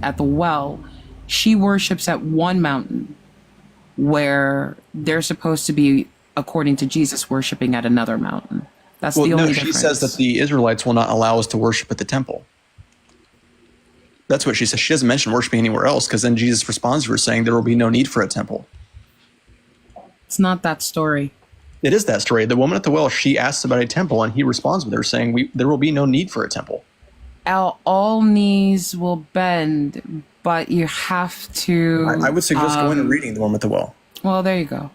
at the well, she worships at one mountain where they're supposed to be, according to Jesus, worshiping at another mountain. That's the only difference. She says that the Israelites will not allow us to worship at the temple. That's what she says. She doesn't mention worshiping anywhere else, because then Jesus responds to her saying there will be no need for a temple. It's not that story. It is that story. The woman at the well, she asks about a temple, and he responds with her saying there will be no need for a temple. All knees will bend, but you have to... I would suggest going and reading the woman at the well. Well, there you go.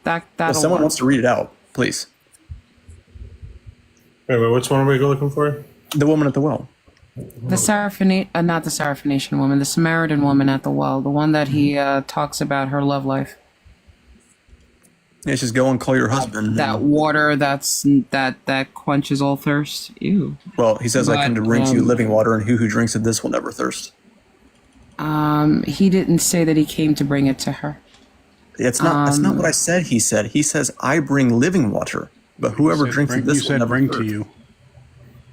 If someone wants to read it out, please. Wait, which one are we looking for? The woman at the well. The not the Syrophoenician woman, the Samaritan woman at the well, the one that he talks about her love life. Yeah, just go and call your husband. That water that quenches all thirst. Ew. Well, he says, I come to bring to you living water, and who drinks of this will never thirst. He didn't say that he came to bring it to her. That's not what I said. He says, I bring living water, but whoever drinks of this will never bring thirst. to you.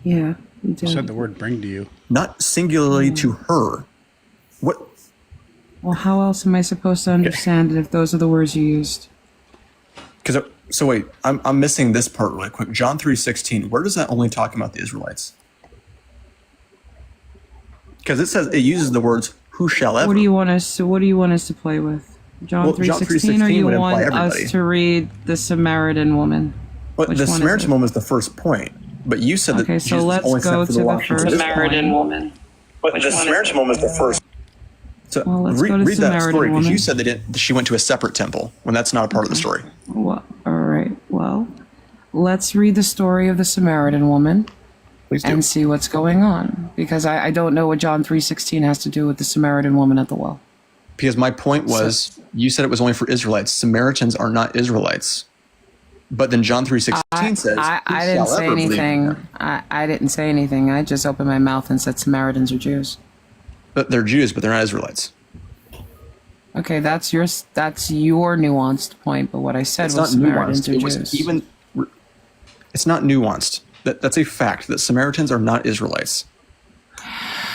Yeah. You said the word bring to you. Not singularly to her. What? Well, how else am I supposed to understand it if those are the words you used? So wait, I'm missing this part really quick. John 3:16. Where does that only talk about the Israelites? Because it uses the words "who shall ever." What do you want us to play with? John 3:16, or you want us to read the Samaritan woman? Well, the Samaritan woman is the first point, but you said that Jesus only let's go sent for to the the first Samaritan woman. But the Samaritan woman is the first. So let's read go to that Samaritan story, because woman. you said that she went to a separate temple when that's not a part of the story. Well, all right. Well, let's read the story of the Samaritan woman. Please do. And see what's going on, because I don't know what John 3:16 has to do with the Samaritan woman at the well. Because my point was, you said it was only for Israelites. Samaritans are not Israelites. But then John 3:16 says, I didn't say anything. I didn't say anything. I just opened my mouth and said Samaritans are Jews. But they're Jews, but they're not Israelites. Okay, that's your nuanced point. But what I said was Samaritans are Jews. It's not nuanced. That's a fact that Samaritans are not Israelites.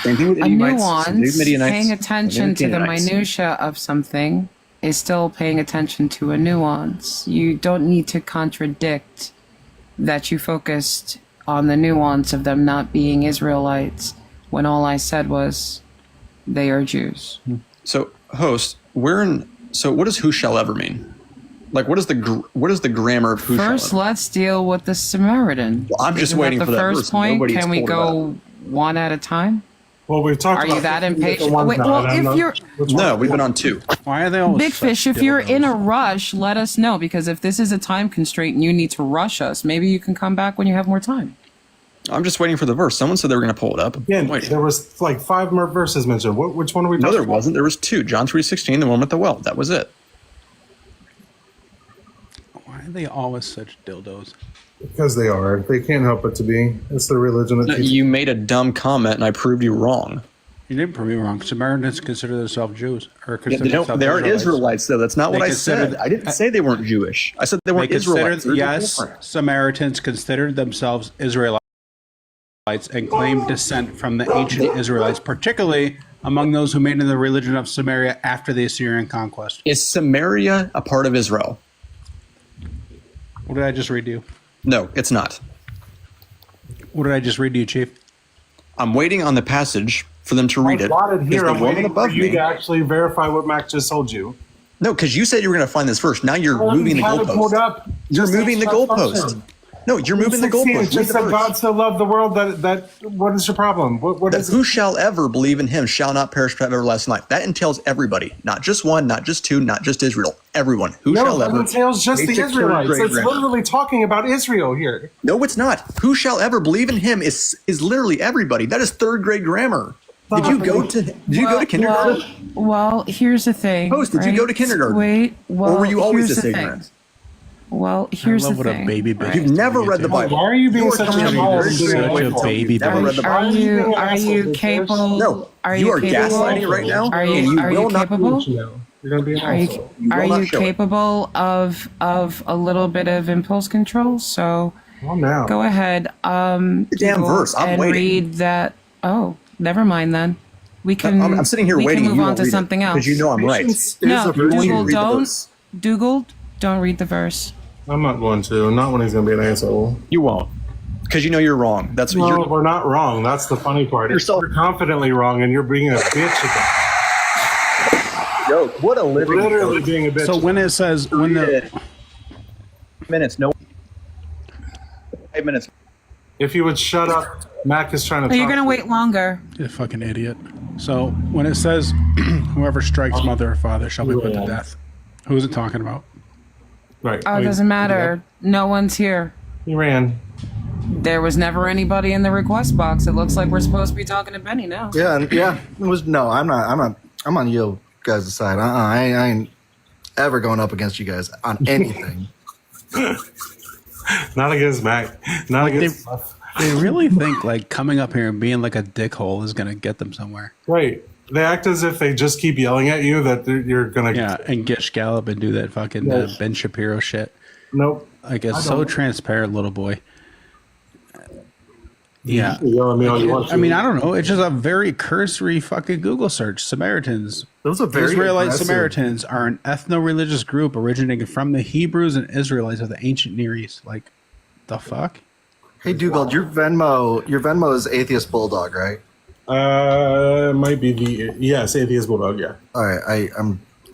Same thing with nuance, paying attention to the minutia of something is still paying attention to a nuance. You don't need to contradict that you focused on the nuance of them not being Israelites when all I said was they are Jews. So, host, so what does who shall ever mean? Like, what is the grammar of who shall ever? First, let's deal with the Samaritan. Well, I'm just waiting for that verse. First point. Can we go one at a time? Well, we've talked about... Are you that impatient? Wait, well, if you're... No, we've been on two. Why are they all Big Fish, if you're in a rush, let us know, because if this is a time constraint and you need to rush us, maybe you can come back when you have more time. I'm just waiting for the verse. Someone said they were going to pull it up. Again, there was like 5 more verses mentioned. Which one are we talking about? No, there wasn't. There was 2. John 3:16, the one at the well. That was it. Why are they always such dildos? Because they are. They can't help it to be. It's their religion. No, you made a dumb comment, and I proved you wrong. You didn't prove me wrong. Samaritans consider themselves Jews. They aren't Israelites, though. That's not what I said. I didn't say they weren't Jewish. I said they weren't Israelites. Yes, Samaritans considered themselves Israelites and claimed descent from the ancient Israelites, particularly among those who made in the religion of Samaria after the Assyrian conquest. Is Samaria a part of Israel? What did I just read to you? No, it's not. What did I just read to you, Chief? I'm waiting on the passage for them to read it. Here, I'm waiting for you to actually verify what Max just told you. No, because you said you were going to find this verse. Now you're moving the goalpost. You're moving the goalpost. No, you're moving the goalpost. Just that God so loved the world that what is your problem? What is who shall ever believe in him shall not perish but have everlasting life. That entails everybody, not just one, not just two, not just Israel. Everyone. Who shall ever? It entails just the Israelites. It's literally talking about Israel here. No, it's not. Who shall ever believe in him is literally everybody. That is 3rd grade grammar. Did you go to kindergarten? Well, here's the thing. Host, did you go to kindergarten? Or were you always this ignorant? Well, here's the thing. What a baby bitch. You've never read the Bible. Why are you being such a baby? Are you capable? No. You are gaslighting right now. Are you capable? Are you capable of a little bit of impulse control? So go ahead. The damn verse. I'm and waiting. read that. Oh, never mind then. We can. I'm sitting here we waiting. Can move you on won't to read it, something else. because you know I'm right. Patience is No, a virtue. You Dugald, read the don't. verse. Dugald, don't read the verse. I'm not going to. Not when he's going to be an asshole. You won't, because you know you're wrong. That's what No, you're. we're not wrong. That's the funny part. Yourself- You're confidently wrong, and you're being a bitch about Yo, what a it. living. Literally being a bitch. So when it says when the minutes, no. 5 minutes. If you would shut up, Mac is trying to. You're talk gonna to wait longer. you fucking idiot. So when it says whoever strikes mother or father shall be put to death, who is it talking about? Right. Oh, it doesn't matter. No one's here. He ran. There was never anybody in the request box. It looks like we're supposed to be talking to Benny now. Yeah. It was no. I'm not. I'm on you guys' side. I ain't ever going up against you guys on anything. Not against Mac. Not against. They really think like coming up here and being like a dickhole is gonna get them somewhere. Right. They act as if they just keep yelling at you that you're gonna. Yeah, and get scallop and do that fucking Yes. Ben Shapiro shit. Nope. Like it's I so don't. transparent, little boy. Yeah. You yell at me all you want to. I mean, I don't know. It's just a very cursory fucking Google search. Samaritans. Those are very Israelite aggressive. Samaritans are an ethno-religious group originating from the Hebrews and Israelites of the ancient Near East. Like, the fuck? Hey, Dugald, your Venmo is Atheist Bulldog, right? Might be the Atheist Bulldog. Yeah. All right,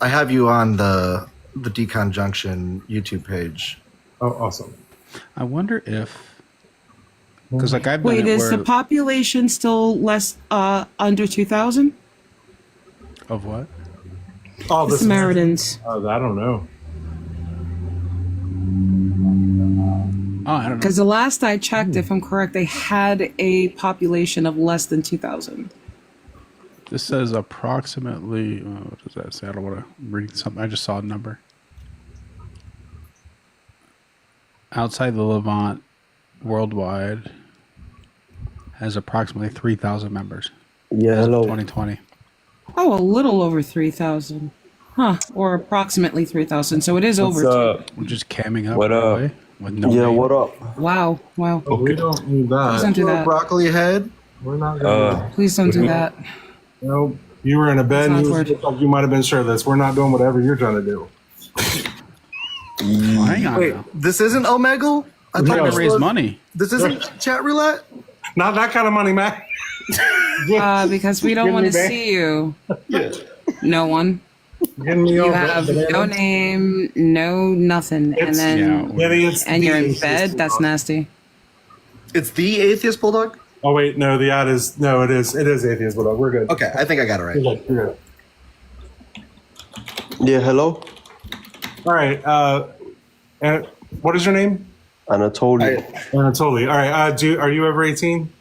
I have you on the Deconstruction YouTube page. Oh, awesome. I wonder if... Because, like, I've been Wait, at is the where- population still less under 2,000? Of what? Oh, The this. Samaritans. I don't know. Oh, I don't know. Because the last I checked, if I'm correct, they had a population of less than 2,000. This says approximately... what does that say? I don't want to read something. I just saw a number. Outside the Levant, worldwide, has approximately 3,000 members. Yeah, As of hello. 2020. Oh, a little over 3,000. Huh. Or approximately 3,000. So it is What's over. up? We're just camming up. What right up? away with no Yeah, name. what up? Wow. Wow. Oh, we don't need Please don't that. do that. Broccoli head. We're not gonna. Please don't do that. Nope. You were in a bed. That's And not you looked like you might have been shirtless. We're not doing whatever you're trying to do. Oh, hang on. Wait, now. this isn't Omegle? I I'm thought trying this to raise was- money. This isn't chat roulette. Not that kind of money, Mac. Because we don't Give want me to back. see you. No one. Give me You your have no name, no nothing. And It's- then Yeah. and you're in Atheist bed? That's Bulldog. nasty. It's the Atheist Bulldog. Oh wait, no. The ad is no. It is. It is Atheist Bulldog. We're good. Okay, I think I got it right. You're good. You're good. Yeah, hello? All right. And what is your name? Anatoly. Anatoly. All right. Are you over 18?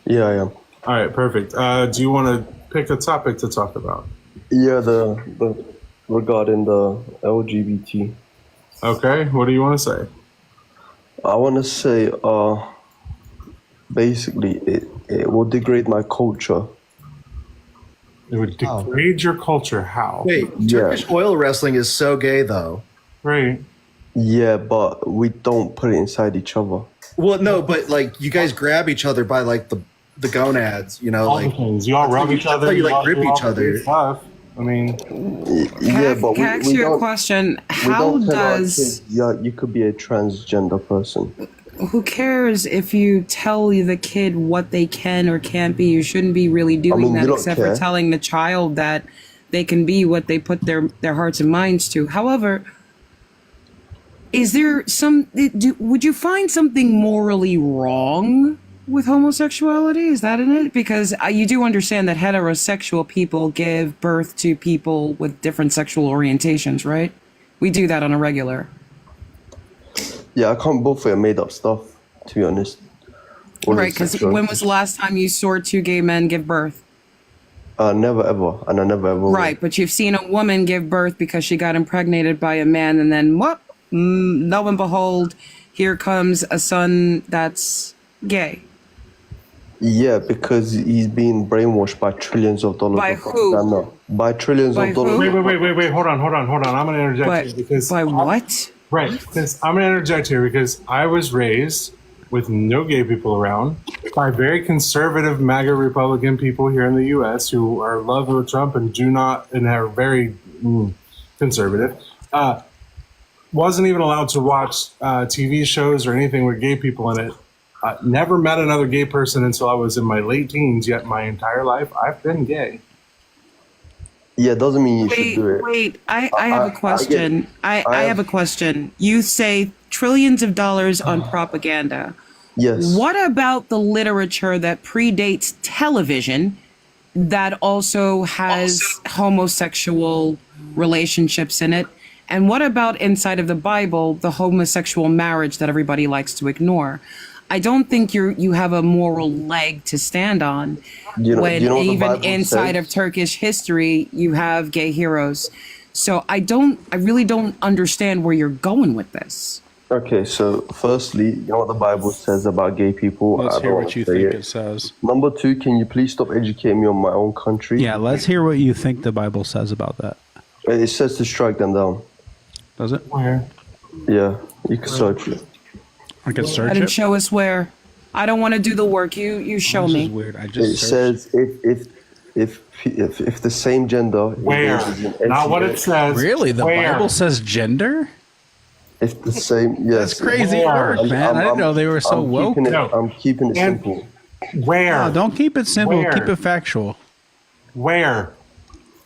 Yeah, I am. All right. Perfect. Do you want to pick a topic to talk about? Yeah, the regarding the LGBT. Okay. What do you want to say? I want to say, basically, it will degrade my culture. It would degrade your culture. How? Wait, Turkish oil wrestling is so gay, though. Right. Yeah, but we don't put it inside each other. Well, no, but like you guys grab each other by like the gonads, you know, All the like things. You all rub each other. how you, like, all grip do all each the other. good stuff. I mean, Yeah, but Can I ask we you a don't. question? We How don't tell our does kids, yeah, you could be a transgender person. who cares if you tell the kid what they can or can't be? You shouldn't be really doing mean, you that don't except care. for telling the child that they can be what they put their hearts and minds to. However, is there would you find something morally wrong with homosexuality? Is that in it? Because you do understand that heterosexual people give birth to people with different sexual orientations, right? We do that on a regular. Yeah, I can't vote for your made up stuff, to be honest. All Right, the because sexual- when was the last time you saw two gay men give birth? Never ever, and I never ever will. Right, but you've seen a woman give birth because she got impregnated by a man, and then what? Lo and behold, here comes a son that's gay. Yeah, because he's being brainwashed by trillions of dollars. By of who? propaganda. By trillions By of dollars. who? wait. Hold on. I'm going to interject here But because by what? right. Because I'm going to interject here because I was raised with no gay people around by very conservative MAGA Republican people here in the U.S. who are love of Trump and do not and are very conservative. Wasn't even allowed to watch TV shows or anything with gay people in it. Never met another gay person until I was in my late teens. Yet my entire life I've been gay. Yeah, doesn't mean you should do it. Wait, I have a question. I have a question. You say trillions of dollars on propaganda. Yes. What about the literature that predates television that also has homosexual relationships in it? And what about inside of the Bible, the homosexual marriage that everybody likes to ignore? I don't think you have a moral leg to stand on when even inside of Turkish history you have gay heroes. So I really don't understand where you're going with this. Okay, so firstly, you know what the Bible says about gay people? Let's hear what you think it says. Number two, can you please stop educating me on my own country? Yeah, let's hear what you think the Bible says about that. It says to strike them down. Does it? Where? Yeah, you can search it. I can search And it. show us where. I don't want to do the work. You show This me. is weird. I It just says if the same gender Where? engages in Not what it NCA, says. Really? The Where? Bible says gender? if the same yes. That's crazy Where? work, man. I didn't know they were so woke. I'm keeping it And- simple. Where? No, don't keep it simple. Where? Keep it factual. Where?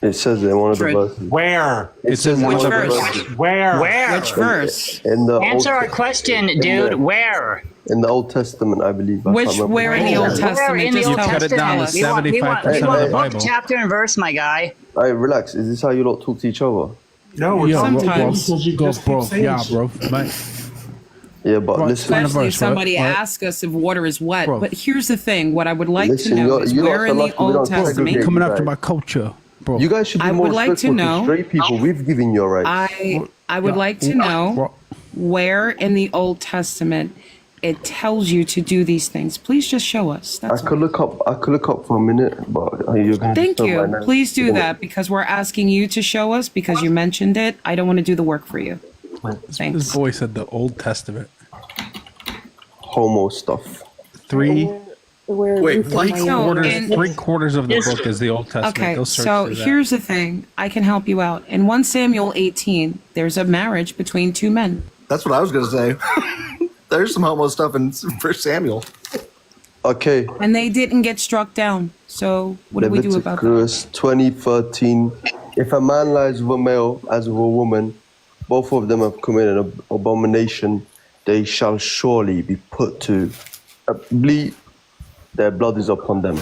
It says it in one of the Right. verses. Where? It says in Which one of the verse? verses. Where? Which verse? In the Answer Old, our question, dude. Where? in the Old Testament, I believe. I Which can't remember. where in the Where Old Testament? in the Just Old tell cut it down us. to We want 75% of the book, Bible. chapter, and verse, my guy. Hey, relax. Is this how you lot talk to each other? No, we're Yeah, talking sometimes. because you just keep saying shit. bro. Mate. Yeah, but Right. listen. Find a Especially if verse, right? somebody Right. asks us if water is wet. Bro. But here's the thing. What I would like Listen, to know you're- is you're where not in the lucky we Old don't Testament. segregate. Coming Right. after my culture, bro. You guys should be I more would like to respectful know- straight people. We've given you a right. I would like to know where in the Old Testament it tells you to do these things. Please just show us. I That's could all. look up. I could look up for a minute, but you're going Thank to you. Please do that because we're asking you to show us because you mentioned it. I don't want to do the work for you. This Thanks. boy said the Old Testament. Homo stuff. Three Wait, three quarters of the Yes. book is the Old Testament. Okay, Go search so through that. here's the thing. I can help you out. In 1 Samuel 18, there's a marriage between two men. That's what I was going to say. There's some homo stuff in First Samuel. Okay. And they didn't get struck down. So what do we do about that? Leviticus 20:13. If a man lies with a male as with a woman, both of them have committed an abomination. They shall surely be put to bleed. Their blood is upon them.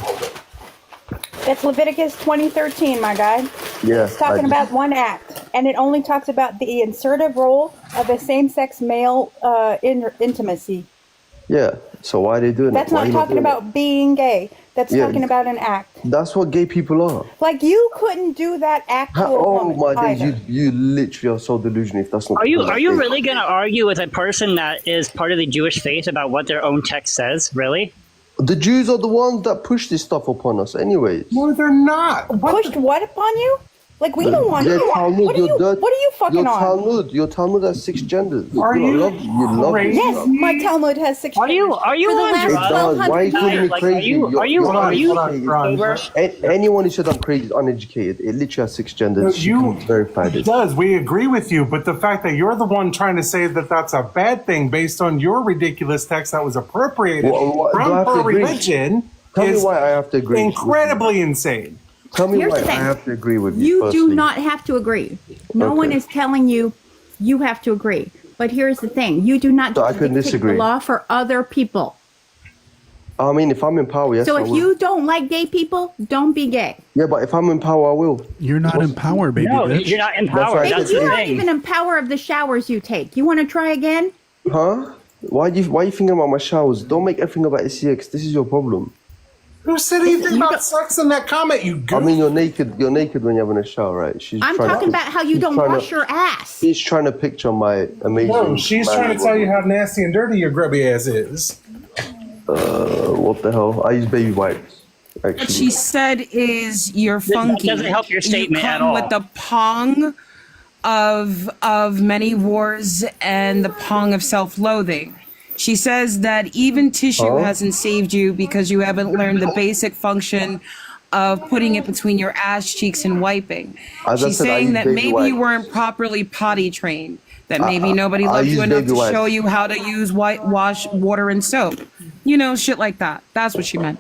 It's Leviticus 20:13, my guy. Yeah. It's talking about one act, and it only talks about the insertive role of a same-sex male intimacy. Yeah. So why are they doing That's it? Why not you talking doing about being gay. That's Yeah. talking about an act. it? That's what gay people are. Like you couldn't do that act to a Oh woman my days! either. You literally are so delusional. If that's not. Are you gay. really gonna argue with a person that is part of the Jewish faith about what their own text says? Really? The Jews are the ones that push this stuff upon us, anyways. No, they're not. Pushed what upon you? Like we don't want Yeah, you. Talmud, What are you? What are you fucking on? Your Talmud has 6 genders. Are you love crazy? this Yes, stuff. my Talmud has 6. Are you genders. on For the last It drugs? does. Why are you 1200 calling me Like, crazy? are you Ron, Anyone who said I'm crazy is uneducated. It literally has 6 genders. You can verify It this. does. We agree with you, but the fact that you're the one trying to say that that's a bad thing based on your ridiculous text that was appropriated What do I from have to her agree? religion Tell me is why I have to agree. incredibly insane. Tell me Here's why the I thing. have to agree with you. You do firstly. not have to agree. No Okay. one is telling you you have to agree. But here's the thing. You do not So get I to can dictate disagree. the law for other people. I mean, if I'm in power, yes, So I if will. you don't like gay people, don't be gay. Yeah, but if I'm in power, I will. You're not in power, baby No, bitch. you're not in That's power. right. That's You the aren't thing. even in power of the showers you take. You want to try again? Huh? Why you thinking about my showers? Don't make everything about SCX. This is your problem. Who said anything about sex in that comment? You I goof. mean, you're naked. You're naked when you're having a shower, right? She's I'm trying talking to, about how you she's don't trying wash to, your ass. She's trying to picture my amazing. No, she's trying to tell you how nasty and dirty your grubby ass is. What the hell? I use baby wipes. What Actually, she said is you're funky. doesn't help your statement you at come all. with the pong of many wars and the pong of self-loathing. She says that even tissue hasn't saved you because you haven't learned the basic function of putting it between your ass cheeks and wiping. As I She's said, I saying use that baby maybe you wipes. weren't properly potty trained, that maybe nobody I loved you use enough baby to wipes. show you how to use wash water and soap. You know, shit like that. That's what she meant.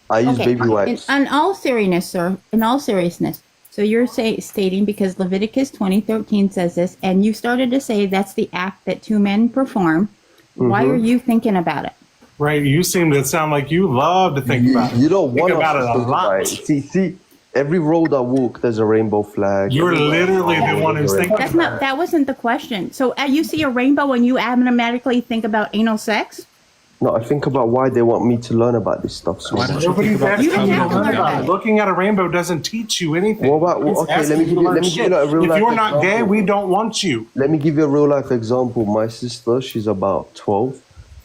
I use baby wipes. In all seriousness, sir, in all seriousness, so you're stating because Leviticus 20:13 says this, and you started to say that's the act that two men perform. Why are you thinking about it? Right, you seem to sound like you love to think about it. You don't want think about us it to a think about lot. it. See, every road I walk, there's a rainbow flag. You're literally the one who's thinking That's about not. it. That wasn't the question. So you see a rainbow and you automatically think about anal sex? No, I think about why they want me to learn about this stuff so much. Nobody's asking You you don't to have to learn learn about about it. it. Looking at a rainbow doesn't teach you anything. What about- It's okay, asking let me you give to you- learn let me give you shit. like a real If life you're not gay, example. we don't want you. Let me give you a real life example. My sister, she's about 12,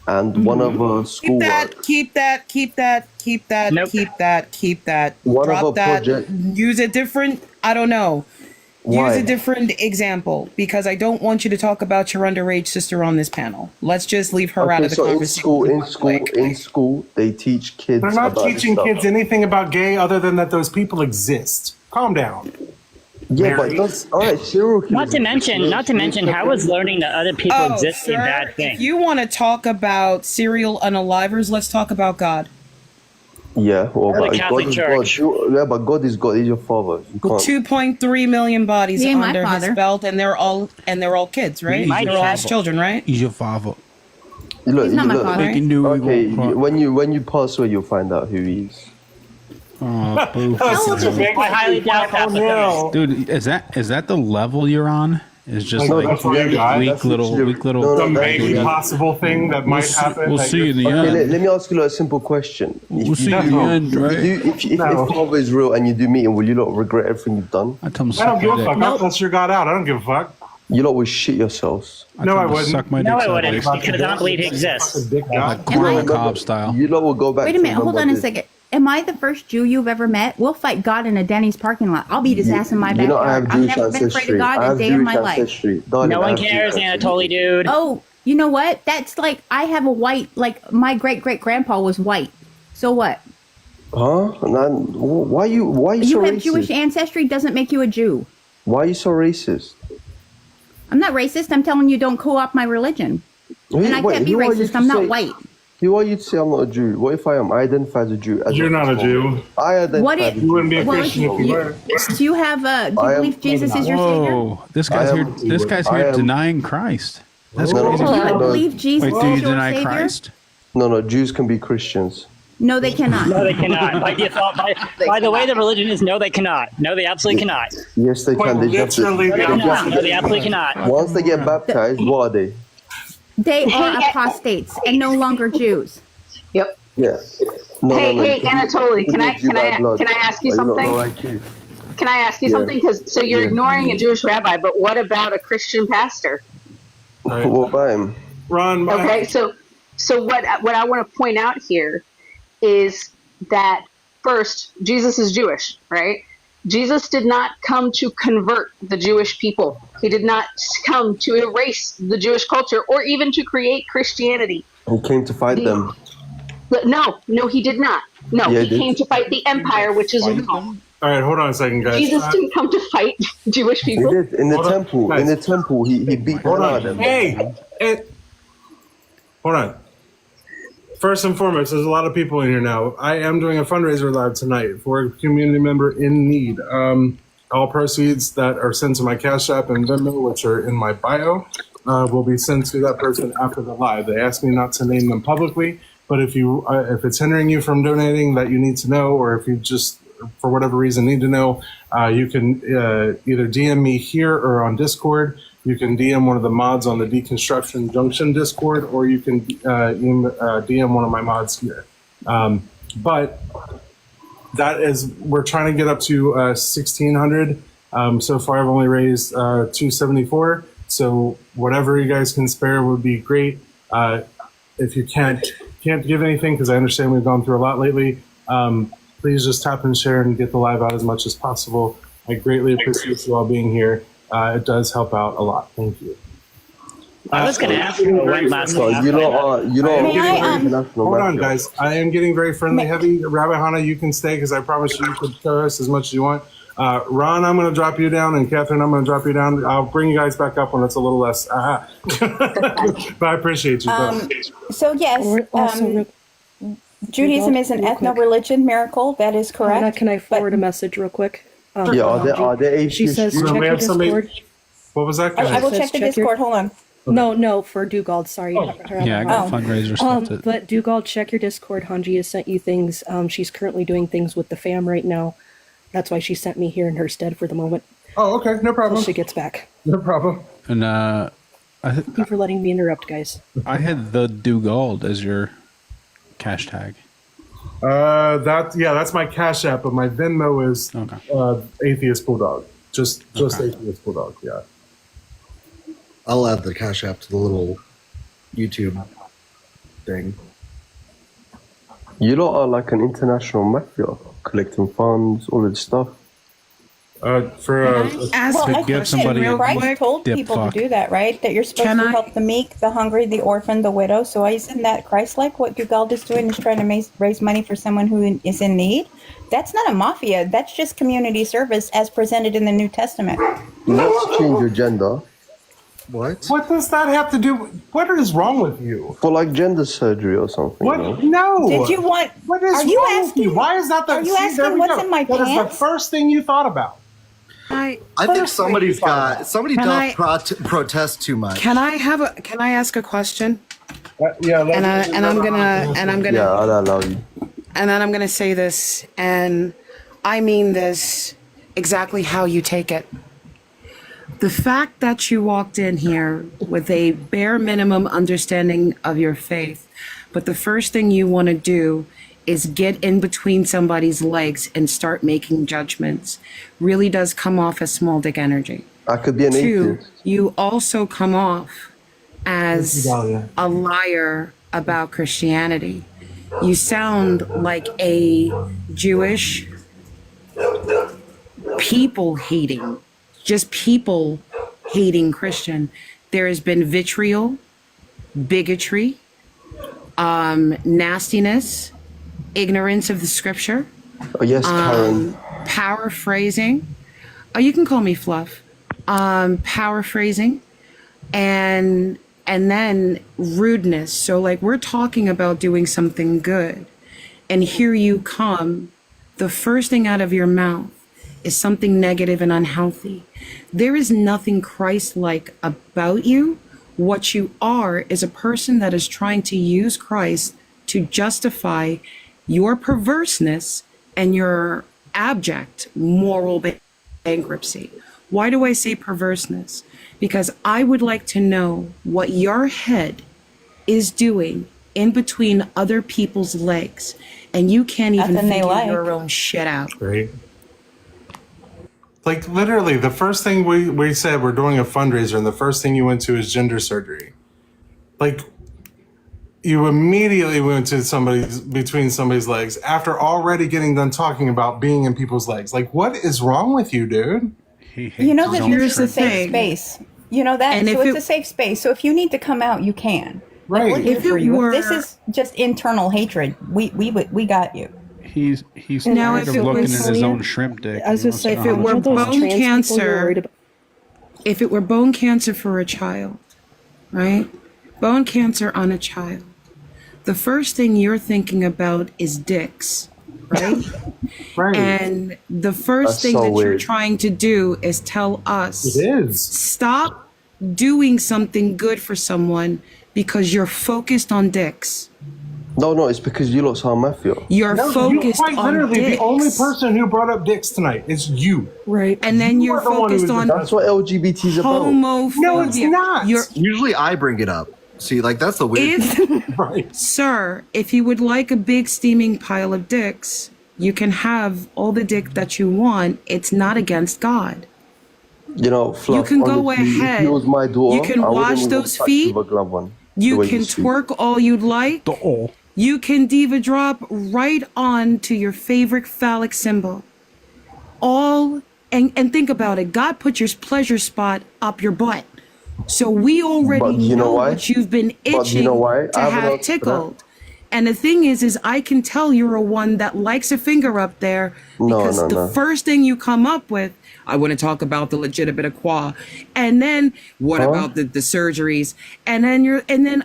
and one of her Keep schoolwork. that, keep that, keep that, keep that, Nope. keep that, keep that. One of Drop our that. project- Use a different, I don't know. Why? Use a different example because I don't want you to talk about your underage sister on this panel. Let's just leave her out Okay, of the so conversation. in school, they teach kids. They're not about this teaching stuff. kids anything about gay other than that those people exist. Calm down. Yeah, but Mary. that's all right. Serial killers. Not to mention, how is learning that other people exist a bad thing? If you want to talk about serial unalivers, let's talk about God. Yeah, well, Or the but Catholic God is Church. God. Yeah, but God is God. He's your father. You can't. 2.3 million bodies He ain't my under his father. belt, and they're all kids, right? My They're all his dad. children, right? He's your father. Look, He's not my look, father. They can do what Okay, we want. when you pass away, you'll find out who he is. Oh, boo. How old is this I highly doubt that. but no. Dude, is that the level you're on? It's just No, like that's what you got. weak That's little. No, Some that's maybe yeah. possible thing that might happen. We'll that see you're- in the Okay, end. let me ask you a simple question. We'll see in the end, right? If No. father is real and you do meet him, will you not regret everything you've done? I tell him I suck don't give my a dick. fuck. Nope. That's your God out. I don't give a fuck. You lot will shit yourselves. I No, tell I him to wouldn't. suck my dick. No, I so wouldn't, bad. because I don't believe he exists. Fucking dick God. Like Corey Cobb style. You lot will go back. Wait a to minute, hold on a remember this. second. Am I the first Jew you've ever met? We'll fight God in a Denny's parking lot. I'll beat his ass in my You know, I backyard. have I've Jewish never been afraid ancestry. of God I a have day in Jewish my life. ancestry. Darling, No I one have Jewish cares, ancestry. Anatoly, dude. Oh, you know what? That's like I have a white, like my great great grandpa was white. So what? Huh? Man, why you You so have racist? Jewish ancestry doesn't make you a Jew. Why are you so racist? I'm not racist. I'm telling you, don't co-opt my religion. And I can't be who are you racist. to I'm not say- white. Who are you to say I'm not a Jew? What if I am? I identify as a Jew. You're not a Jew. I identify What as if- a You Jew. wouldn't be a Well, Christian if you were. Do you have? Do I you am- believe Jesus is your savior? Whoa, this guy's I here. am- This guy's I here am- denying Christ. That's No, crazy. Do you no, believe Jesus Wait, do you is your deny savior? Christ? No, Jews can be Christians. No, they cannot. No, they cannot. By default, by the way the religion is, no, they cannot. No, they absolutely cannot. Yes, they can. They just literally No, they cannot. No, they absolutely cannot. once they get baptized, what are they? They are apostates and no longer Jews. Yep. Yeah. No, Hey, no, hey, Anatoly, can I ask you something? Like you. Can I ask you Yeah. something? Because so you're Yeah. ignoring a Jewish rabbi, but what about a Christian pastor? What about him? Ron, Okay, so what I want to point out here is that first, Jesus is Jewish, right? Jesus did not come to convert the Jewish people. He did not come to erase the Jewish culture or even to create Christianity. He came to fight them. But no, he did not. No, Yeah, he he did. came to fight the empire, which is Rome. all right, hold on a second, guys. Jesus didn't come to fight Jewish He people. did in the Hold on, temple. guys. In the temple, he beat the Hold hell out on. of them. Hey, hold on. First and foremost, there's a lot of people in here now. I am doing a fundraiser live tonight for a community member in need. All proceeds that are sent to my Cash App and Venmo, which are in my bio, will be sent to that person after the live. They asked me not to name them publicly, but if it's hindering you from donating that you need to know, or if you just for whatever reason need to know, you can either DM me here or on Discord. You can DM one of the mods on the Deconstruction Junction Discord, or you can DM one of my mods here. But that is, we're trying to get up to 1,600. So far, I've only raised 274. So whatever you guys can spare would be great. If you can't give anything, because I understand we've gone through a lot lately, please just tap and share and get the live out as much as possible. I greatly appreciate you all being here. It does help out a lot. Thank you. I was going to ask how it went last So night. you know, May I, international Hold on, mafia. guys. I am getting very friendly heavy. Rabbi Hana, you can stay because I promise you could show us as much as you want. Ron, I'm going to drop you down, and Catherine, I'm going to drop you down. I'll bring you guys back up when it's a little less. But I appreciate you. so yes, Also, Judaism is an real quick. ethno-religion miracle. That is correct. Can I forward a message real quick? Yeah, are they atheists? She says You know, check we your have somebody- Discord. What was that? I will Says check the check your- Discord. Hold on. No, for Dugald. Sorry. Yeah, I got fundraiser stuff. But Dugald, check your Discord. Hanji has sent you things. She's currently doing things with the fam right now. That's why she sent me here in her stead for the moment. Oh, okay. No problem. Until she gets back. No problem. And Thank you for letting me interrupt, guys. I had the Dugald as your cash tag. That's my Cash App, but my Venmo is Atheist Bulldog. Just Atheist Bulldog. Yeah. I'll add the Cash App to the little YouTube thing. You lot are like an international mafia, collecting funds, all of this stuff. Ask Well, a I give think somebody that Christ quick told dip people fuck. to do that, right? That you're supposed Can to I- help the meek, the hungry, the orphan, the widow. So isn't that Christ-like? What Dugald is doing is trying to raise money for someone who is in need. That's not a mafia. That's just community service as presented in the New Testament. Let's change your gender What? What does that have to do? What is wrong with you? for like gender surgery or something. What? You know? No. Did you want? What is Are you wrong with asking? you? Why is that the? Are you see, there asking we what's go. in my That is pants? the first thing you thought about. I think somebody Can does I- protest too much. Can I ask a question? Yeah. And I'm gonna Yeah, I'll allow you. and then I'm gonna say this, and I mean this exactly how you take it. The fact that you walked in here with a bare minimum understanding of your faith, but the first thing you want to do is get in between somebody's legs and start making judgments really does come off as small dick energy. I could be an Two, atheist. you also come off as a liar about Christianity. You sound like a Jewish people hating Christian. There has been vitriol, bigotry, nastiness, ignorance of the scripture, Oh, yes, Karen. paraphrasing. Oh, you can call me Fluff. Paraphrasing, and then rudeness. So like we're talking about doing something good, and here you come. The first thing out of your mouth is something negative and unhealthy. There is nothing Christ-like about you. What you are is a person that is trying to use Christ to justify your perverseness and your abject moral bankruptcy. Why do I say perverseness? Because I would like to know what your head is doing in between other people's legs, and you can't even Nothing they figure like. your own shit out. Great. Like literally, the first thing we said we're doing a fundraiser, and the first thing you went to is gender surgery. Like you immediately went to between somebody's legs after already getting done talking about being in people's legs. Like, what is wrong with you, dude? You know that Here's here's a the safe thing. space. You know that, And so if it's it- a safe space. So if you need to come out, you can. Like, Right. we're here If for it you. were- If this is just internal hatred, we got you. He's Now, tired if of it looking was- at his own shrimp dick. I was He gonna wants say, to if know it how were much those it bone trans people you're cancer- worried about. If it were bone cancer for a child, right? Bone cancer on a child. The first thing you're thinking about is dicks, right? Right. And the first That's thing so that you're weird. trying to do is tell us, It is. stop doing something good for someone because you're focused on dicks. No, it's because you lot are mafia. You're No, you focused quite on literally dicks. the only person who brought up dicks tonight is you. Right. And then You you're are the one who focused was on That's what LGBT is about. homophobia. No, it's not. You're, Usually I bring it up. See, like that's the weird. if, Right. sir, if you would like a big steaming pile of dicks, you can have all the dick that you want. It's not against God. You know, Fluff, You can go honestly, ahead. If it was my daughter, You can I wouldn't wash even those touch feet. with a glove on, the You way can speak. twerk all you'd like. You can diva drop right on to your favorite phallic symbol. All and think about it. God put your pleasure spot up your butt. So we already But you know why? what you've been itching But you know why? to I have an have answer for that. tickled. And the thing is I can tell you're a one that likes a finger up there because the first thing you come up with, I want to talk about the legitimate equa, and then what about the surgeries, and then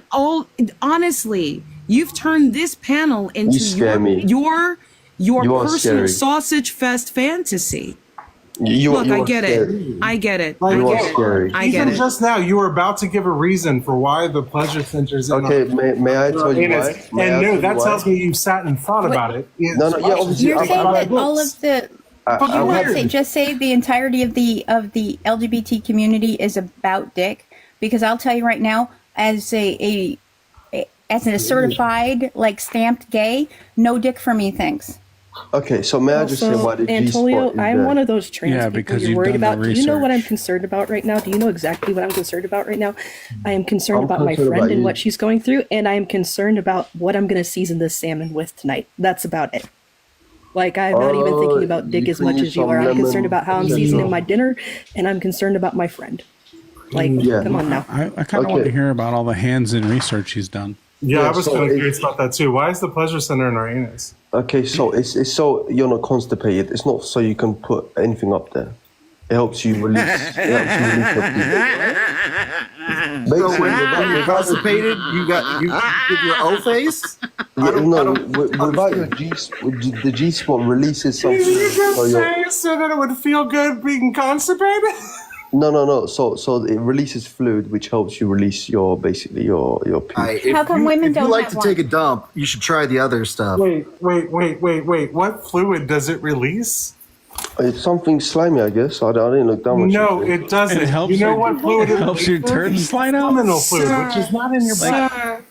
honestly, you've turned this panel into your personal sausage fest fantasy. Look, I get it. I get it. Even just now, you were about to give a reason for why the pleasure centers. Okay, may I tell you why? And no, that tells me you sat and thought about it. No, yeah, obviously. You're saying that all of the. Just say the entirety of the LGBT community is about dick, because I'll tell you right now, as a certified stamped gay, no dick for me, thanks. Okay, so may I just say why the Antonio, G-spot I'm one of those trans people you're worried about. Do you know what I'm research. concerned about right now? Do you know exactly what I'm concerned about right now? I am concerned about my friend and what she's going through, and I am concerned about what I'm going to season this salmon with tonight. That's about it. I'm not even thinking about dick as much as you are. I'm concerned about how I'm seasoning my dinner, and I'm concerned about my friend. Come on now. I kind of want to hear about all the hands-in research he's done. Yeah, I was kind of curious about that too. Why is the pleasure center in our anus? Okay, so it's so you're not constipated. It's not so you can put anything up there. It helps you release. Your pee. So when you're constipated, you give your O face? Without your the G spot releases something. Did you just say so that it would feel good being constipated? No. So it releases fluid, which helps you release your pee. How come women don't If you like have to one? take a dump, you should try the other stuff. Wait. What fluid does it release? It's something slimy, I guess. I didn't look down much. No, it doesn't. It helps you know your- what fluid it helps your turd slide out? Seminal fluid, which is not in your butt. Sir,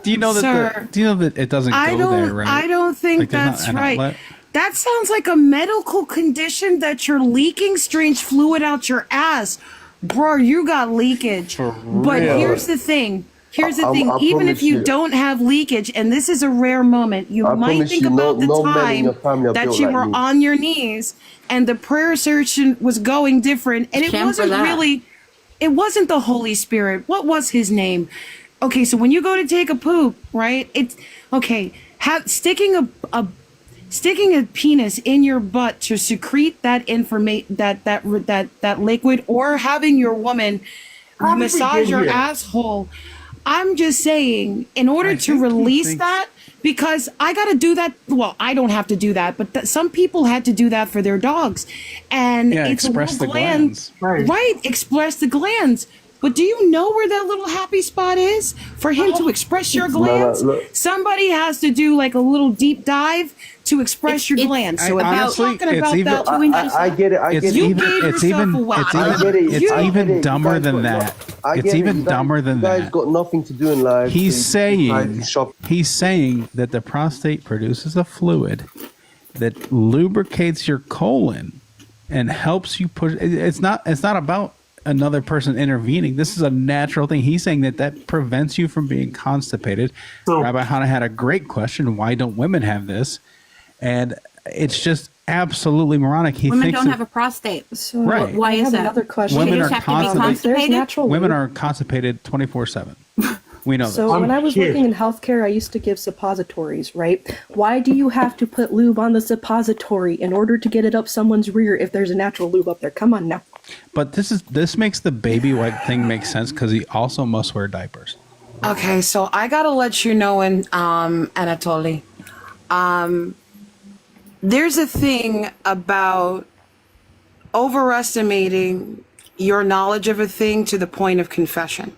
Do you know that it doesn't go there, right? I don't think there's not that's an right. outlet? That sounds like a medical condition that you're leaking strange fluid out your ass. Bro, you got leakage. But here's the thing. I Even if promise you you. don't have leakage, and this is a rare moment, you I might promise think you, about no the men in time your family are that built you like were me. on your knees and the prayer session was going different, and it Shame for wasn't that. really, it wasn't the Holy Spirit. What was his name? Okay, so when you go to take a poop, right? It's okay. Sticking a penis in your butt to secrete that that liquid, or having your woman massage your asshole. I'm just saying, in order to release that, because I got to do that. Well, I don't have to do that, but some people had to do that for their dogs, and it's express a the little gland, glands. right? Express the glands. But do you know where that little happy spot is for him to express your glands? look. Somebody has to do like a little deep dive to express your glands. So if honestly, you're talking it's about even- that 2 inches, I get it. I get It's it. even You dumber guys than got that. I It's get it. even You guys- dumber than you guys that. got nothing to do in life. He's So you decide saying to shop. that the prostate produces a fluid that lubricates your colon and helps you push. It's not about another person intervening. This is a natural thing. He's saying that prevents you from being constipated. Rabbi Hannah had a great question. Why don't women have this? And it's just absolutely moronic. Women don't have a prostate. So Right. Why I is have that? another question. Women You just are have to be constantly- There's constipated? natural Women lube. are constipated 24/7. We know So this. when I was working in healthcare, I used to give suppositories, right? Why do you have to put lube on the suppository in order to get it up someone's rear if there's a natural lube up there? Come on now. But this makes the baby wipe thing make sense because he also must wear diapers. okay, so I gotta let you know, Anatoly, there's a thing about overestimating your knowledge of a thing to the point of confession.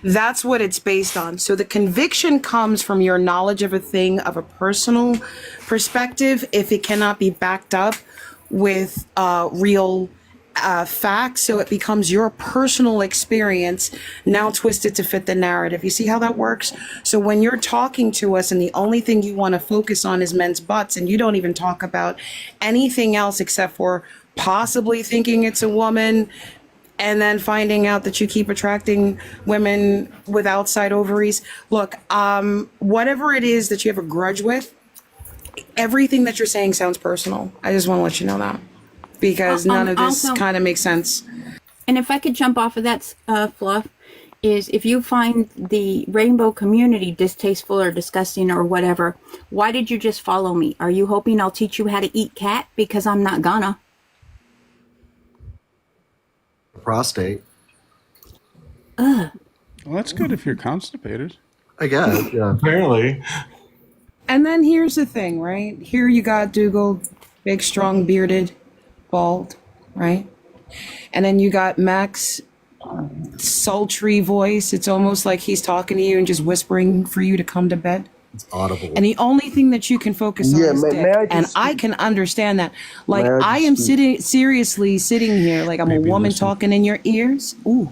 That's what it's based on. So the conviction comes from your knowledge of a thing, of a personal perspective, if it cannot be backed up with real facts. So it becomes your personal experience now twisted to fit the narrative. You see how that works? So when you're talking to us and the only thing you want to focus on is men's butts, and you don't even talk about anything else except for possibly thinking it's a woman, and then finding out that you keep attracting women with outside ovaries. Look, whatever it is that you have a grudge with, everything that you're saying sounds personal. I just want to let you know that, because none of this Also- kind of makes sense. And if I could jump off of that, Fluff, is if you find the rainbow community distasteful or disgusting or whatever, why did you just follow me? Are you hoping I'll teach you how to eat cat? Because I'm not gonna. Prostate. Ugh. Well, that's good if you're constipated. I guess. Yeah. Apparently. And then here's the thing, right? Here you got Dugald, big, strong, bearded, bald, right? And then you got Max, sultry voice. It's almost like he's talking to you and just whispering for you to come to bed. It's audible. And the only thing that you can focus on is dick. And I can understand that. Like, I am seriously sitting here like I'm a woman talking in your ears. Ooh.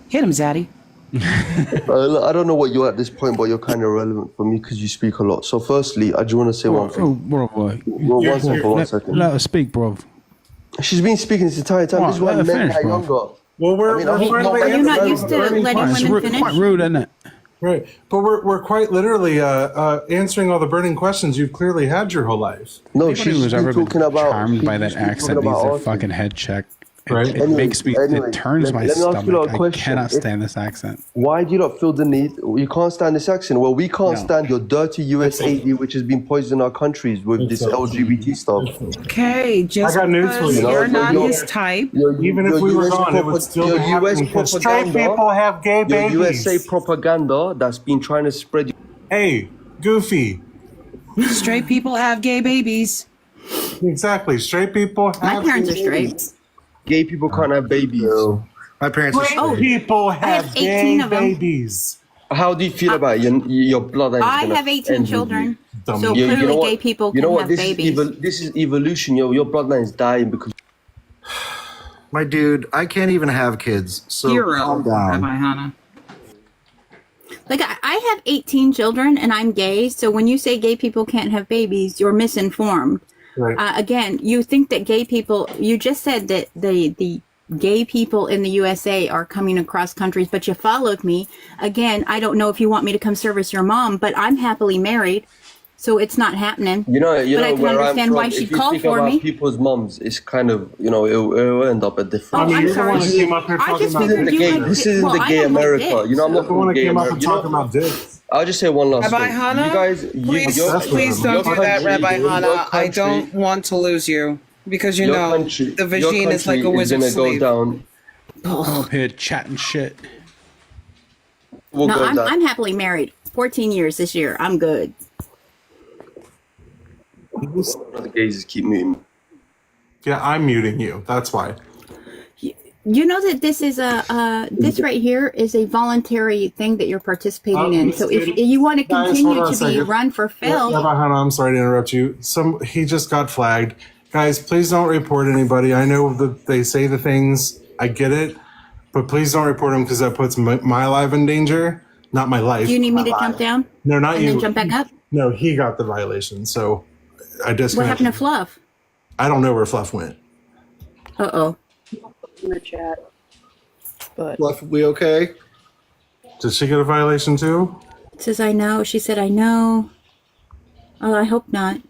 Hit him, Zaddy. I don't know what you're at this point, but you're kind of relevant for me because you speak a lot. So firstly, I just want to say one thing. Bro. One second. Let her speak, bro. She's been speaking this entire time. This is why men are younger. Well, we're Are you not used to letting women finish? Quite rude, isn't it? right, but we're quite literally answering all the burning questions you've clearly had your whole life. No, Anybody she's who's ever been talking about charmed by that accent needs a fucking head check. Right. It makes me. It turns my let me ask you a stomach. I question. cannot stand this accent. Why do you not feel the need? You can't stand this accent. Well, we can't stand your dirty US AD, which has been poisoning our countries with this LGBT stuff. Okay, just I got news for because you. you're not his type. Even if we were gone, it would still be happening because straight people have gay babies. Your USA propaganda that's been trying to spread. Hey, Goofy. Straight people have gay babies. Exactly. Straight people My have parents are gay straight. babies. Gay people can't have babies. My parents are Straight people have have gay 18 of them. babies. How do you feel about it? Your bloodline? I have 18 children, so clearly gay people You can know what? have This babies. this is evolution. Your bloodline is dying because. My dude, I can't even have kids. So Hero, calm down. Rabbi Hannah. Like, I have 18 children and I'm gay, so when you say gay people can't have babies, you're misinformed. Right. Again, you think that gay people, you just said that the gay people in the USA are coming across countries, but you followed me. Again, I don't know if you want me to come service your mom, but I'm happily married, so it's not happening. You know but I can where understand I'm from, why if she you called speak for about me. people's moms, it's kind of, it'll end up a different. Oh, I'm you're the sorry. one who came up here I talking just about figured dick. you had- This isn't well, the I gay don't like America. dicks. I'm not You're the one from who gay came up America. and talking about dicks. I'll just say one last Rabbi thing. Hannah, You guys, please your don't do that, country- Rabbi your Hannah. I country- don't want to lose you because your country, the your vagine is like a country wizard's is gonna sleeve. go down. I'm up here chatting shit. We'll No, go down. I'm happily married. 14 years this year. I'm good. The gays keep muting. Yeah, I'm muting you. That's why. You know that this is this right here is a voluntary thing that you're participating in. So if you want to Guys, continue hold on a to be second. run for Phil, Rabbi Hannah, I'm sorry to interrupt you. He just got flagged. Guys, please don't report anybody. I know that they say the things. I get it. But please don't report them because that puts my life in danger. Not my life. do you need me to my jump life. down No, not and you. then jump back up? No, he got the violation. So I just. What happened to Fluff? I don't know where Fluff went. Uh-oh. In the chat. But Fluff, we okay? Did she get a violation too? It says I know. She said I know. Oh, I hope not.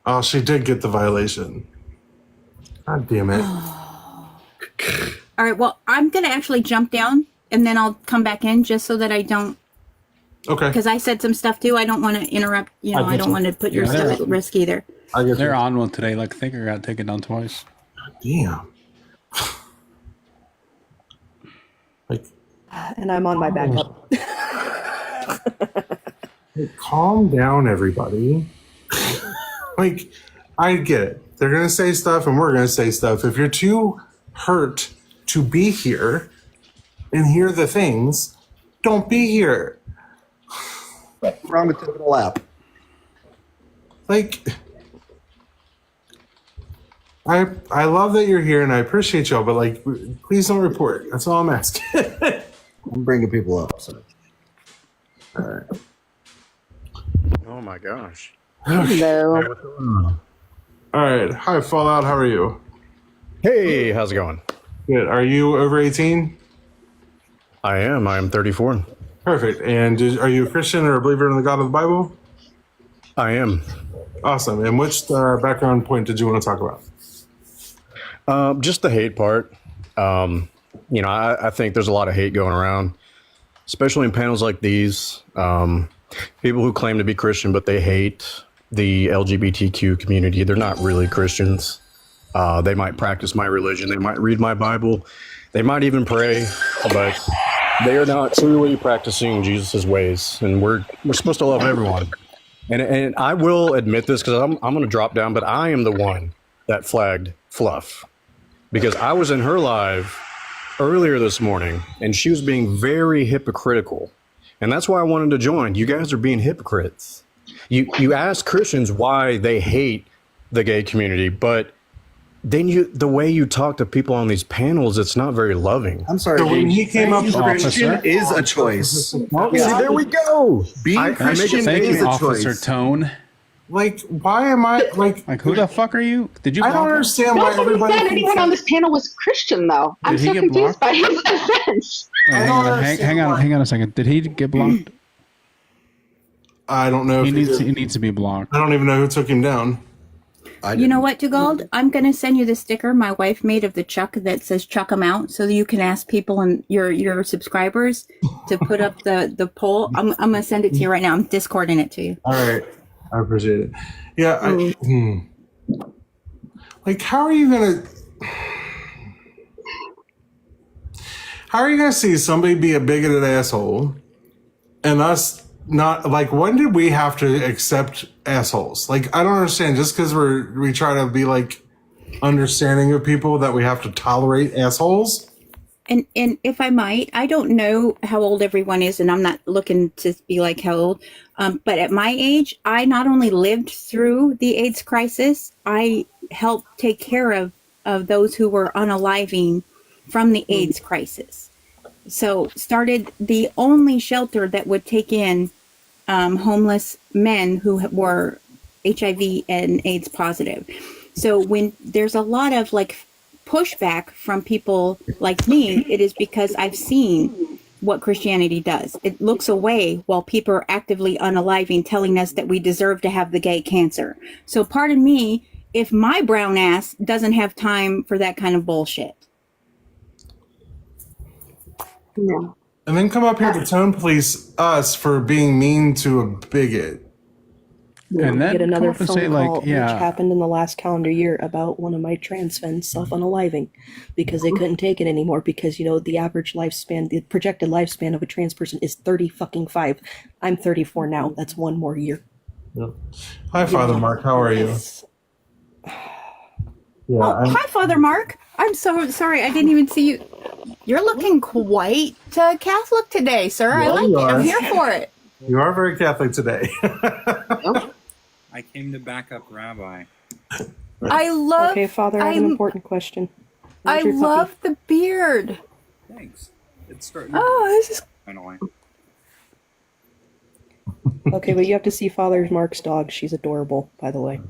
Oh, she did get the violation. God damn it. All right, well, I'm going to actually jump down and then I'll come back in just so that I don't, Okay. because I said some stuff too. I don't want to interrupt, I don't want to put your stuff at risk either. I get They're you. on one today. Like, I think I got taken down twice. Damn. Like, and I'm on my backup. calm down, everybody. Like, I get it. They're going to say stuff and we're going to say stuff. If you're too hurt to be here and hear the things, don't be here. Wrong with taking a lap. Like, I love that you're here and I appreciate y'all, but like, please don't report. That's all I'm asking. I'm bringing people up. So. All right. Oh my gosh. Hello. All right. Hi, Fallout. How are you? Hey, how's it going? Good. Are you over 18? I am. I am 34. Perfect. And are you a Christian or a believer in the God of the Bible? I am. Awesome. And which background point did you want to talk about? Just the hate part. You know, I think there's a lot of hate going around, especially in panels like these. People who claim to be Christian, but they hate the LGBTQ community. They're not really Christians. They might practice my religion. They might read my Bible. They might even pray, but they are not truly practicing Jesus' ways. And we're supposed to love everyone. And I will admit this because I'm going to drop down, but I am the one that flagged Fluff because I was in her live earlier this morning and she was being very hypocritical. And that's why I wanted to join. You guys are being hypocrites. You ask Christians why they hate the gay community, but then the way you talk to people on these panels, it's not very loving. I'm sorry. So when he came up, Christian is a choice. Oh, see, there we go. Being Christian is a Officer choice. Tone. like, why am I like? Like, who the fuck are you? Did you? I don't block him? understand why Nobody everybody. said anyone on this panel was Christian, though. I'm Did he so get confused blocked? by his offense. Wait, hang on a second. Did he get blocked? I don't know. He if needs did. he needs to be blocked. I don't even know who took him down. You know what, Dugald? I'm going to send you the sticker my wife made of the Chuck that says "Chuck 'em out," so that you can ask people and your subscribers to put up the poll. I'm going to send it to you right now. I'm Discording it to you. All right, I appreciate it. Yeah, like, how are you gonna see somebody be a bigoted asshole, and us not? Like, when did we have to accept assholes? Like, I don't understand. Just because we try to be like understanding of people, that we have to tolerate assholes. And if I might, I don't know how old everyone is, and I'm not looking to be like how old, but at my age, I not only lived through the AIDS crisis, I helped take care of those who were unaliving from the AIDS crisis. So started the only shelter that would take in homeless men who were HIV and AIDS positive. So when there's a lot of like pushback from people like me, it is because I've seen what Christianity does. It looks away while people are actively unaliving, telling us that we deserve to have the gay cancer. So pardon me if my brown ass doesn't have time for that kind of bullshit. No. And then come up here to tone police us for being mean to a bigot. And then Get another come up and phone say call, like, which yeah, happened in the last calendar year, about one of my trans friends self-unaliving because they couldn't take it anymore because, you know, the average lifespan, the projected lifespan of a trans person is 35. I'm 34 now. That's one more year. Yep. Hi, Father Mark. How are you? Yeah, Hi, Father Mark. I'm so sorry. I didn't even see you. You're looking quite Catholic today, sir. I like it. I'm here for it. You are very Catholic today. I came to back up Rabbi. I love. Okay, Father, I have an important question. I Where's your love the beard. Thanks. It's starting. Oh, this is. Finally. Okay, but you have to see Father Mark's dog. She's adorable, by the way.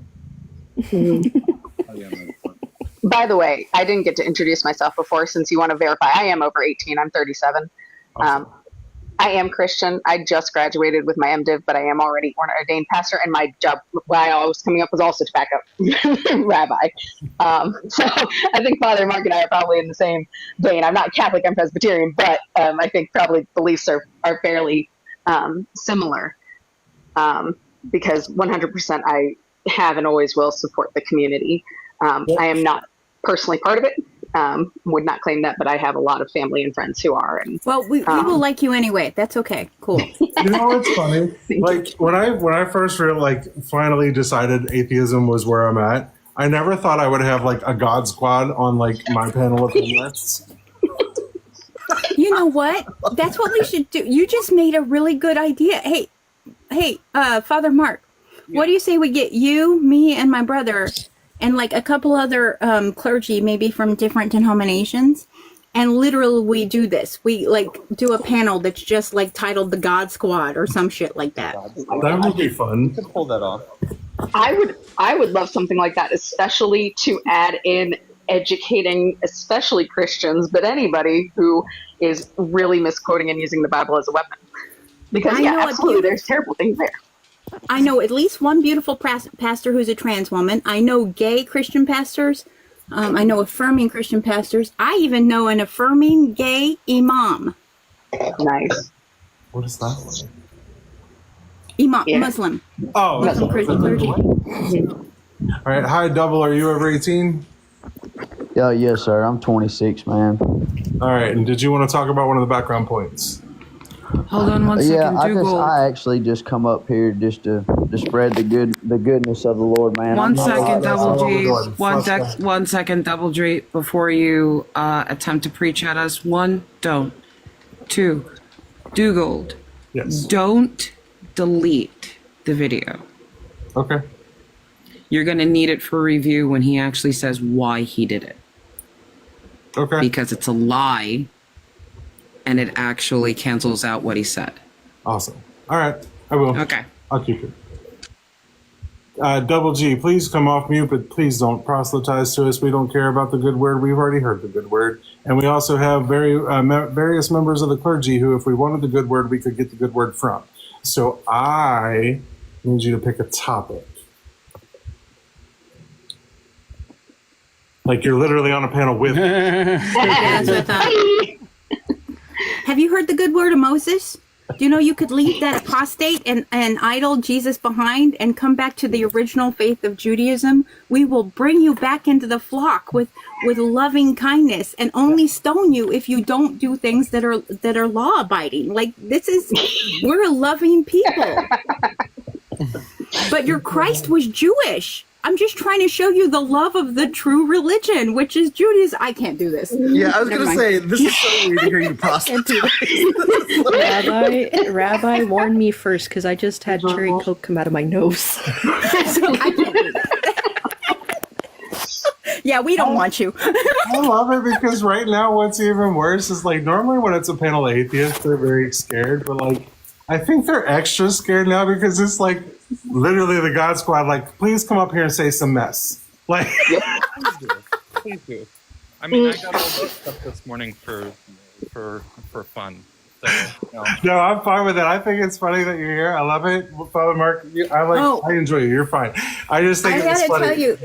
By the way, I didn't get to introduce myself before. Since you want to verify, I am over 18. I'm 37. Awesome. I am Christian. I just graduated with my MDiv, but I am already an ordained pastor, and my job while I was coming up was also to back up Rabbi. So I think Father Mark and I are probably in the same vein. I'm not Catholic, I'm Presbyterian, but I think probably beliefs are fairly similar because 100% I have and always will support the community. I am not personally part of it. Would not claim that, but I have a lot of family and friends who are. And Well, we will like you anyway. That's okay. Cool. You know what's funny? Like when I first finally decided atheism was where I'm at, I never thought I would have like a God squad on like my panel of feminists. You know what? That's what we should do. You just made a really good idea. Hey, Father Mark, what do you say we get you, me, and my brother, and like a couple other clergy, maybe from different denominations, and literally we do this. We like do a panel that's just like titled the God Squad or some shit like that. That would be fun. You can pull that off. I would love something like that, especially to add in educating, especially Christians, but anybody who is really misquoting and using the Bible as a weapon. Because absolutely, there's terrible things there. I know at least one beautiful pastor who's a trans woman. I know gay Christian pastors I know affirming Christian pastors. I even know an affirming gay imam. Nice. What is that? Imam, Muslim. Oh, Muslim Christian clergy. All right. Hi, Double. Are you over 18? Yeah, yes, sir. I'm 26, man. All right. And did you want to talk about one of the background points? Hold on one second, Yeah, Dugald. I actually just come up here just to spread the goodness of the Lord, man. One second, Double G. One One second, Double G. Before you attempt to preach at us. 1, don't. 2, Dugald. Yes. Don't delete the video. Okay. You're going to need it for review when he actually says why he did it. Okay. Because it's a lie, and it actually cancels out what he said. Awesome. All right. I will. Okay. I'll keep it. Double G, please come off mute, but please don't proselytize to us. We don't care about the good word. We've already heard the good word. And we also have various members of the clergy who, if we wanted the good word, we could get the good word from. So I need you to pick a topic. Like you're literally on a panel with me. That's what I thought. Have you heard the good word of Moses? Do you know you could leave that apostate and idol Jesus behind and come back to the original faith of Judaism? We will bring you back into the flock with loving kindness and only stone you if you don't do things that are law abiding. Like we're a loving people. But your Christ was Jewish. I'm just trying to show you the love of the true religion, which is Judaism. I can't do this. Yeah, I was going to say, this is so weird to hear you proselytize. Rabbi warned me first because I just had cherry Coke come out of my nose. So I can't do that. Yeah, we don't want you. I love it because right now what's even worse is like normally when it's a panel of atheists, they're very scared, but like I think they're extra scared now because it's like literally the God Squad, like, please come up here and say some mess. Like, Please do. I mean, I got all this stuff this morning for fun. So, no, I'm fine with it. I think it's funny that you're here. I love it, Father Mark. I enjoy you. You're fine. I just think it's funny.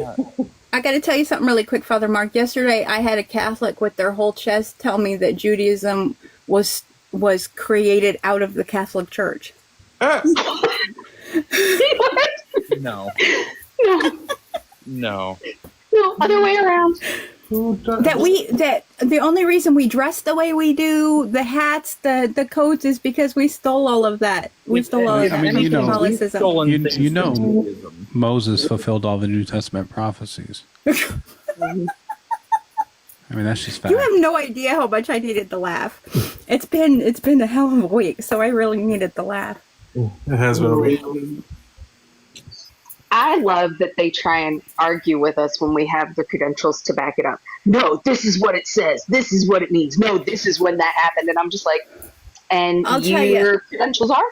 I got to tell you something really quick, Father Mark. Yesterday, I had a Catholic with their whole chest tell me that Judaism was created out of the Catholic Church. No, other way around. That the only reason we dress the way we do, the hats, the coats, is because we stole all of that. We stole all of that. I mean, Catholicism. you know, Moses fulfilled all the New Testament prophecies. I mean, that's just fact. You have no idea how much I needed the laugh. It's been a hell of a week, so I really needed the laugh. It has been a week. I love that they try and argue with us when we have the credentials to back it up. No, this is what it says. This is what it means. No, this is when that happened. And I'm just like, and I'll tell your credentials are?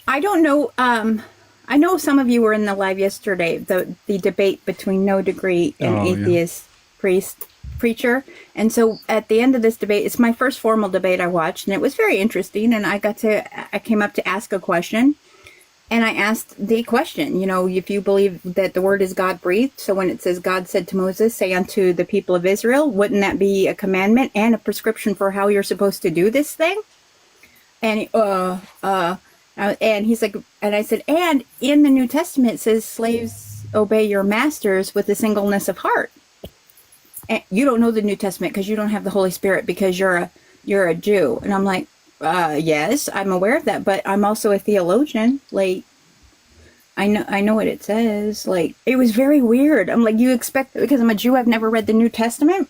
I don't know. I know some of you were in the live yesterday, the debate between No Degree and atheist preacher. And so at the end of this debate, it's my first formal debate I watched, and it was very interesting. And I came up to ask a question. And I asked the question, if you believe that the word is God breathed, so when it says God said to Moses, say unto the people of Israel, wouldn't that be a commandment and a prescription for how you're supposed to do this thing? And he's like, and I said, and in the New Testament it says slaves obey your masters with a singleness of heart. And you don't know the New Testament because you don't have the Holy Spirit because you're a Jew. And I'm like, yes, I'm aware of that, but I'm also a theologian. Like, I know what it says. Like, it was very weird. I'm like, you expect, because I'm a Jew, I've never read the New Testament?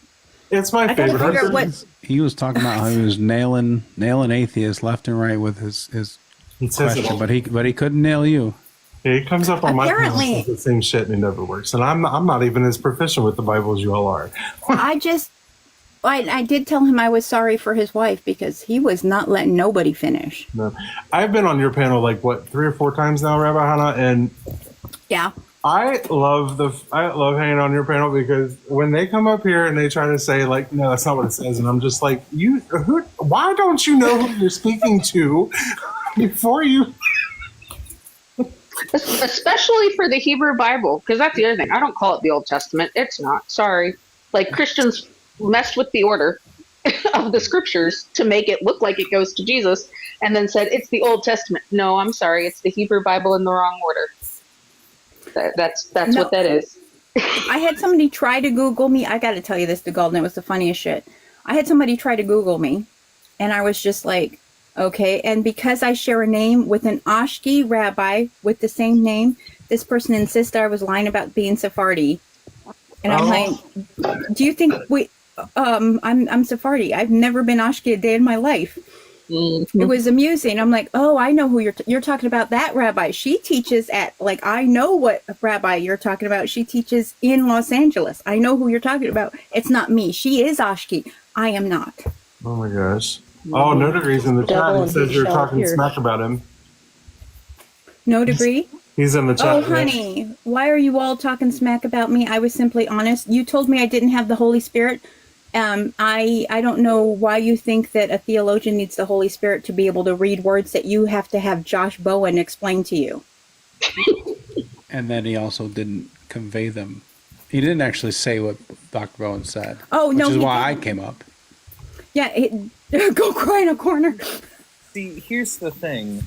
It's my favorite. He was talking about how he was nailing atheists left and right with his question, but he couldn't nail you. Yeah, he comes up on my panel the same shit and it never works. And I'm not even as proficient with the Bible as you all are. I did tell him I was sorry for his wife because he was not letting nobody finish. No, I've been on your panel 3 or 4 times now, Rabbi Hannah, and yeah, I love hanging on your panel because when they come up here and they try to say no, that's not what it says, and I'm just like, why don't you know who you're speaking to before you? Especially for the Hebrew Bible, because that's the other thing. I don't call it the Old Testament. It's not. Sorry. Like Christians messed with the order of the scriptures to make it look like it goes to Jesus, and then said it's the Old Testament. No, I'm sorry. It's the Hebrew Bible in the wrong order. That's No. what that is. I had somebody try to Google me. I got to tell you this, Dugald, and it was the funniest shit. I had somebody try to Google me, and I was just like, okay. And because I share a name with an Ashki rabbi with the same name, this person insisted I was lying about being Sephardi. And I'm like, do you think I'm Sephardi. I've never been Ashki a day in my life. Mm-hmm. It was amusing. I'm like, oh, I know who you're talking about. That rabbi, she teaches at, like, I know what rabbi you're talking about. She teaches in Los Angeles. I know who you're talking about. It's not me. She is Ashki. I am not. Oh my gosh. Oh, no degrees in the chat. He says you're talking smack about him. No degree? He's in the chat. Oh, honey, why are you all talking smack about me? I was simply honest. You told me I didn't have the Holy Spirit. I don't know why you think that a theologian needs the Holy Spirit to be able to read words that you have to have Josh Bowen explain to you. And then he also didn't convey them. He didn't actually say what Dr. Bowen said. Oh, no. Which is why I came up. Yeah, go cry in a corner. See, here's the thing.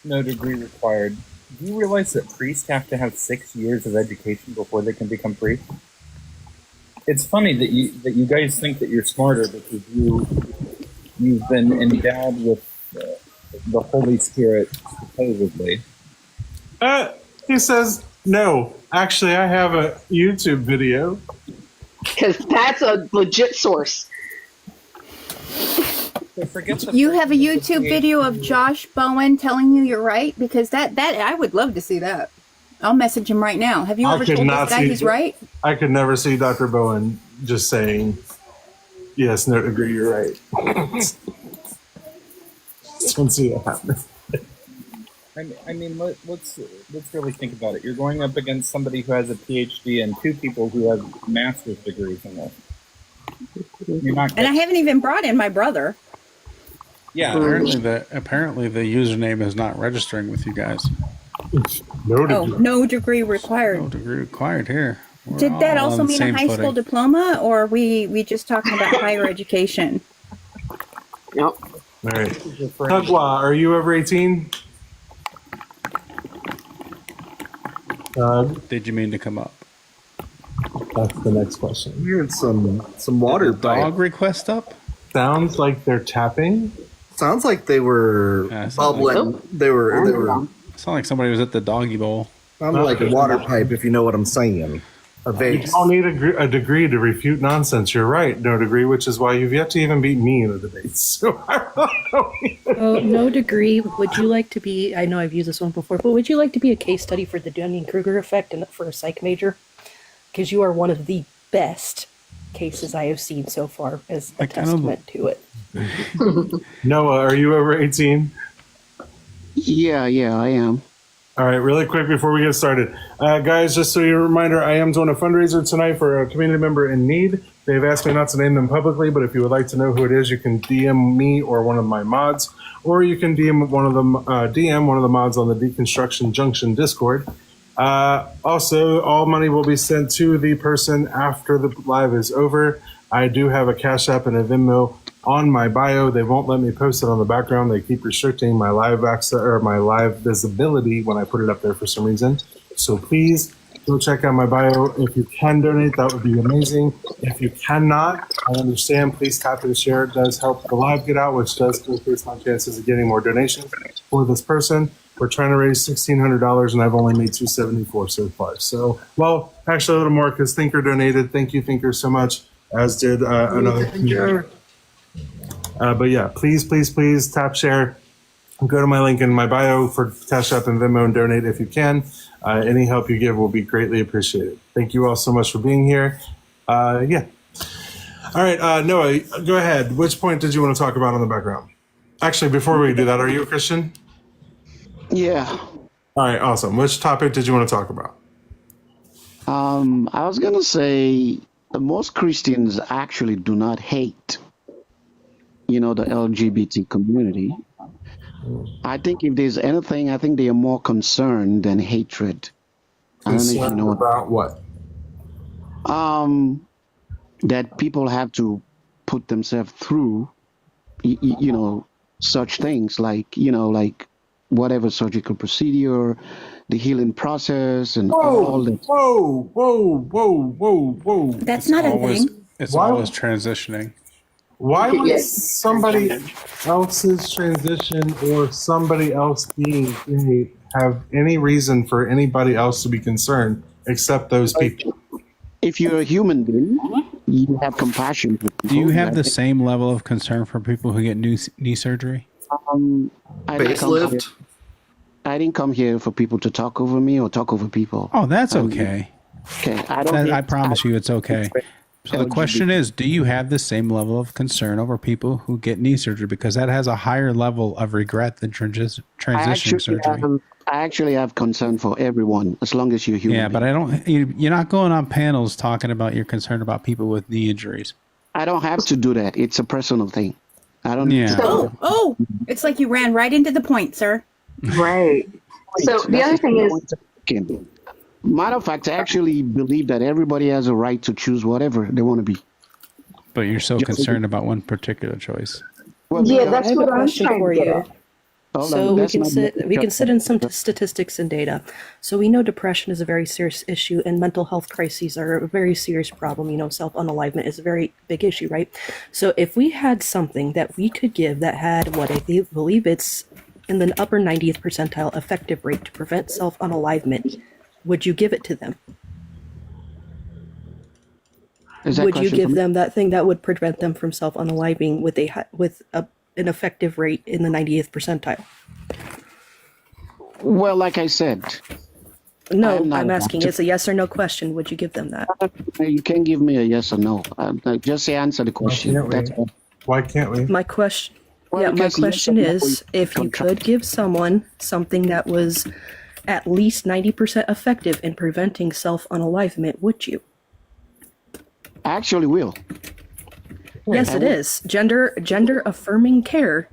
No degree required. Do you realize that priests have to have 6 years of education before they can become priests? It's funny that you guys think that you're smarter because you've been endowed with the Holy Spirit supposedly. He says no. Actually, I have a YouTube video because that's a legit source. You have a YouTube video of Josh Bowen telling you you're right? Because that I would love to see that. I'll message him right now. Have you ever told this guy he's right? I could never see Dr. Bowen just saying, yes, no degree, you're right. Don't see that happen. I mean, let's really think about it. You're going up against somebody who has a PhD and two people who have master's degrees in this. You're not. And I haven't even brought in my brother. Yeah, apparently the username is not registering with you guys. No degree. Oh, no degree required. No degree required here. Did that also mean a high school diploma, or are we just talking about higher education? Yep. All right. Tugwa, are you over 18? Did you mean to come up? That's the next question. We heard some water dog request up. Sounds like they're tapping. Sounds like they were bubbling. Like, they were. Sound like somebody was at the doggy bowl. Sounded like a water pipe, if you know what I'm saying. A vase. You don't need a degree to refute nonsense. You're right. No degree, which is why you've yet to even beat me in a debate. So no degree. Would you like to be? I know I've used this one before, but would you like to be a case study for the Dunning-Kruger effect and for a psych major? Because you are one of the best cases I have seen so far as a testament to it. Noah, are you over 18? Yeah, I am. All right, really quick before we get started. Guys, just so you're a reminder, I am doing a fundraiser tonight for a community member in need. They've asked me not to name them publicly, but if you would like to know who it is, you can DM me or one of my mods, or you can DM one of the mods on the Deconstruction Junction Discord. Also, all money will be sent to the person after the live is over. I do have a Cash App and a Venmo on my bio. They won't let me post it on the background. They keep restricting my live access or my live visibility when I put it up there for some reason. So please go check out my bio. If you can donate, that would be amazing. If you cannot, I understand. Please tap and share. It does help the live get out, which does increase my chances of getting more donations for this person. We're trying to raise $1,600, and I've only made $274 so far. So, well, actually a little more because Thinker donated. Thank you, Thinker, so much, as did another community. But yeah, please tap share. Go to my link in my bio for Cash App and Venmo and donate if you can. Any help you give will be greatly appreciated. Thank you all so much for being here. Yeah. All right, Noah, go ahead. Which point did you want to talk about on the background? Actually, before we do that, are you a Christian? Yeah. All right, awesome. Which topic did you want to talk about? I was going to say most Christians actually do not hate, the LGBT community. I think if there's anything, I think they are more concerned than hatred. I don't know if you Concerned know about what? that people have to put themselves through, such things like, like whatever surgical procedure, the healing process, and all that. Whoa. That's not a thing. It's Why- always transitioning. Why would somebody else's transition or somebody else being gay have any reason for anybody else to be concerned except those people? If you're a human being, you have compassion for people. Do you have the same level of concern for people who get knee surgery? I didn't come here for people to talk over me or talk over people. Oh, that's okay. Okay, I promise you it's okay. So the question is, do you have the same level of concern over people who get knee surgery? Because that has a higher level of regret than transition surgery. I actually have concern for everyone, as long as you're human. Yeah, but I don't. You're not going on panels talking about your concern about people with knee injuries. I don't have to do that. It's a personal thing. I don't. Yeah. Oh, it's like you ran right into the point, sir. Right. So the other thing is, matter of fact, I actually believe that everybody has a right to choose whatever they want to be. But you're so concerned about one particular choice. Well, yeah, that's I have what a I'm question trying for to get you. at. So we can sit in some statistics and data. So we know depression is a very serious issue, and mental health crises are a very serious problem. Self-unalivement is a very big issue, right? So if we had something that we could give that had what I believe it's in the upper 90th percentile effective rate to prevent self-unalivement, would you give it to them? Would you give them that thing that would prevent them from self-unaliving with an effective rate in the 90th percentile? Well, like I said. No, I'm asking. It's a yes or no question. Would you give them that? You can't give me a yes or no. Just say answer the question. Why can't we? My question. My question is, if you could give someone something that was at least 90% effective in preventing self-unalivement, would you? I actually will. Yes, it is. Gender affirming care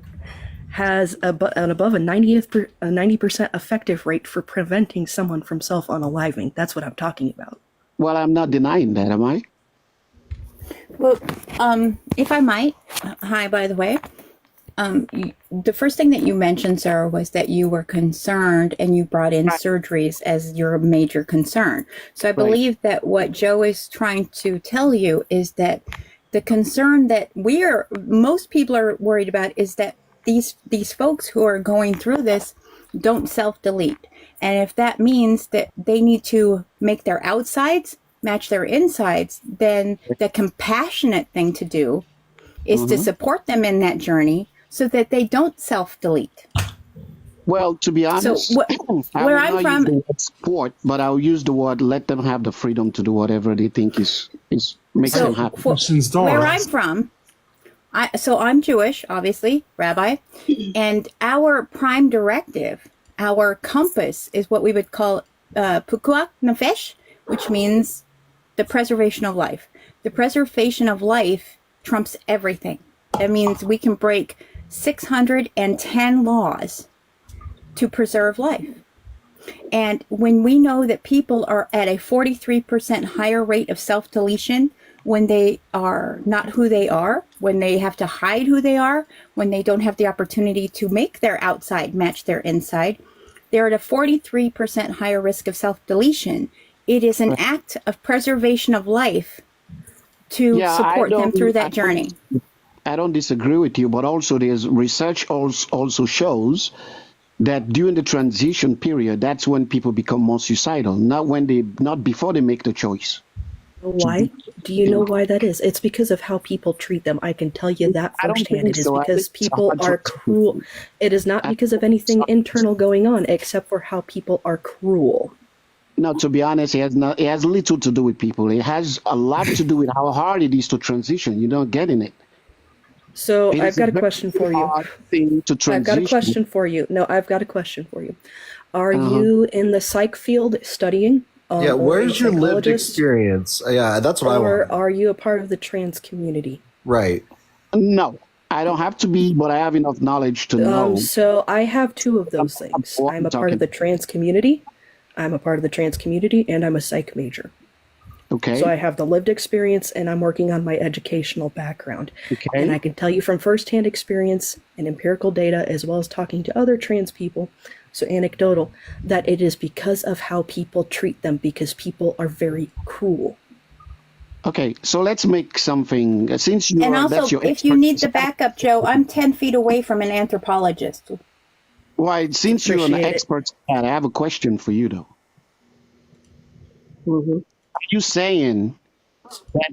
has above a 90% effective rate for preventing someone from self-unaliving. That's what I'm talking about. Well, I'm not denying that, am I? Well, if I might, hi, by the way. The first thing that you mentioned, Sarah, was that you were concerned and you brought in surgeries as your major concern. So I believe that what Joe is trying to tell you is that the concern that most people are worried about is that these folks who are going through this don't self-delete. And if that means that they need to make their outsides match their insides, then the compassionate thing to do is to support them in that journey so that they don't self-delete. Well, to be honest, so where I'm from, use the word support, but I'll use the word let them have the freedom to do whatever they think is makes them happy. Where I'm from, I'm Jewish, obviously, rabbi, and our prime directive, our compass, is what we would call pikuach nefesh, which means the preservation of life. The preservation of life trumps everything. That means we can break 610 laws to preserve life. And when we know that people are at a 43% higher rate of self-deletion when they are not who they are, when they have to hide who they are, when they don't have the opportunity to make their outside match their inside, they're at a 43% higher risk of self-deletion. It is an act of preservation of life to support them through that journey. I don't disagree with you, but also there's research also shows that during the transition period, that's when people become more suicidal, not before they make the choice. Why? Do you know why that is? It's because of how people treat them. I can tell you that firsthand. It is because people are cruel. It is not because of anything internal going on, except for how people are cruel. No, to be honest, it has little to do with people. It has a lot to do with how hard it is to transition. You're not getting it. So I've got a question for you. I've got a question for you. No, I've got a question for you. Are you in the psych field studying? Where's your lived experience? Yeah, that's what I want. Or are you a part of the trans community? Right. No, I don't have to be, but I have enough knowledge to know. So I have two of those things. I'm a part of the trans community. I'm a part of the trans community, and I'm a psych major. Okay. So I have the lived experience, and I'm working on my educational background. Okay. And I can tell you from firsthand experience and empirical data, as well as talking to other trans people, so anecdotal, that it is because of how people treat them, because people are very cruel. Okay, so let's make something, since you And are, also, that's your if you need the backup, Joe, I'm 10 feet away from an anthropologist. Why, since you're an Appreciate it. expert, I have a question for you, though. Are you saying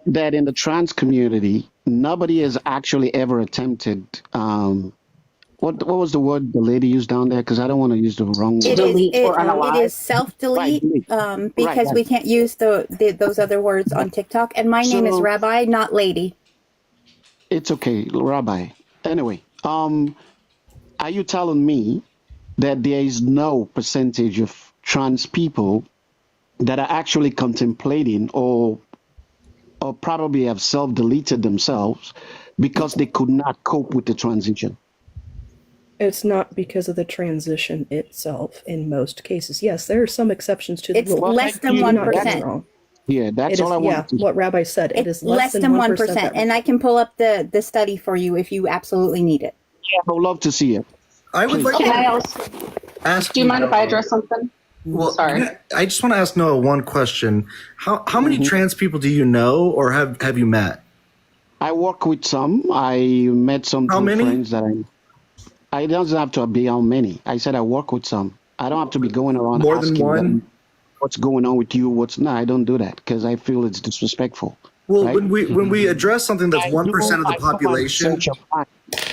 that in the trans community, nobody has actually ever attempted, what was the word the lady used down there? Because I don't want to use the wrong word. It is self-delete because we can't use those other words on TikTok. And my name is So- Rabbi, not Lady. It's okay, Rabbi. Anyway, are you telling me that there is no percentage of trans people that are actually contemplating or probably have self-deleted themselves because they could not cope with the transition? It's not because of the transition itself in most cases. Yes, there are some exceptions to the It's rule. less than Do not get me 1%. wrong. Yeah, that's It all is, I yeah, wanted to what Rabbi said. It is Less than 1%. that And I can pull up the study for you if you absolutely need it. Yeah, I would love to see it. I would like Can I to also, ask do you mind if I address something? Well, Sorry. I just want to ask Noah one question. How many trans people do you know or have you met? I work with some. I met some How true many? friends that I doesn't have to be how many. I said I work with some. I don't have to be going around More than asking one? them what's going on with you. No, I don't do that because I feel it's disrespectful. Well, right? when we address something that's 1% of the I do my population, research upon-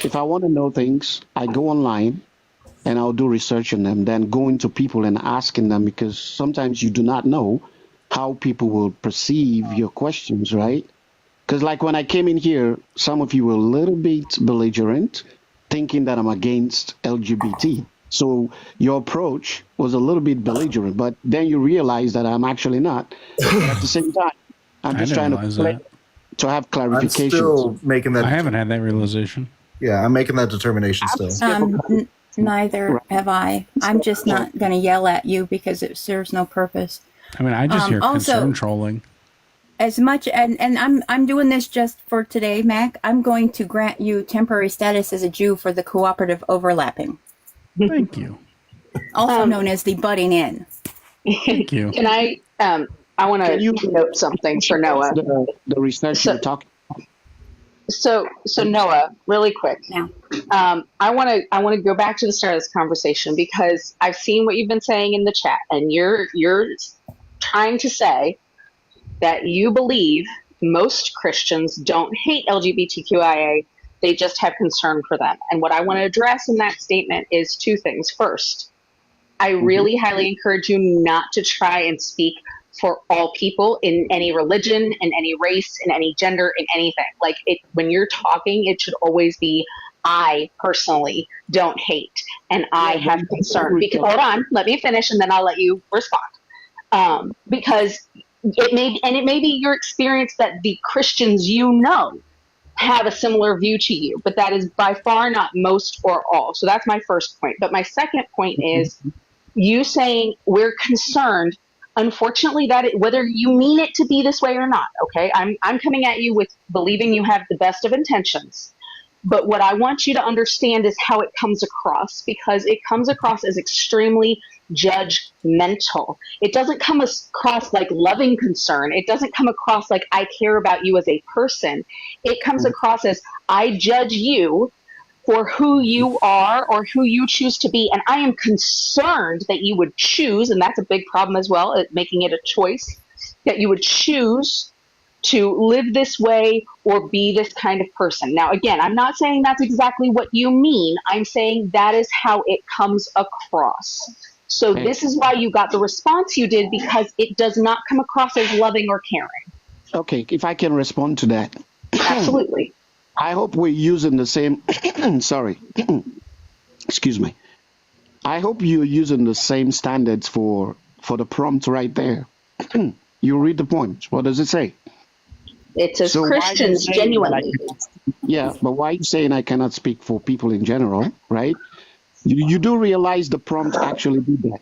If I want to know things, I go online and I'll do research on them, then going to people and asking them, because sometimes you do not know how people will perceive your questions, right? Because like when I came in here, some of you were a little bit belligerent, thinking that I'm against LGBT. So your approach was a little bit belligerent, but then you realize that I'm actually not. But at the same time, I'm I just didn't trying realize to have I'm clarification. still making that. I haven't had that realization. Yeah, I'm making that determination still. Neither have I. I'm just not going to yell at you because it serves no purpose. I mean, I just hear Also- concern trolling. As much and I'm doing this just for today, Mac. I'm going to grant you temporary status as a Jew for the cooperative overlapping, Thank you. also known as the butting in. Thank you. Can I want to note something for Noah. The research you're talking. So Noah, really quick. I want to go back to the start of this conversation because I've seen what you've been saying in the chat, and you're trying to say that you believe most Christians don't hate LGBTQIA, they just have concern for them. And what I want to address in that statement is two things. First, I really highly encourage you not to try and speak for all people in any religion, in any race, in any gender, in anything. Like when you're talking, it should always be, I personally don't hate and I have concern. Because hold on, let me finish and then I'll let you respond. Because it may be your experience that the Christians you know have a similar view to you, but that is by far not most or all. So that's my first point. But my second point is you saying we're concerned. Unfortunately, whether you mean it to be this way or not, okay, I'm coming at you with believing you have the best of intentions. But what I want you to understand is how it comes across, because it comes across as extremely judgmental. It doesn't come across like loving concern. It doesn't come across like I care about you as a person. It comes across as I judge you for who you are or who you choose to be. And I am concerned that you would choose, and that's a big problem as well, making it a choice, that you would choose to live this way or be this kind of person. Now, again, I'm not saying that's exactly what you mean. I'm saying that is how it comes across. So this is why you got the response you did, because it does not come across as loving or caring. Okay, if I can respond to that. Absolutely. I hope we're using the same, sorry, excuse me. I hope you're using the same standards for the prompt right there. You read the poems. What does it say? It says So why are you Christians saying that genuinely. Yeah, but why are you saying I cannot speak for people in general, right? You do realize the prompt actually did that.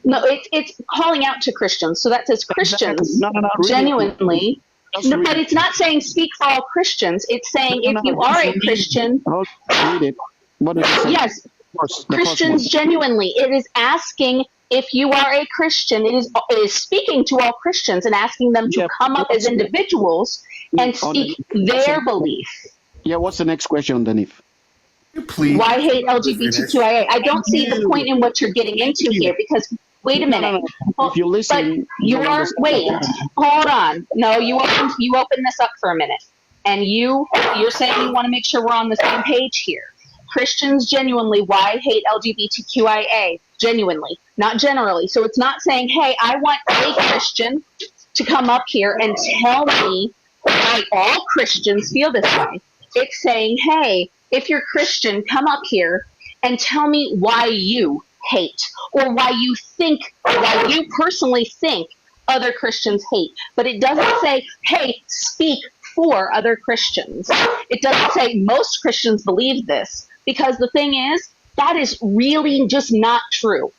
No, it's calling out to Christians. So that says Exactly. Christians No, read it. genuinely. Just No, read but it. it's not saying speak for all Christians. It's saying if you are just a read Christian, it. Read it. What does it say? yes, The first Christians one. genuinely. It is asking if you are a Christian. It is speaking to all Christians and asking them to Yeah, come up as individuals and speak their belief. Yeah, what's the next question underneath? Please. Why hate LGBTQIA? I don't see the point in what you're getting into here because wait a minute. If you listen, But hold on. No, you open this up for a minute. And you're saying you want to make sure we're on the same page here. Christians genuinely, why hate LGBTQIA? Genuinely, not generally. So it's not saying, hey, I want a Christian to come up here and tell me why all Christians feel this way. It's saying, hey, if you're Christian, come up here and tell me why you hate or why you personally think other Christians hate. But it doesn't say, hey, speak for other Christians. It doesn't say most Christians believe this, because the thing is, that is really just not true.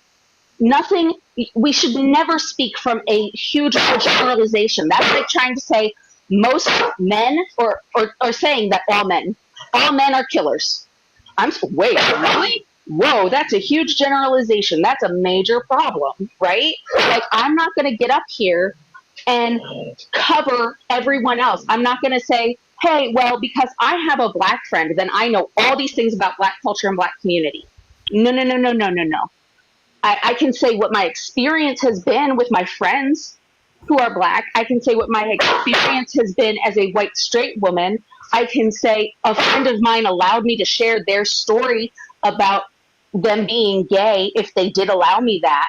We should never speak from a huge generalization. That's like trying to say most men or saying that all men are killers. Wait, really? Whoa, that's a huge generalization. That's a major problem, right? Like, I'm not going to get up here and cover everyone else. I'm not going to say, hey, well, because I have a black friend, then I know all these things about black culture and black community. No. I can say what my experience has been with my friends who are black. I can say what my experience has been as a white straight woman. I can say a friend of mine allowed me to share their story about them being gay if they did allow me that.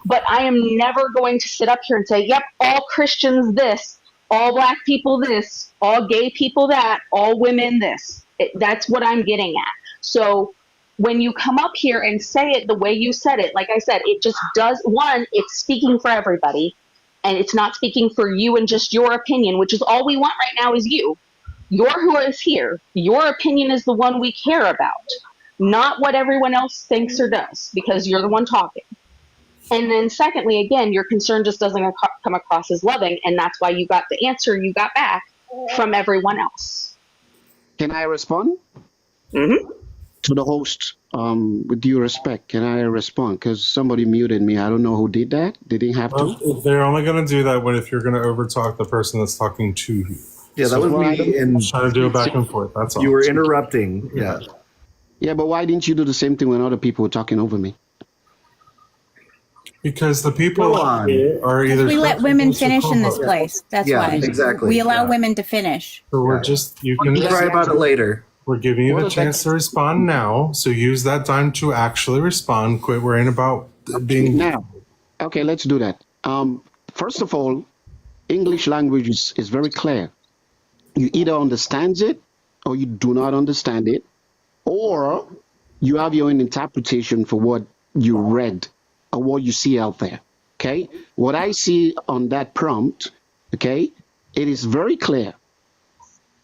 But I am never going to sit up here and say, yep, all Christians this, all black people this, all gay people that, all women this. That's what I'm getting at. So when you come up here and say it the way you said it, like I said, it just does, one, it's speaking for everybody, and it's not speaking for you and just your opinion, which is all we want right now is you. You're who is here. Your opinion is the one we care about, not what everyone else thinks or does, because you're the one talking. And then secondly, again, your concern just doesn't come across as loving, and that's why you got the answer you got back from everyone else. Can I respond? Mm-hmm. To the host, with due respect, can I respond? Because somebody muted me. I don't know who did that. They didn't have to. They're only going to do that if you're going to overtalk the person that's talking to you. Yeah, that was me. And trying to do it back and forth. That's all. You were interrupting. Yeah. Yeah, but why didn't you do the same thing when other people were talking over me? Because the people are either. We let women finish in this place. That's why. Exactly. We allow women to finish. So we're just, you can cry about it later. We're giving you the chance to respond now. So use that time to actually respond. Quit worrying about being. Now, okay, let's do that. First of all, English language is very clear. You either understand it or you do not understand it, or you have your own interpretation for what you read or what you see out there. Okay, what I see on that prompt, okay, it is very clear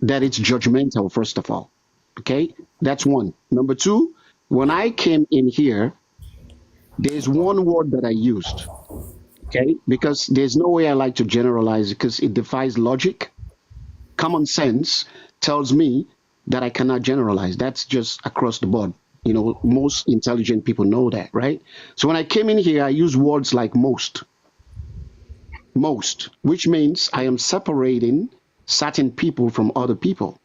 that it's judgmental, first of all. Okay, that's one. Number two, when I came in here, there's one word that I used, okay, because there's no way I like to generalize it because it defies logic. Common sense tells me that I cannot generalize. That's just across the board. You know, most intelligent people know that, right? So when I came in here, I used words like most, which means I am separating certain people from other people.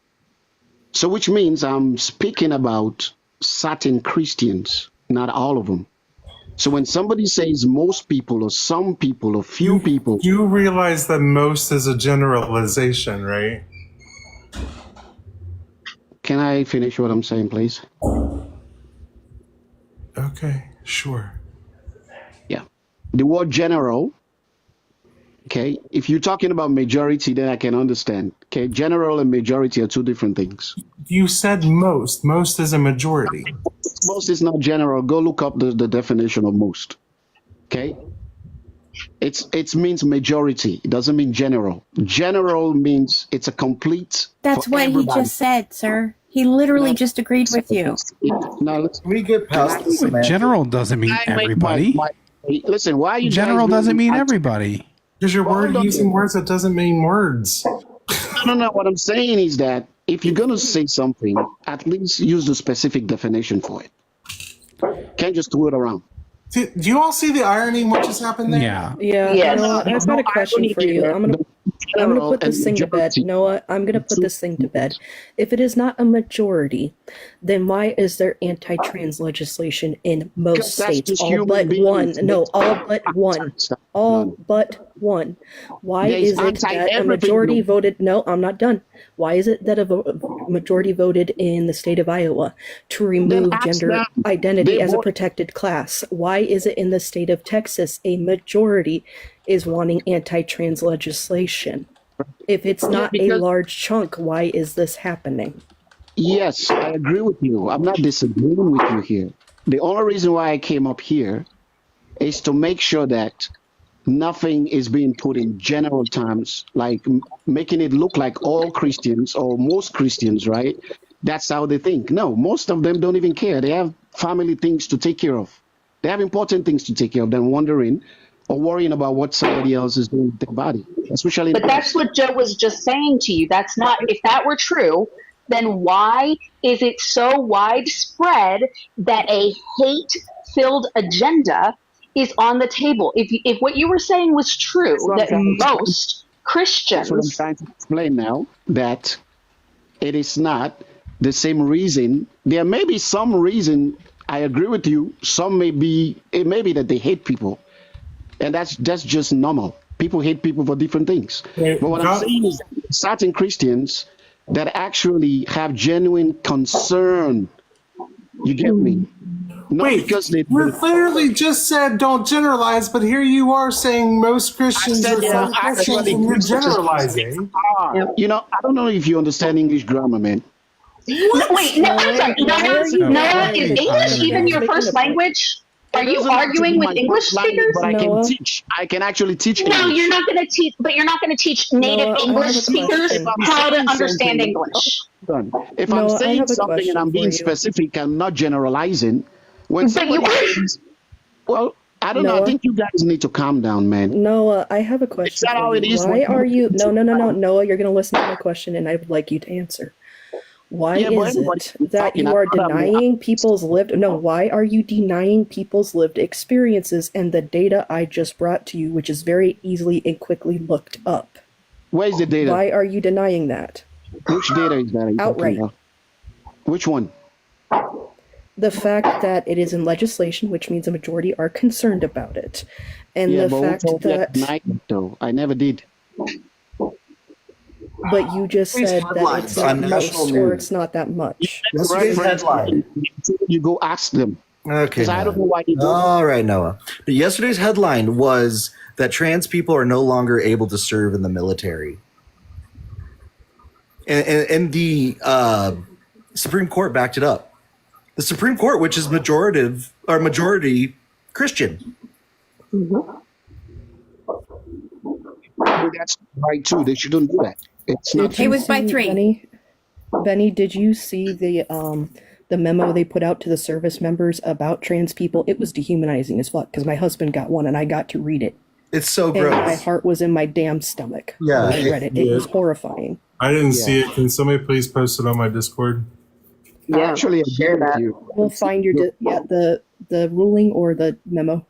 So which means I'm speaking about certain Christians, not all of them. So when somebody says most people or some people or few people. You realize that most is a generalization, right? Can I finish what I'm saying, please? Okay, sure. Yeah. The word general, okay, if you're talking about majority, then I can understand. Okay, general and majority are two different things. You said most. Most is a majority. Most is not general. Go look up the definition of most. Okay? It means majority. It doesn't mean general. General means it's a complete. That's what he just said, sir. He literally just agreed with you. Now, we get past the semantics. General doesn't mean everybody. Listen, why are you General guys doesn't really mean everybody. Because you're using words that doesn't mean words. No. What I'm saying is that if you're going to say something, at least use the specific definition for it. Can't just throw it around. Do you all see the irony in what just happened there? Yeah. Yeah, Yes. Noah, I've got a question for you. I'm gonna put this thing to bed. Noah, I'm gonna put this thing to bed. If it is not a majority, then why is there anti-trans legislation in most states? All but one. No, all but one. All but one. Why is it that a majority voted? No, I'm not done. Why is it that a majority voted in the state of Iowa to remove gender identity as a protected class? Why is it in the state of Texas a majority is wanting anti-trans legislation? If it's not a large chunk, why is this happening? Yes, I agree with you. I'm not disagreeing with you here. The only reason why I came up here is to make sure that nothing is being put in general terms, like making it look like all Christians or most Christians, right? That's how they think. No, most of them don't even care. They have family things to take care of. They have important things to take care of than wondering or worrying about what somebody else is doing with their body. Especially. But that's what Joe was just saying to you. That's not, if that were true, then why is it so widespread that a hate-filled agenda is on the table? If what you were saying was true, that most Christians... That's what I'm trying to explain now, that it is not the same reason. There may be some reason, I agree with you, some may be, it may be that they hate people. And that's just normal. People hate people for different things. But what I'm saying is certain Christians that actually have genuine concern, you get me? Not because they clearly just said don't generalize, but here you are saying most Christians are some Christians and you're generalizing. You know, I don't know if you understand English grammar, man. Wait, no, I'm sorry. Noah, is English even your first language? Are you arguing with English speakers? But I can teach. I can actually teach English. No, you're not going to teach. But you're not going to teach native English speakers how to understand English. If I'm saying something and I'm being specific, I'm not generalizing. When somebody says, well, I don't know. I think you guys need to calm down, man. Noah, I have a question. Is that how it is? Why are you? No. Noah, you're going to listen to my question, and I would like you to answer. Why is it that you are denying people's lived... No, why are you denying people's lived experiences and the data I just brought to you, which is very easily and quickly looked up? Where's the data? Why are you denying that? Which data is that? Outright. Which one? The fact that it is in legislation, which means a majority are concerned about it. And the fact that... though. I never did. But you just said that it's not most or it's not that much. Yesterday's headline. You go ask them. Okay. I don't know why you do. All right, Noah. But yesterday's headline was that trans people are no longer able to serve in the military. And the Supreme Court backed it up. The Supreme Court, which is majority Christian. Mm-hmm. That's right too. They shouldn't do that. It's not. It was by 3. Benny, did you see the memo they put out to the service members about trans people? It was dehumanizing as fuck because my husband got one and I got to read it. It's so and gross. My heart was in my damn stomach. Yeah, when I read it. It was horrifying. I didn't see it. Can somebody please post it on my Discord? Yeah, actually, I share that. We'll find your the ruling or the memo.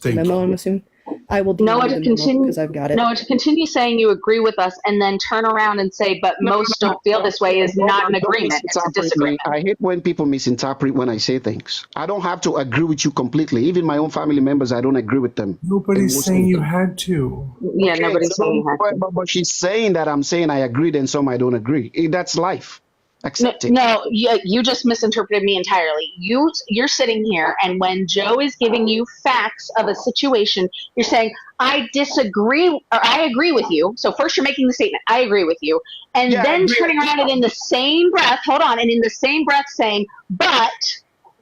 Memo, I'm assuming. I will Noah, to continue because I've got it. Noah, to continue saying you agree with us and then turn around and say, but most don't feel this way is not an agreement. It's a disagreement. I hate when people misinterpret when I say things. I don't have to agree with you completely. Even my own family members, I don't agree with them. Nobody's saying you had to. Yeah, nobody's saying you had to. But she's saying that I'm saying I agreed and some I don't agree. That's life. Accept it. No, you just misinterpreted me entirely. You're sitting here, and when Joe is giving you facts of a situation, you're saying, I disagree, or I agree with you. So first you're making the statement, I agree with you. And then turning around and in the same breath, and in the same breath saying, but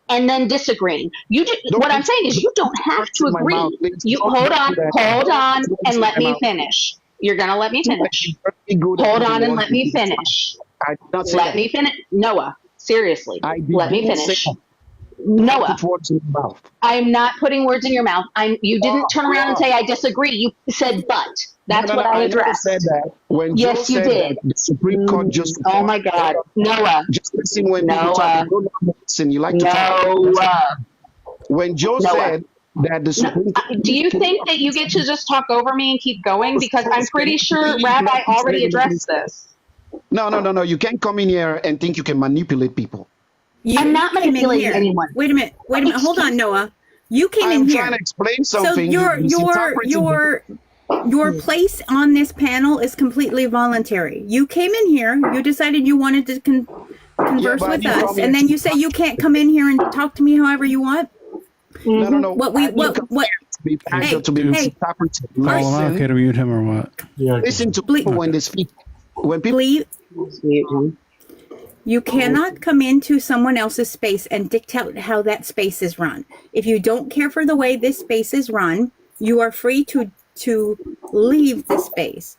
and then disagreeing. What I'm saying is you don't have to agree. You hold on, and let me finish. You're gonna let me finish. Hold on and let me finish. Let me finish. Noah, seriously, let me finish. Noah, I'm not putting words in your mouth. You didn't turn around and say I disagree. You said but. That's what I addressed. Said that. When yes, Joe you said did. That, the Supreme Court just. Oh my God, Noah. Just listen when people talk. Listen, you like to talk. When Joe said that the Supreme Court. Do you think that you get to just talk over me and keep going? Because I'm pretty sure Rabbi already addressed this. No. You can't come in here and think you can manipulate people. I'm not manipulating anyone. Wait a minute. Hold on, Noah. You came in here. I'm trying to explain something. So your place on this panel is completely voluntary. You came in here. You decided you wanted to converse with us, and then you say you can't come in here and talk to me however you want. No. What? Call him out, okay, to mute him or what? Listen to people when they speak. When people. You cannot come into someone else's space and dictate how that space is run. If you don't care for the way this space is run, you are free to leave the space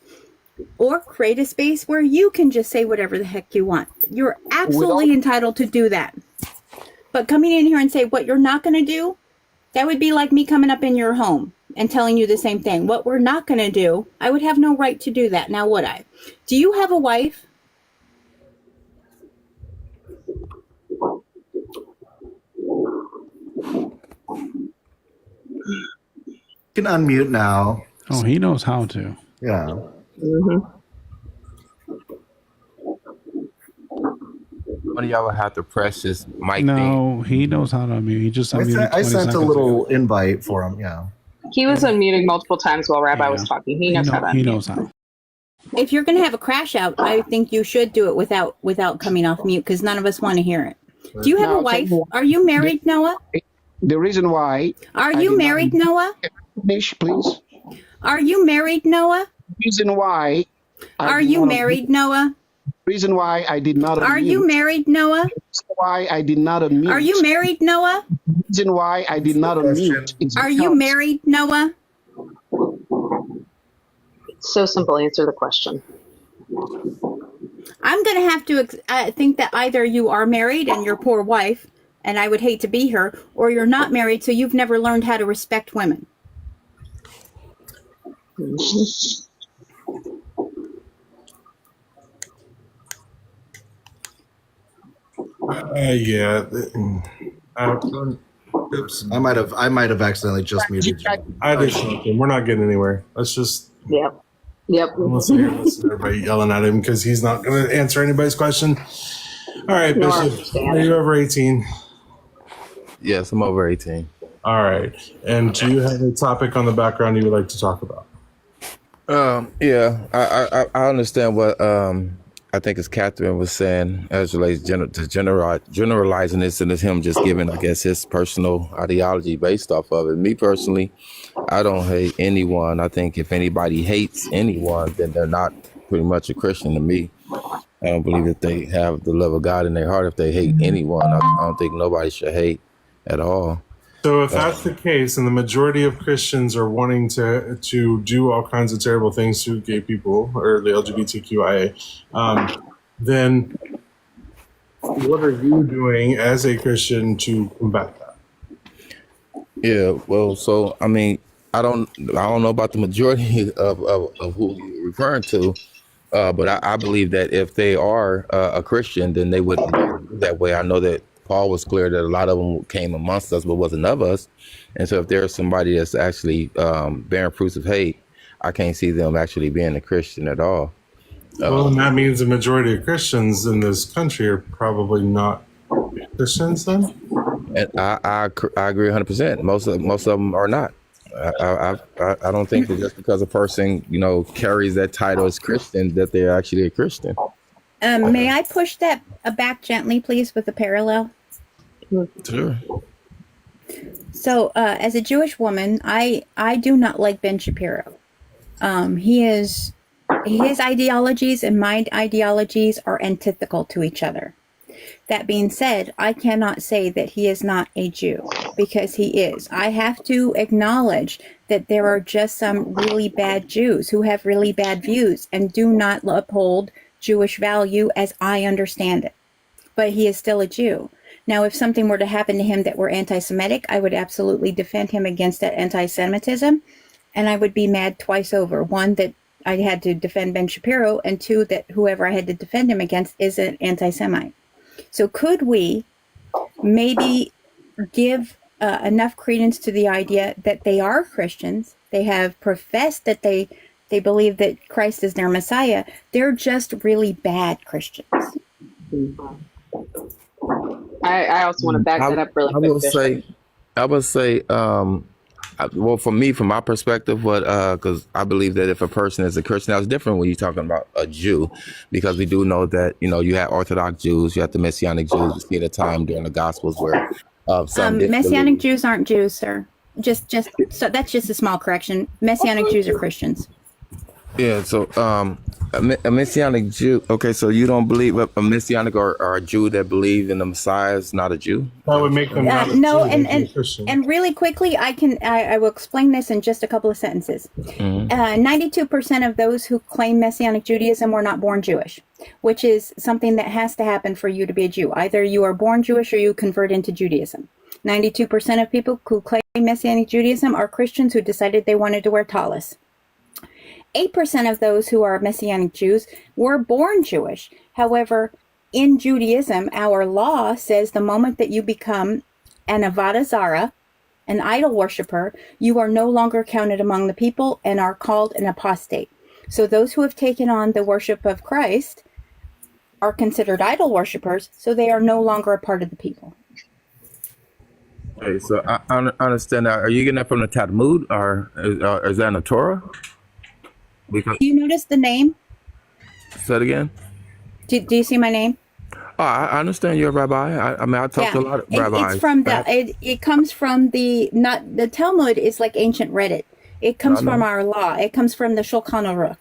or create a space where you can just say whatever the heck you want. You're absolutely entitled to do that. But coming in here and say what you're not going to do, that would be like me coming up in your home and telling you the same thing. What we're not going to do, I would have no right to do that. Now, would I? Do you have a wife? You can unmute now. Oh, he knows how to. Yeah. One of y'all would have to press this mic. No, he knows how to unmute. He just unmuted. I sent a little invite for him. Yeah. He was unmuting multiple times while Rabbi was talking. He knows how to unmute. He knows how. If you're going to have a crash out, I think you should do it without coming off mute because none of us want to hear it. Do you have a wife? Are you married, Noah? The reason why. Are you married, Noah? Finish, please. Are you married, Noah? Reason why. Are you married, Noah? Reason why I did not. Are you married, Noah? Reason why I did not unmute. Are you married, Noah? Reason why I did not unmute. Are you married, Noah? So simple. Answer the question. I'm going to have to think that either you are married and your poor wife, and I would hate to be her, or you're not married, so you've never learned how to respect women. Yeah. Oops. I might have accidentally just muted you. I did something. We're not getting anywhere. Let's just. Yep. Listen to everybody yelling at him because he's not going to answer anybody's question. All right, Bishop. Are you over 18? Yes, I'm over 18. All right. And do you have a topic on the background you would like to talk about? Yeah, I understand what I think as Catherine was saying as relates to generalizing this and as him just giving, I guess, his personal ideology based off of it. Me personally, I don't hate anyone. I think if anybody hates anyone, then they're not pretty much a Christian to me. I don't believe that they have the love of God in their heart if they hate anyone. I don't think nobody should hate at all. So if that's the case, and the majority of Christians are wanting to do all kinds of terrible things to gay people or the LGBTQIA, then what are you doing as a Christian to combat that? Yeah, well, so I mean, I don't know about the majority of who you're referring to, but I believe that if they are a Christian, then they would do that way. I know that Paul was clear that a lot of them came amongst us, but wasn't of us. And so if there's somebody that's actually bearing fruits of hate, I can't see them actually being a Christian at all. Well, and that means the majority of Christians in this country are probably not Christians then? And I agree 100%. Most of them are not. I don't think that just because a person, carries that title as Christian, that they're actually a Christian. May I push that back gently, please, with a parallel? Sure. So, as a Jewish woman, I do not like Ben Shapiro. His ideologies and my ideologies are antithetical to each other. That being said, I cannot say that he is not a Jew, because he is. I have to acknowledge that there are just some really bad Jews who have really bad views and do not uphold Jewish value as I understand it. But he is still a Jew. Now, if something were to happen to him that were anti-Semitic, I would absolutely defend him against that anti-Semitism, and I would be mad twice over. One, that I had to defend Ben Shapiro, and two, that whoever I had to defend him against is an anti-Semite. So could we maybe give enough credence to the idea that they are Christians, they have professed that they believe that Christ is their Messiah, they're just really bad Christians? I also want to back that up really quick. I would say, well, for me, from my perspective, because I believe that if a person is a Christian, that's different when you're talking about a Jew, because we do know that, you have Orthodox Jews, you have the Messianic Jews. We see at a time during the Gospels where some Messianic Jews aren't Jews, sir. So that's just a small correction. Messianic Jews are Christians. Yeah, so a Messianic Jew. Okay, so you don't believe a Messianic or a Jew that believe in the Messiah is not a Jew? That would make them not a no, Jew, and really quickly, I will explain this in just a couple of sentences. 92% of those who claim Messianic Judaism were not born Jewish, which is something that has to happen for you to be a Jew. Either you are born Jewish or you convert into Judaism. 92% of people who claim Messianic Judaism are Christians who decided they wanted to wear tallis. 8% of those who are Messianic Jews were born Jewish. However, in Judaism, our law says the moment that you become an Avodah Zarah, an idol worshiper, you are no longer counted among the people and are called an apostate. So those who have taken on the worship of Christ are considered idol worshipers, so they are no longer a part of the people. Okay, so I understand that. Are you getting that from the Talmud, or is that in the Torah? Because, Do you notice the name? say it again. Do you see my name? Oh, I understand you're a rabbi. I mean, I talk to a lot of rabbis. It's from it comes from the Talmud is like ancient Reddit. It comes from our law. It comes from the Shulchan Aruch.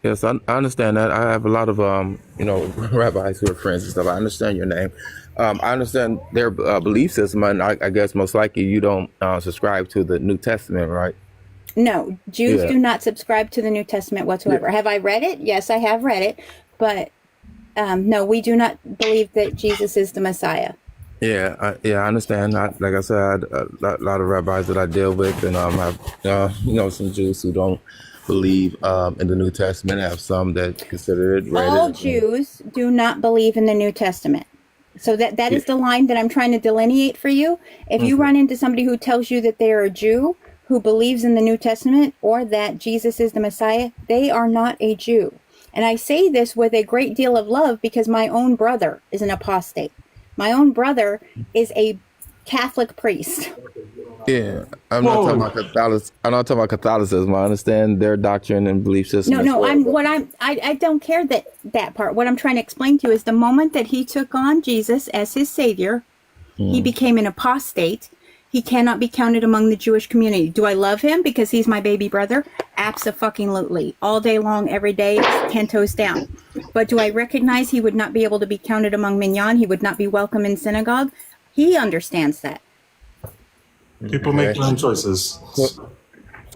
Yes, I understand that. I have a lot of rabbis who are friends and stuff. I understand your name. I understand their belief system, and I guess most likely you don't subscribe to the New Testament, right? No, Jews do not subscribe to the New Testament whatsoever. Have I read it? Yes, I have read it, but no, we do not believe that Jesus is the Messiah. Yeah, I understand. Like I said, a lot of rabbis that I deal with, and I have some Jews who don't believe in the New Testament. I have some that consider it. All Jews do not believe in the New Testament. So that is the line that I'm trying to delineate for you. If you run into somebody who tells you that they are a Jew who believes in the New Testament or that Jesus is the Messiah, they are not a Jew. And I say this with a great deal of love because my own brother is an apostate. My own brother is a Catholic priest. Yeah, I'm not talking about Catholicism. I'm not talking about Catholicism. I understand their doctrine and belief system. No, I don't care that part. What I'm trying to explain to you is the moment that he took on Jesus as his savior, he became an apostate. He cannot be counted among the Jewish community. Do I love him because he's my baby brother? Abso-fucking-lutely. All day long, every day, 10 toes down. But do I recognize he would not be able to be counted among minyan? He would not be welcome in synagogue? He understands that. People make their own choices. So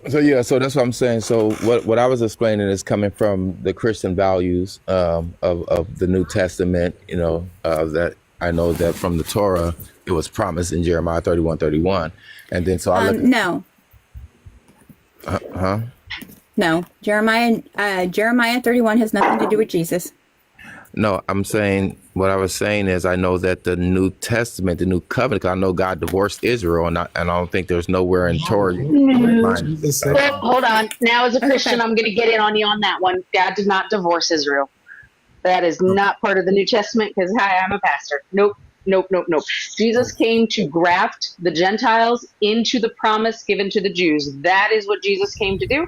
that's what I'm saying. So what I was explaining is coming from the Christian values of the New Testament, that I know that from the Torah, it was promised in Jeremiah 31:31. And then so I look No. No. Jeremiah 31 has nothing to do with Jesus. No, I'm saying, what I was saying is I know that the New Testament, the New Covenant, 'cause I know God divorced Israel, and I don't think there's nowhere in Torah. Well, hold on. Now, as a Christian, I'm going to get in on you on that one. God did not divorce Israel. That is not part of the New Testament because, hi, I'm a pastor. Nope. Jesus came to graft the Gentiles into the promise given to the Jews. That is what Jesus came to do.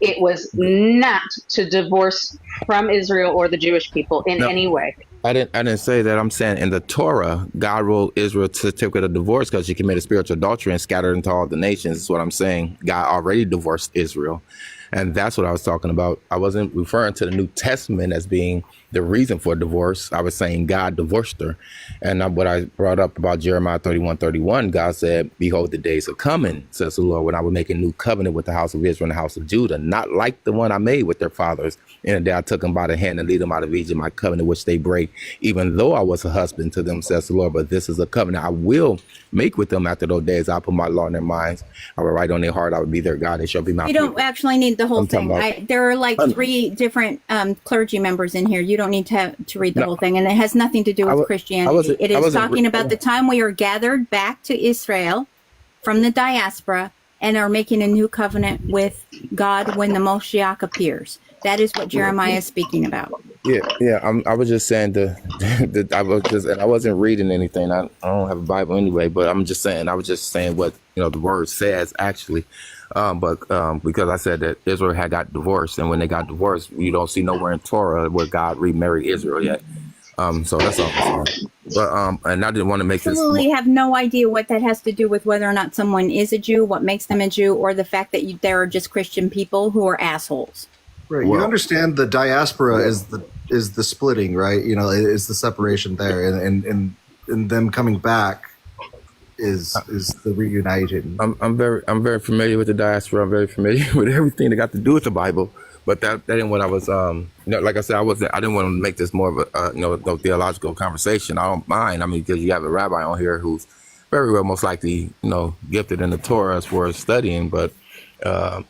It was not to divorce from Israel or the Jewish people in any way. I didn't say that. I'm saying in the Torah, God ruled Israel to certificate of divorce because she committed spiritual adultery and scattered into all the nations. Is what I'm saying. God already divorced Israel. And that's what I was talking about. I wasn't referring to the New Testament as being the reason for divorce. I was saying God divorced her. And what I brought up about Jeremiah 31:31, God said, behold, the days are coming, says the Lord, when I will make a new covenant with the house of Israel and the house of Judah, not like the one I made with their fathers. In the day I took them by the hand and lead them out of Egypt, my covenant which they break, even though I was a husband to them, says the Lord. But this is a covenant I will make with them after those days. I'll put my law in their minds. I will write on their heart. I will be their God. They shall be my You people. don't actually need the whole I'm talking thing. about- There are like 3 different clergy members in here. You don't need to read the whole thing, and it has nothing to do with Christianity. It is talking about the time we are gathered back to Israel from the diaspora and are making a new covenant with God when the Moshiach appears. That is what Jeremiah is speaking about. Yeah. I was just saying I wasn't reading anything. I don't have a Bible anyway, but I was just saying what the word says actually. Because I said that Israel had got divorced, and when they got divorced, you don't see nowhere in Torah where God remarried Israel yet. So that's all I'm saying. But and I didn't want to make this. Absolutely have no idea what that has to do with whether or not someone is a Jew, what makes them a Jew, or the fact that there are just Christian people who are assholes. Right. You understand the diaspora is the splitting, right? Is the separation there, and them coming back is the reuniting. I'm very familiar with the diaspora. I'm very familiar with everything that got to do with the Bible. But that ain't what I was. Like I said, I didn't want to make this more of a theological conversation. I don't mind. I mean, because you have a rabbi on here who's very well most likely gifted in the Torah as far as studying. But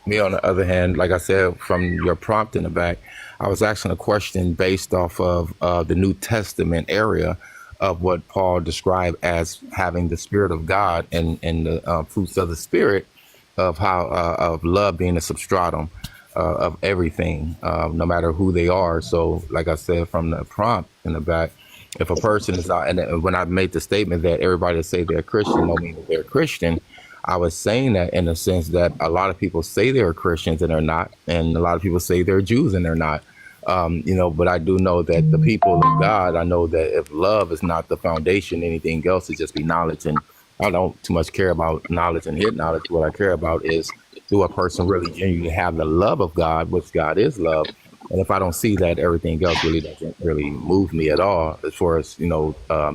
me on the other hand, like I said, from your prompt in the back, I was asking a question based off of the New Testament area of what Paul described as having the Spirit of God and the fruits of the Spirit of how of love being a substratum of everything, no matter who they are. So, like I said, from the prompt in the back, if a person is not, and when I made the statement that everybody that say they're Christian don't mean that they're Christian, I was saying that in the sense that a lot of people say they're Christians and they're not, and a lot of people say they're Jews and they're not. But I do know that the people of God, I know that if love is not the foundation, anything else is just be knowledge. And I don't too much care about knowledge and head knowledge. What I care about is, do a person really genuinely have the love of God, which God is love? And if I don't see that, everything else really doesn't really move me at all, as far as,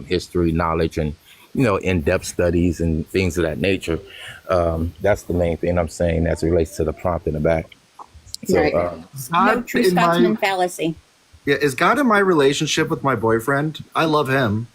history, knowledge, and, in-depth studies and things of that nature. That's the main thing I'm saying as it relates to the prompt in the back. So, no true Scotsman fallacy. Yeah, is God in my relationship with my boyfriend? I love him.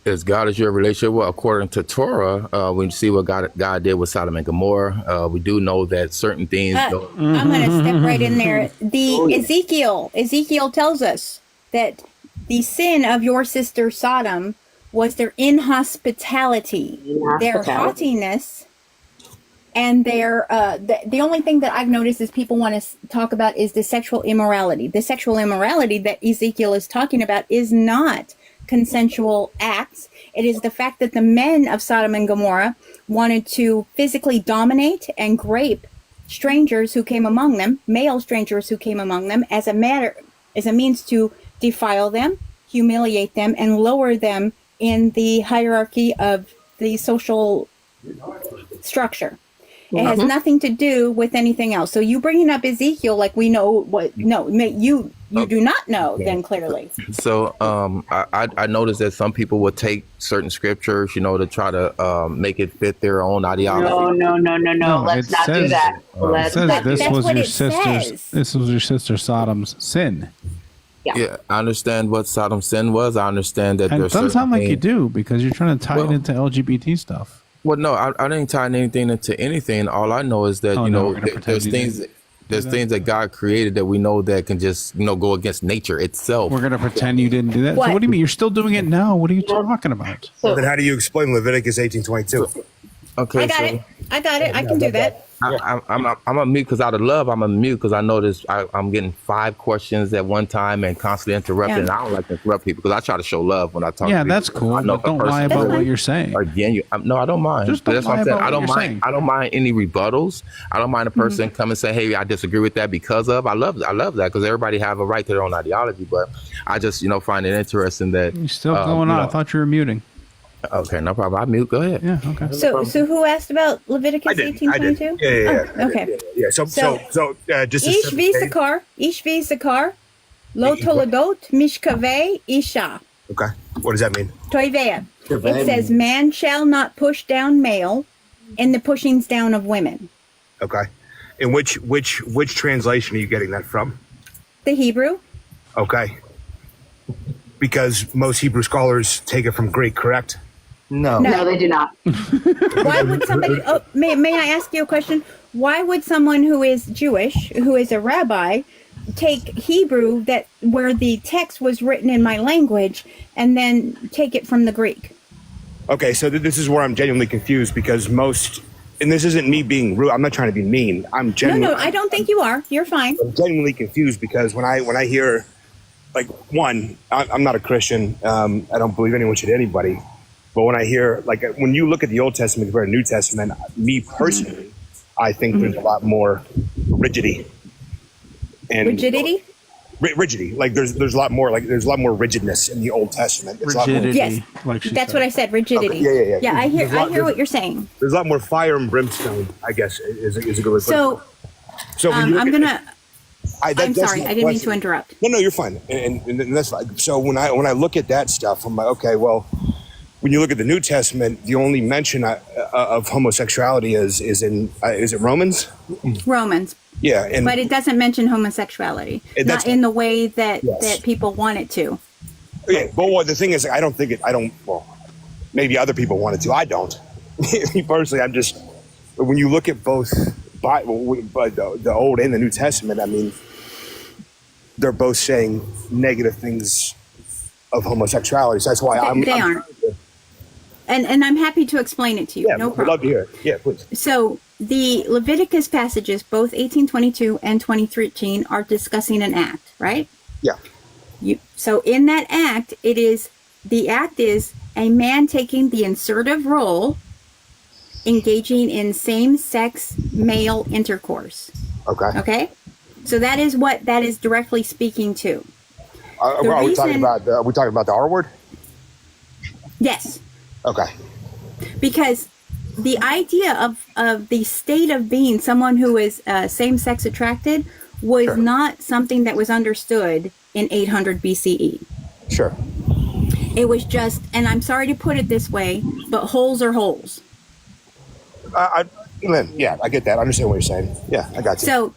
Is God is your relationship? Well, according to Torah, we see what God did with Sodom and Gomorrah. We do know that certain things. I'm going to step right in there. Ezekiel tells us that the sin of your sister Sodom was their inhospitality, their haughtiness, and their the only thing that I've noticed is people want to talk about is the sexual immorality. The sexual immorality that Ezekiel is talking about is not consensual acts. It is the fact that the men of Sodom and Gomorrah wanted to physically dominate and grape strangers who came among them, male strangers who came among them, as a means to defile them, humiliate them, and lower them in the hierarchy of the social structure. It has nothing to do with anything else. So you bringing up Ezekiel like we know what? No, you do not know. Then clearly. So I noticed that some people would take certain scriptures, to try to make it fit their own ideology. No. Let's not do that. It says this was your sister Sodom's sin. Yeah, I understand what Sodom's sin was. I understand that. And it doesn't sound like you do, because you're trying to tie it into LGBT stuff. Well, no, I didn't tie anything into anything. All I know is that there's things that God created that we know that can just go against nature itself. We're gonna pretend you didn't do that. So what do you mean? You're still doing it now? What are you talking about? Well, then how do you explain Leviticus 18:22? Okay, I got it. I can do that. I'm a mute because out of love, I'm a mute because I notice I'm getting 5 questions at one time and constantly interrupting. Yeah. And I don't like to interrupt people because I try to show love when I talk. Yeah, to that's people. cool. But don't lie about what you're saying. No, I don't mind. Just don't That's what lie I'm saying. about I don't what you're mind. saying. I don't mind any rebuttals. I don't mind a person come and say, "Hey, I disagree with that because of." I love that because everybody have a right to their own ideology. But I just find it interesting that You're still going on. I thought you were muting. Okay, no problem. I mute. Go ahead. Yeah. Okay. So who asked about Leviticus 18:22? Yeah. Oh, okay. Yeah. So just to Ish simplify- visakar, lo toledot mishkave isha. Okay. What does that mean? Toivea. It says, man shall not push down male in the pushings down of women. Okay. And which translation are you getting that from? The Hebrew. Okay. Because most Hebrew scholars take it from Greek, correct? No. No, they do not. Why would somebody, may I ask you a question? Why would someone who is Jewish, who is a rabbi, take Hebrew where the text was written in my language and then take it from the Greek? Okay, so this is where I'm genuinely confused because and this isn't me being rude. I'm not trying to be mean. I'm genuinely. No, I don't think you are. You're fine. I'm genuinely confused because when I hear, like, one, I'm not a Christian. I don't believe anyone should hit anybody. But when I hear, like, when you look at the Old Testament compared to New Testament, me personally, I think there's a lot more rigidity. Rigidity? Rigidity. Like there's a lot more rigidness in the Old Testament. It's Rigidity. Yes, that's what I said. Rigidity. Okay, yeah. Yeah, I hear what you're saying. There's a lot more fire and brimstone, I guess, is a good way to put it. So when you I'm gonna. I'm that's sorry, the I didn't mean to question. interrupt. No, you're fine. And that's like, so when I look at that stuff, I'm like, okay, well, when you look at the New Testament, the only mention of homosexuality is it Romans? Romans. Yeah, but it doesn't mention homosexuality, not in the way that people want it to. Yeah, but the thing is, I don't. Well, maybe other people want it to. I don't. Me personally, I'm just. When you look at both, the Old and the New Testament, I mean, they're both saying negative things of homosexuality. So that's why they aren't. And I'm happy to explain it to you. Yeah, no problem. I'd love to hear it. Yeah, please. So the Leviticus passages, both 1822 and 2013, are discussing an act, right? Yeah. So in that act, the act is a man taking the insertive role, engaging in same-sex male intercourse. Okay. Okay. So that is what that is directly speaking to. Are we talking about the R word? Yes. Okay. Because the idea of the state of being someone who is same-sex attracted was not something that was understood in 800 BCE. Sure. It was just, and I'm sorry to put it this way, but holes are holes. Yeah, I get that. I understand what you're saying. Yeah, I got you. So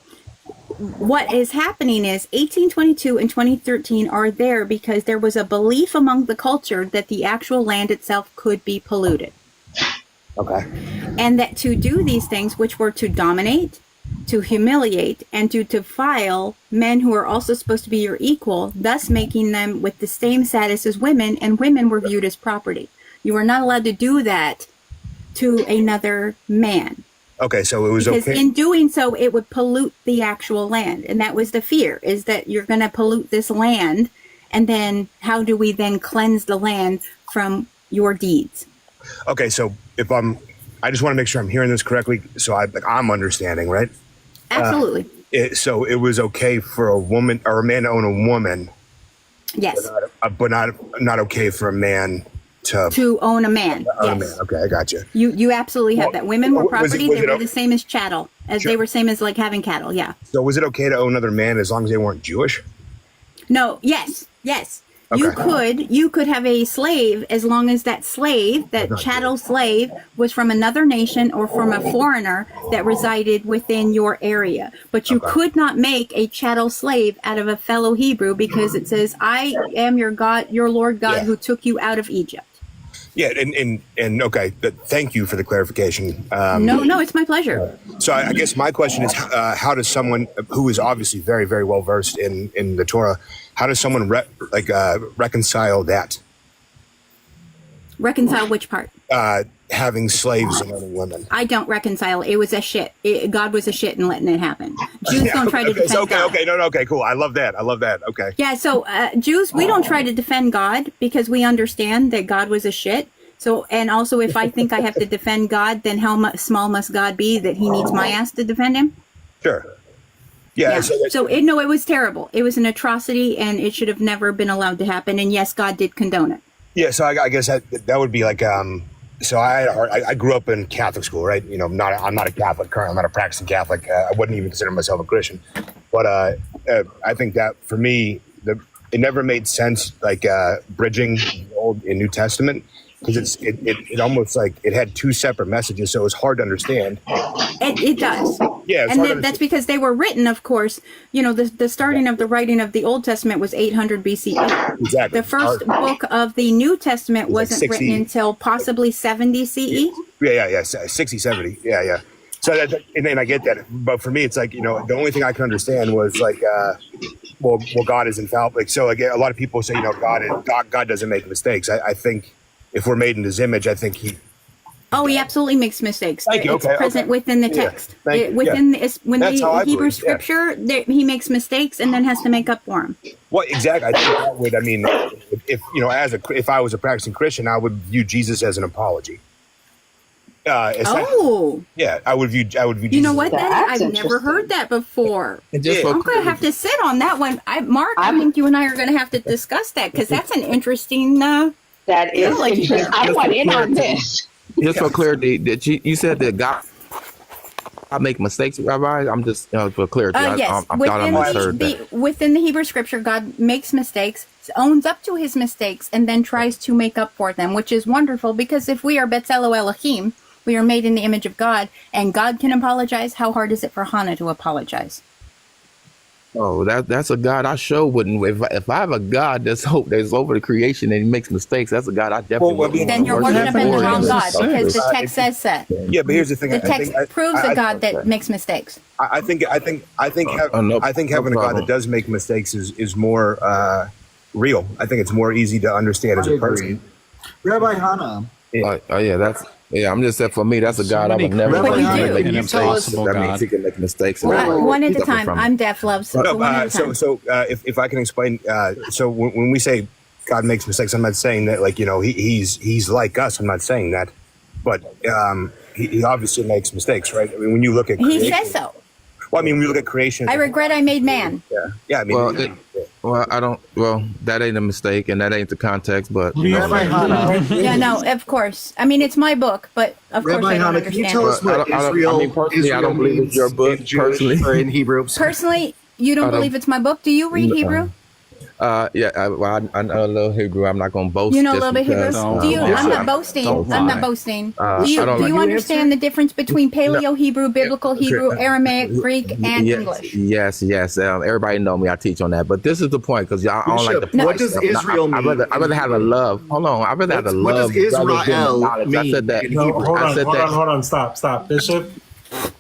what is happening is 1822 and 2013 are there because there was a belief among the culture that the actual land itself could be polluted. Okay. And that to do these things, which were to dominate, to humiliate, and to defile men who are also supposed to be your equal, thus making them with the same status as women, and women were viewed as property. You were not allowed to do that to another man. Okay, so it was because okay. in doing so, it would pollute the actual land. And that was the fear, is that you're going to pollute this land. And then how do we then cleanse the land from your deeds? Okay, so I just want to make sure I'm hearing this correctly. So I'm understanding, right? Absolutely. So it was okay for a woman or a man to own a woman. Yes. But not okay for a man to own a man. Own a man. Okay, I got you. You absolutely have that. Women were property. Was they it were the same as chattel, as they were same as like having cattle. Yeah. So was it okay to own another man as long as they weren't Jewish? No. Yes. Okay. You could have a slave as long as that slave, that chattel slave, was from another nation or from a foreigner that resided within your area. But you could not make a chattel slave out of a fellow Hebrew because it says, "I am your God, your Lord God, who took you out of Egypt." Yeah, and okay, thank you for the clarification. No, it's my pleasure. So I guess my question is, how does someone who is obviously very, very well versed in the Torah, how does someone reconcile that? Reconcile which part? Having slaves and owning women. I don't reconcile. It was a shit. God was a shit and letting it happen. Jews don't try to defend God. Okay, cool. I love that. Okay. Yeah, so Jews, we don't try to defend God because we understand that God was a shit. So, and also if I think I have to defend God, then how small must God be that he needs my ass to defend him? Sure. Yeah. It was terrible. It was an atrocity and it should have never been allowed to happen. And yes, God did condone it. Yeah, so I guess that would be like so I grew up in Catholic school, right? You know, I'm not a Catholic currently. I'm not a practicing Catholic. I wouldn't even consider myself a Christian. But I think that for me, it never made sense, like bridging the Old and New Testament, because it almost like it had two separate messages, so it was hard to understand. It does. Yeah, and that's because they were written, of course. You know, the starting of the writing of the Old Testament was 800 BCE. Exactly. The first book of the New Testament wasn't written until possibly 70 CE. Yeah, 60, 70. Yeah. So and then I get that, but for me, it's like, you know, the only thing I could understand was like, well, God is infallible. Like, so like a lot of people say, you know, God doesn't make mistakes. I think if we're made in His image, I think He absolutely makes mistakes. Thank you. It's present within the text. When the Hebrew scripture, he makes mistakes and then has to make up for them. Well, exactly. I think that would. I mean, if you know, if I was a practicing Christian, I would view Jesus as an apology. Yeah, I would view. You know what? I've never heard that before. I'm going to have to sit on that one. Mark, I think you and I are going to have to discuss that because that's an interesting. That is interesting. I want in on this. Just for clarity, that you said that God make mistakes, Rabbi? I'm just for clarity. Yes, within the Hebrew scripture, God makes mistakes, owns up to his mistakes, and then tries to make up for them, which is wonderful because if we are Betzalel Elohim, we are made in the image of God, and God can apologize. How hard is it for Hannah to apologize? Oh, that's a God I sure wouldn't. If I have a God that's over the creation and He makes mistakes, that's a God I definitely wouldn't. Then you're worshiping the wrong God because the text says that. Yeah, but here's the thing. The text proves a God that makes mistakes. I think having a God that does make mistakes is more real. I think it's more easy to understand as a person. Rabbi Hannah. I'm just saying for me, that's a God I would never make mistakes. That means He can make mistakes. One at a time. I'm deaf, love. So if I can explain, so when we say God makes mistakes, I'm not saying that like, you know, he's like us. I'm not saying that, but he obviously makes mistakes, right? I mean, when you look at creation, He says so. Well, I mean, when you look at creation, I regret I made man. Yeah. I mean, I don't. Well, that ain't a mistake, and that ain't the context. But yeah, no, of course. I mean, it's my book, but of course I don't understand. Can you tell us what Israel? I don't believe it's your book personally. Or in Hebrew. Personally, you don't believe it's my book. Do you read Hebrew? I know a little Hebrew. I'm not going to boast. You know a little bit Hebrew. I'm not boasting. I'm not boasting. Do you understand the difference between Paleo Hebrew, Biblical Hebrew, Aramaic, Greek, and English? Yes. Everybody know me. I teach on that. But this is the point because y'all don't like the. What does Israel mean? I'd rather have a love. Hold on. I'd rather have a love. What does Israel mean? I said that. Hold on. Stop. Bishop,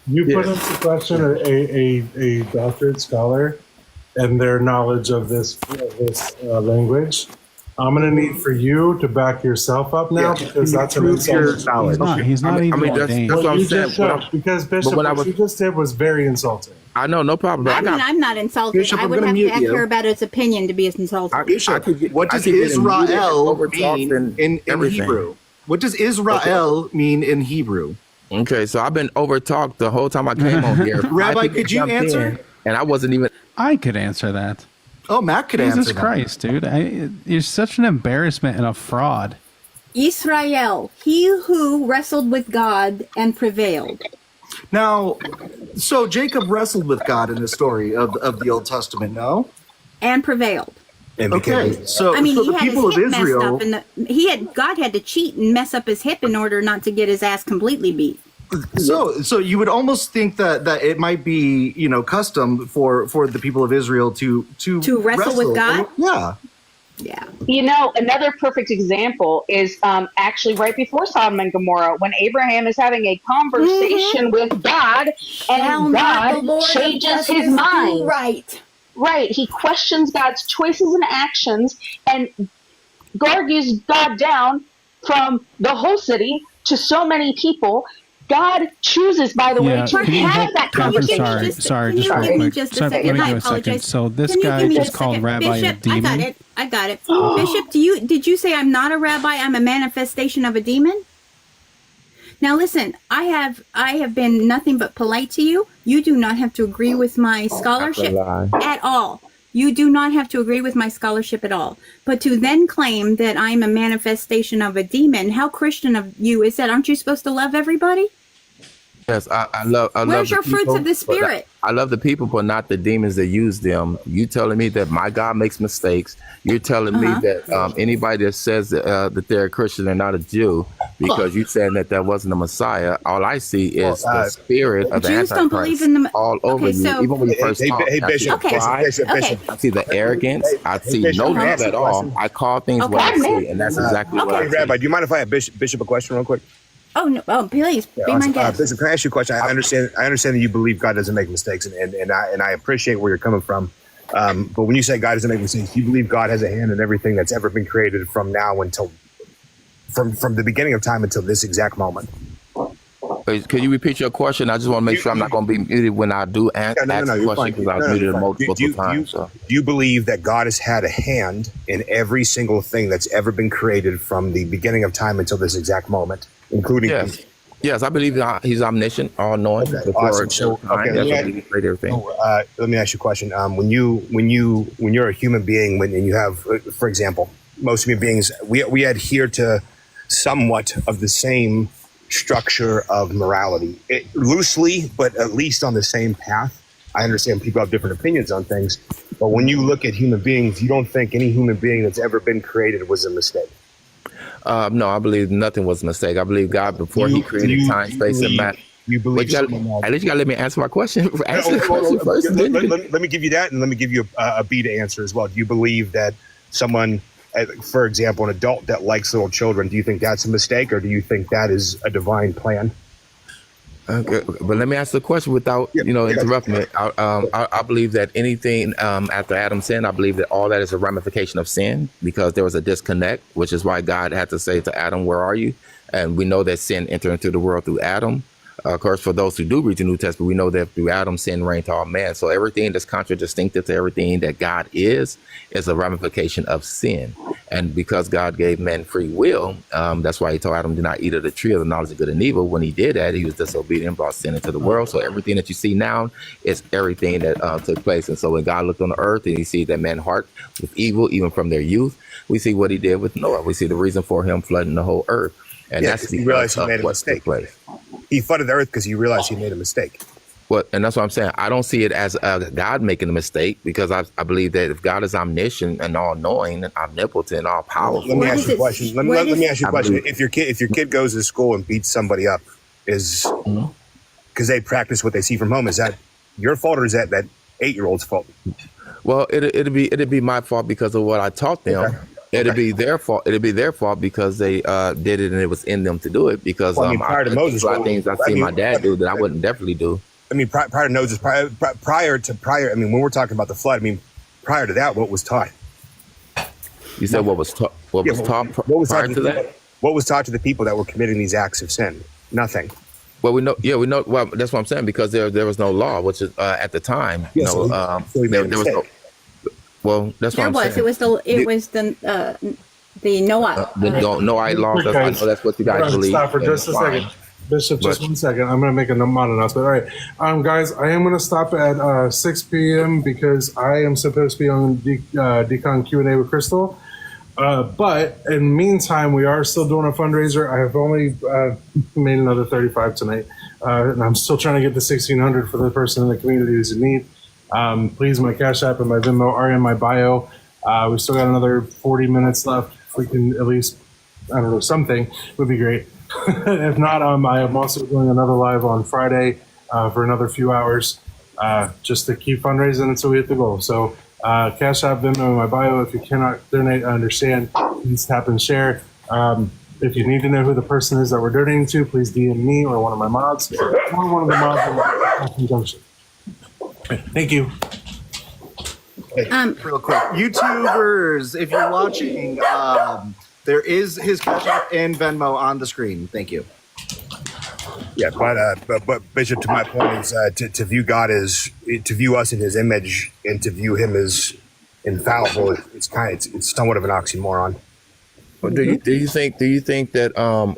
you put into question a doctorate scholar and their knowledge of this language. I'm going to need for you to back yourself up now because that's an insulting knowledge. He's not even ordained. That's what I'm saying. Because Bishop, what you just did was very insulting. I know, no problem. I'm not insulted. Bishop, I would have to hear about its opinion to be insulted. Bishop, what does Israel mean in Hebrew? What does Israel mean in Hebrew? Okay, so I've been overtalked the whole time I came on here. Rabbi, could you answer? And I wasn't even. I could answer that. Oh, Matt could answer that. Jesus Christ, dude. You're such an embarrassment and a fraud. Israel, he who wrestled with God and prevailed. Now, so Jacob wrestled with God in the story of the Old Testament, no? And prevailed. Okay, so I mean, so he the had people his of hip Israel, messed up, God had to cheat and mess up his hip in order not to get his ass completely beat. So you would almost think that it might be, you know, custom for the people of Israel to wrestle with God. Yeah. You know, another perfect example is actually right before Sodom and Gomorrah, when Abraham is having a conversation with God, and God changes his mind. Right. He questions God's choices and actions and argues God down from the whole city to so many people. God chooses, by the way, to have that conversation. Sorry, just real quick. Just a second. Let me give a second. So this guy is called Rabbi Bishop, a demon. I got it. Bishop, did you say I'm not a rabbi? I'm a manifestation of a demon? Now listen, I have been nothing but polite to you. You do not have to agree with my scholarship at all. You do not have to agree with my scholarship at all. But to then claim that I'm a manifestation of a demon, how Christian of you is that? Aren't you supposed to love everybody? Yes, I love. Where's your fruits people, of the spirit? I love the people, but not the demons that use them. You telling me that my God makes mistakes? You're telling me that anybody that says that they're a Christian and not a Jew, because you saying that wasn't a Messiah. All I see is the spirit of the Jews don't believe in the all over you. so Even when you first talk, I see pride, I see the arrogance. I see no love at all. I call things what I see, and that's exactly what I see. Rabbi, do you mind if I have Bishop a question real quick? Oh no! Oh, please be my guest. Bishop, can I ask you a question? I understand that you believe God doesn't make mistakes, and I appreciate where you're coming from. But when you say God doesn't make mistakes, you believe God has a hand in everything that's ever been created from now until from the beginning of time until this exact moment. Could you repeat your question? I just want to make sure I'm not going to be muted when I do ask the question, because I was muted multiple times. Do you believe that God has had a hand in every single thing that's ever been created from the beginning of time until this exact moment, including Yes, I believe he's omniscient, all-knowing. Awesome. So, let me ask you a question. When you're a human being, and you have, for example, most human beings, we adhere to somewhat of the same structure of morality, loosely, but at least on the same path. I understand people have different opinions on things, but when you look at human beings, you don't think any human being that's ever been created was a mistake. No, I believe nothing was a mistake. I believe God, before he created time, space, and matter. You believe at least you gotta let me answer my question. Answer the question first. Let me give you that, and let me give you a B to answer as well. Do you believe that someone, for example, an adult that likes little children, do you think that's a mistake, or do you think that is a divine plan? Okay, but let me ask the question without interrupting it. I believe that anything after Adam sinned, I believe that all that is a ramification of sin, because there was a disconnect, which is why God had to say to Adam, "Where are you?" And we know that sin entered into the world through Adam. Of course, for those who do read the New Testament, we know that through Adam, sin reigned to all men. So everything that's contradistinctive to everything that God is a ramification of sin. And because God gave men free will, that's why he told Adam, do not eat of the tree of the knowledge of good and evil. When he did that, he was disobedient, brought sin into the world. So everything that you see now is everything that took place. And so when God looked on the earth and he sees that man's heart was evil, even from their youth, we see what he did with Noah. We see the reason for him flooding the whole earth. And that's he realized he made a mistake. He flooded the earth because he realized he made a mistake. Well, and that's what I'm saying. I don't see it as God making a mistake, because I believe that if God is omniscient and all-knowing and omnipotent and all-powerful. Let me ask you a question. Let me ask you a question. If your kid goes to school and beats somebody up, is because they practice what they see from home, is that your fault, or is that 8-year-old's fault? Well, it'd be my fault because of what I taught them. Okay. It'd be their fault. It'd be their fault because they did it and it was in them to do it. Because prior to Moses, a lot of things I see my dad do that I wouldn't definitely do. I mean, prior to Moses, prior. I mean, when we're talking about the flood, I mean, prior to that, what was taught? You said what was taught? What was taught prior to that? What was taught to the people that were committing these acts of sin? Nothing. Well, we know. Well, that's what I'm saying, because there was no law, which is at the time. There was no. Well, that's what I'm saying. It was the Noah. The Noahide law. I know that's what you guys believe. Stop for just a second. Bishop, just 1 second. I'm going to make a mod announcement. All right. Guys, I am going to stop at 6 p.m. because I am supposed to be on Decon Q&A with Crystal. But in the meantime, we are still doing a fundraiser. I have only made another 35 tonight. And I'm still trying to get the 1,600 for the person in the community who's in need. Please, my Cash App and my Venmo are in my bio. We still got another 40 minutes left. If we can at least, I don't know, something would be great. If not, I am also doing another live on Friday for another few hours just to keep fundraising until we hit the goal. So Cash App, Venmo in my bio. If you cannot donate, I understand. Please tap and share. If you need to know who the person is that we're donating to, please DM me or one of my mods or one of the mods in conjunction. Thank you. Real quick, YouTubers, if you're watching, there is his Cash App and Venmo on the screen. Thank you. Yeah, but Bishop, to my point is to view God as, to view us in His image and to view Him as infallible. It's somewhat of an oxymoron. Well, do you think that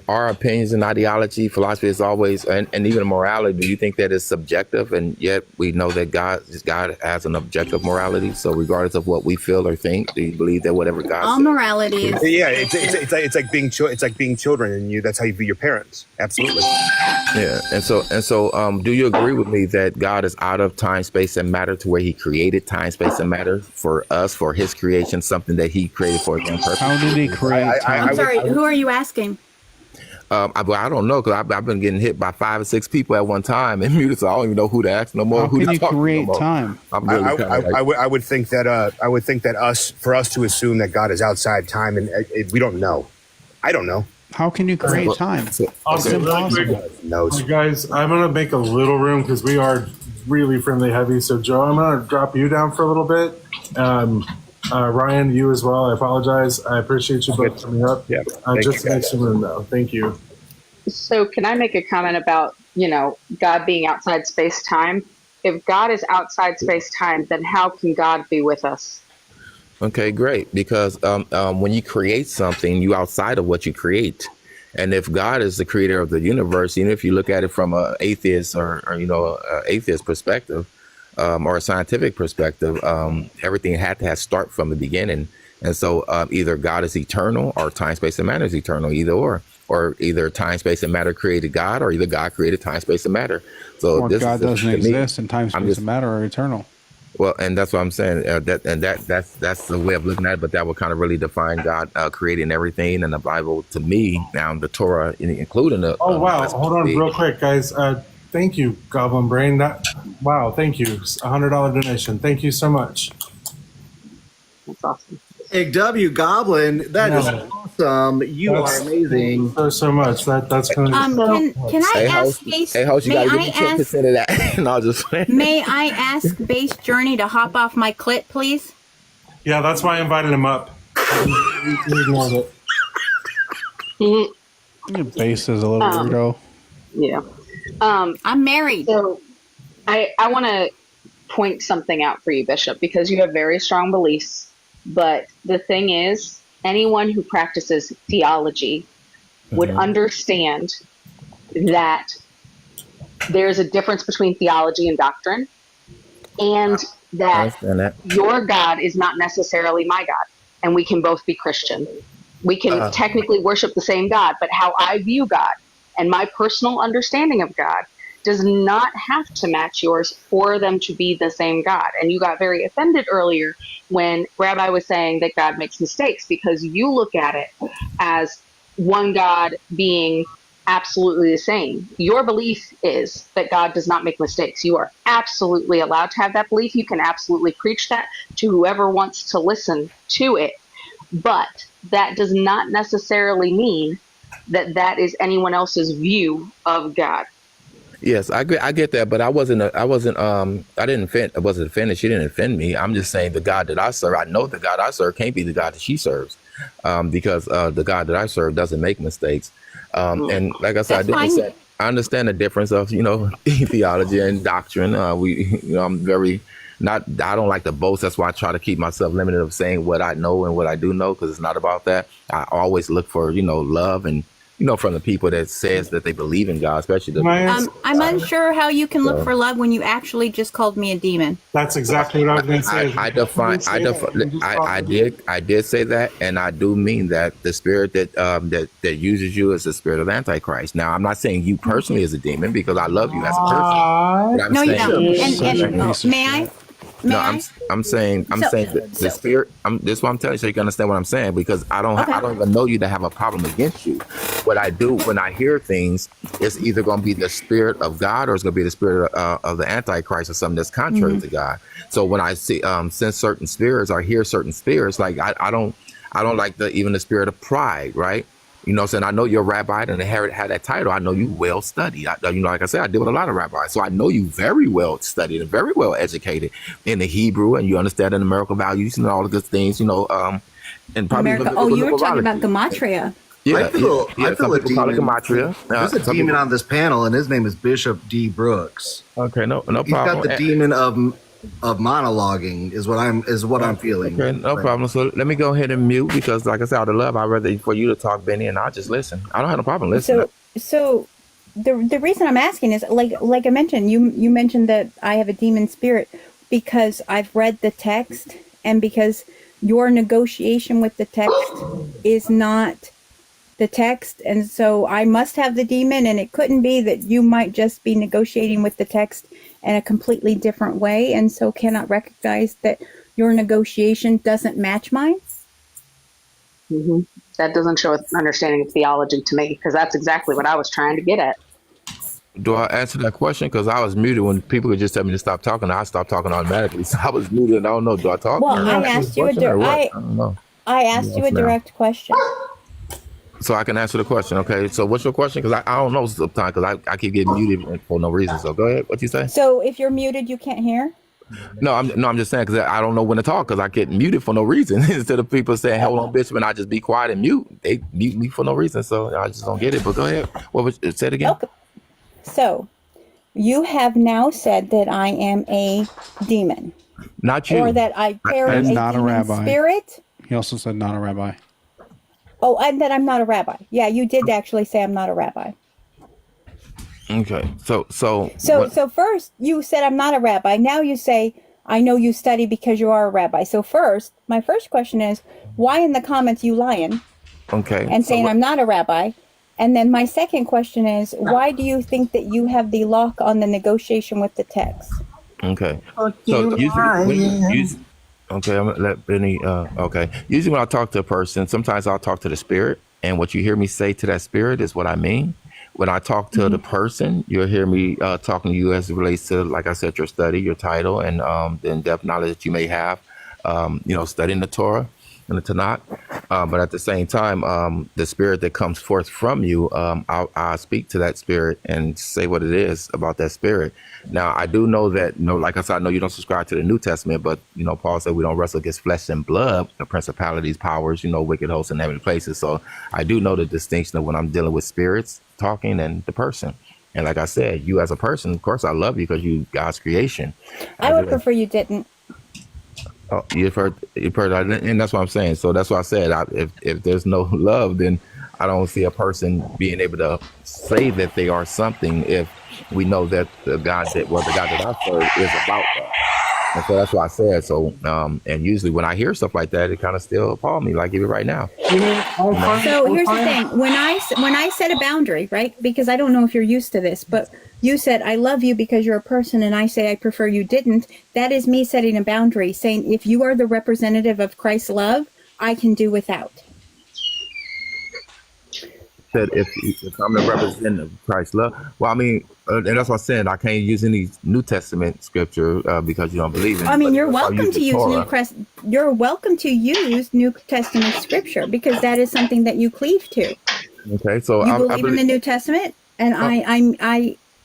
our opinions and ideology, philosophy is always, and even morality, do you think that is subjective, and yet we know that God has an objective morality? So regardless of what we feel or think, do you believe that whatever God All says? morality is. Yeah, it's like being children, and that's how you view your parents. Absolutely. Yeah, and so do you agree with me that God is out of time, space, and matter to where He created time, space, and matter for us, for His creation, something that He created for His own purpose? How did He create time? I'm sorry, who are you asking? I don't know, because I've been getting hit by 5 or 6 people at one time and muted, so I don't even know who to ask no more. How can you create time? I'm really I would think that for us to assume that God is outside time, and we don't know. I don't know. How can you create time? It's impossible. Hey guys, I'm gonna make a little room because we are really friendly heavy. So Joe, I'm gonna drop you down for a little bit. Ryan, you as well. I apologize. I appreciate you both coming up. Yeah. Just to make some room though. Thank you. So can I make a comment about, God being outside space-time? If God is outside space-time, then how can God be with us? Okay, great. Because when you create something, you outside of what you create. And if God is the creator of the universe, even if you look at it from an atheist or atheist perspective, or a scientific perspective, everything had to have start from the beginning. And so either God is eternal or time, space, and matter is eternal, either or either time, space, and matter created God, or either God created time, space, and matter. So Or God doesn't exist and time, space, and matter are eternal. Well, and that's what I'm saying. That's the way of looking at it. But that would kind of really define God creating everything in the Bible to me. Now, the Torah, including the. Oh wow! Hold on, real quick, guys. Thank you, Goblin Brain. Wow, thank you. $100 donation. Thank you so much. That's awesome. Big W Goblin, that is awesome. You are amazing. So much. That's Can I ask Base? Hey, host, you gotta give me 10% of that. And I'll just. May I ask Base Journey to hop off my clit, please? Yeah, that's why I invited him up. Ignored it. Base is a little weirdo. Yeah. I'm married. So I want to point something out for you, Bishop, because you have very strong beliefs. But the thing is, anyone who practices theology would understand that there's a difference between theology and doctrine, and that your God is not necessarily my God, and we can both be Christian. We can technically worship the same God, but how I view God and my personal understanding of God does not have to match yours for them to be the same God. And you got very offended earlier when Rabbi was saying that God makes mistakes, because you look at it as one God being absolutely the same. Your belief is that God does not make mistakes. You are absolutely allowed to have that belief. You can absolutely preach that to whoever wants to listen to it. But that does not necessarily mean that that is anyone else's view of God. Yes, I get that, but I wasn't offended. She didn't offend me. I'm just saying the God that I serve, I know the God I serve can't be the God that she serves, because the God that I serve doesn't make mistakes. And like I said, I understand the difference of, theology and doctrine. I'm very I don't like to boast. That's why I try to keep myself limited of saying what I know and what I do know, because it's not about that. I always look for, love and, from the people that says that they believe in God, especially I'm unsure how you can look for love when you actually just called me a demon. That's exactly what I was going to say. I did say that, and I do mean that the spirit that uses you is the spirit of Antichrist. Now, I'm not saying you personally as a demon, because I love you as a person. No, you don't. May I? I'm saying that the spirit. This is what I'm telling you, so you can understand what I'm saying, because I don't even know you to have a problem against you. What I do when I hear things, it's either going to be the spirit of God, or it's going to be the spirit of the Antichrist, or something that's contrary to God. So when I see sense certain spirits or hear certain spirits, like I don't like even the spirit of pride, right? I know you're a rabbi and had that title. I know you well studied. Like I said, I deal with a lot of rabbis. So I know you very well studied and very well educated in the Hebrew, and you understand the numerical values and all the good things, and probably. You were talking about gematria. Yeah, I feel some a people call it demon. gematria. There's a demon on this panel, and his name is Bishop D. Brooks. Okay, no problem. He's got the demon of of monologuing is what I'm feeling. Okay, no problem. So let me go ahead and mute because, like I said, out of love, I'd rather for you to talk, Benny, and I'll just listen. I don't have no problem listening. So the reason I'm asking is like I mentioned, you mentioned that I have a demon spirit because I've read the text and because your negotiation with the text is not the text, and so I must have the demon, and it couldn't be that you might just be negotiating with the text in a completely different way, and so cannot recognize that your negotiation doesn't match mine. Mm-hmm. That doesn't show an understanding of theology to me, because that's exactly what I was trying to get at. Do I answer that question? Because I was muted when people could just tell me to stop talking. I stopped talking automatically, so I was muted. I don't know. Do I talk? Well, I asked you I don't know. I asked you a direct question. So I can answer the question. Okay. So what's your question? Because I don't know sometimes because I keep getting muted for no reason. So go ahead. What you say? So if you're muted, you can't hear? No, I'm just saying because I don't know when to talk because I get muted for no reason. Instead of people saying, hold on, Bishop, and I just be quiet and mute. They mute me for no reason. So I just don't get it. But go ahead. What was it? Say it again. Okay. So you have now said that I am a demon. Not you. Or that I carry a demon spirit. He also said not a rabbi. Oh, and that I'm not a rabbi. Yeah, you did actually say I'm not a rabbi. Okay. So first you said I'm not a rabbi. Now you say I know you study because you are a rabbi. So first, my first question is, why in the comments you lying? Okay. And saying I'm not a rabbi. And then my second question is, why do you think that you have the lock on the negotiation with the text? Okay. So okay, I'm gonna let Benny. Okay. Usually when I talk to a person, sometimes I'll talk to the spirit, and what you hear me say to that spirit is what I mean. When I talk to the person, you'll hear me talking to you as it relates to, like I said, your study, your title, and the in-depth knowledge that you may have, studying the Torah and the Tanakh. But at the same time, the spirit that comes forth from you, I'll speak to that spirit and say what it is about that spirit. Now, I do know that, like I said, I know you don't subscribe to the New Testament, but, Paul said we don't wrestle against flesh and blood, the principalities, powers, wicked hosts in heavenly places. So I do know the distinction of when I'm dealing with spirits talking and the person. And like I said, you as a person, of course, I love you because you God's creation. I would prefer you didn't. Oh, you've heard, and that's what I'm saying. So that's why I said, if there's no love, then I don't see a person being able to say that they are something if we know that the God that I serve is about that. And so that's why I said so. And usually when I hear stuff like that, it kind of still appalls me, like even right now. So here's the thing: when I set a boundary, right? Because I don't know if you're used to this, but you said I love you because you're a person, and I say I prefer you didn't. That is me setting a boundary, saying if you are the representative of Christ's love, I can do without. Said if I'm the representative of Christ's love, well, I mean, and that's what I said. I can't use any New Testament scripture because you don't believe in it. I mean, you're welcome to use New Testament scripture because that is something that you cleave to. Okay, so you believe in the New Testament, and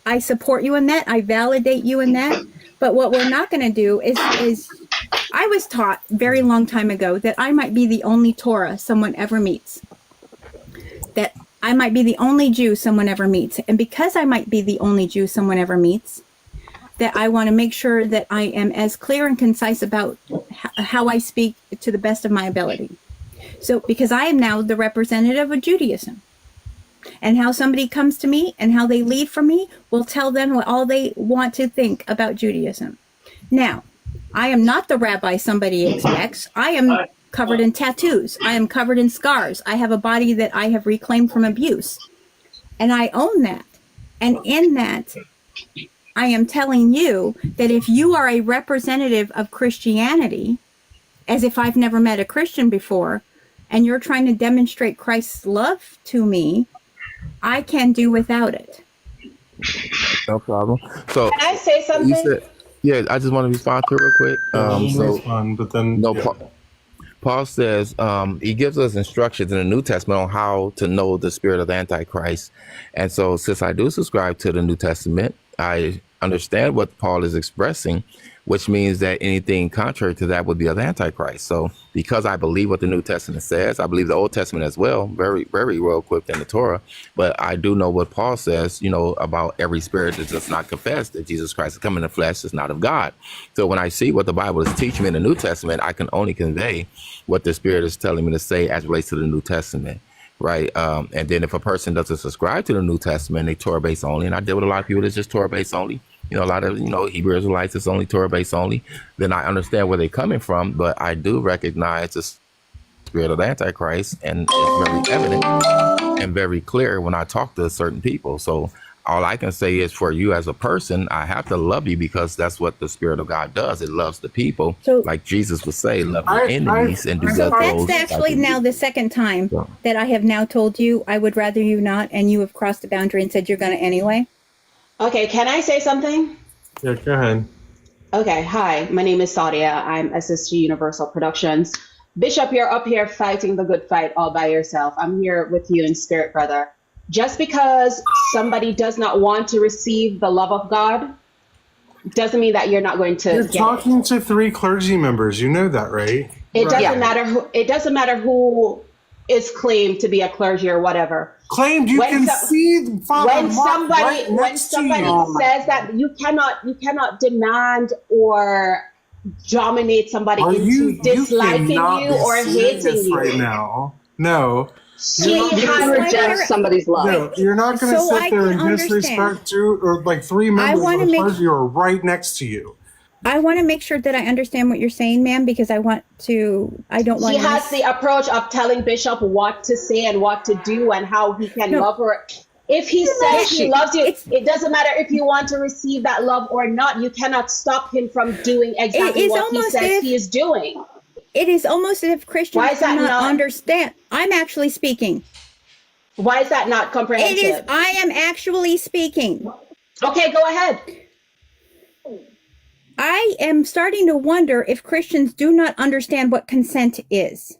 I support you in that. I validate you in that. But what we're not going to do is I was taught very long time ago that I might be the only Torah someone ever meets. That I might be the only Jew someone ever meets. And because I might be the only Jew someone ever meets, that I want to make sure that I am as clear and concise about how I speak to the best of my ability. So, because I am now the representative of Judaism. And how somebody comes to me and how they lead from me will tell them what all they want to think about Judaism. Now, I am not the rabbi somebody expects. I am covered in tattoos. I am covered in scars. I have a body that I have reclaimed from abuse. And I own that. And in that, I am telling you that if you are a representative of Christianity, as if I've never met a Christian before, and you're trying to demonstrate Christ's love to me, I can do without it. No problem. So can I say something? I just want to respond to it real quick. But then Paul says he gives us instructions in the New Testament on how to know the spirit of the Antichrist. And so since I do subscribe to the New Testament, I understand what Paul is expressing, which means that anything contrary to that would be of the Antichrist. So because I believe what the New Testament says, I believe the Old Testament as well, very, very well equipped in the Torah, but I do know what Paul says, about every spirit that does not confess that Jesus Christ has come in the flesh is not of God. So when I see what the Bible is teaching me in the New Testament, I can only convey what the Spirit is telling me to say as relates to the New Testament. Right. And then if a person doesn't subscribe to the New Testament, they Torah based only. And I deal with a lot of people that's just Torah based only. A lot of, Hebrew Israelites is only Torah based only. Then I understand where they're coming from. But I do recognize the spirit of the Antichrist. And it's very evident and very clear when I talk to certain people. So all I can say is for you as a person, I have to love you because that's what the Spirit of God does. It loves the people. So, like Jesus would say, love your enemies and do good. So that's actually now the second time that I have now told you I would rather you not, and you have crossed the boundary and said you're going to anyway. Okay, can I say something? Yeah, go ahead. Okay, hi, my name is Sadia. I'm SSG Universal Productions. Bishop, you're up here fighting the good fight all by yourself. I'm here with you in spirit, brother. Just because somebody does not want to receive the love of God doesn't mean that you're not going to. You're talking to 3 clergy members. You know that, right? It doesn't matter who. It doesn't matter who is claimed to be a clergy or whatever. Claimed. You can see Father when somebody says that you cannot demand or dominate somebody into disliking you or hating you right now. No. You can reject somebody's love. No, you're not going to sit there and disrespect 2 or like 3 members of the clergy who are right next to you. I want to make sure that I understand what you're saying, ma'am, because I don't want He has the approach of telling Bishop what to say and what to do and how he can love her. If he says he loves you, it doesn't matter if you want to receive that love or not. You cannot stop him from doing exactly what he says he is doing. It is almost as if Christians do not understand. I'm actually speaking. Why is that not comprehensive? I am actually speaking. Okay, go ahead. I am starting to wonder if Christians do not understand what consent is.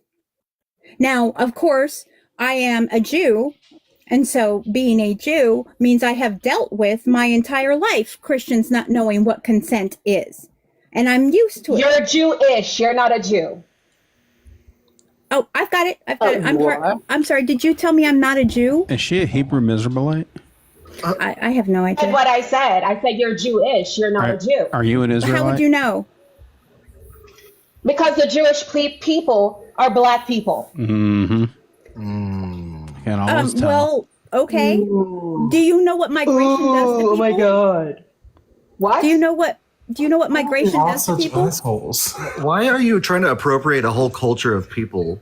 Now, of course, I am a Jew, and so being a Jew means I have dealt with my entire life Christians not knowing what consent is. And I'm used to it. You're Jewish. You're not a Jew. Oh, I've got it. I'm sorry. Did you tell me I'm not a Jew? Is she a Hebrew Mizraelite? I have no idea. That's what I said. I said you're Jewish. You're not a Jew. Are you an Israelite? How would you know? Because the Jewish people are black people. Mm-hmm. Can't always tell. Well, okay. Do you know what migration does to people? Oh my God. What? Do you know what migration does to people? Assholes. Why are you trying to appropriate a whole culture of people?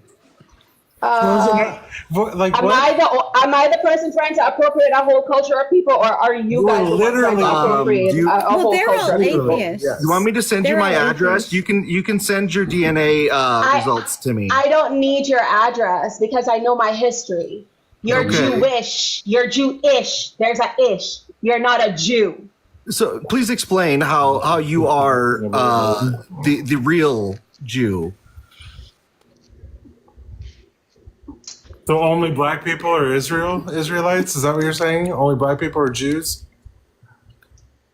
Am I the person trying to appropriate a whole culture of people, or are you guys trying to appropriate a whole culture of people? You want me to send you my address? You can send your DNA results to me. I don't need your address because I know my history. You're Jewish. You're Jewish. There's a ish. You're not a Jew. So please explain how you are the real Jew. So only black people are Israelites? Is that what you're saying? Only black people are Jews?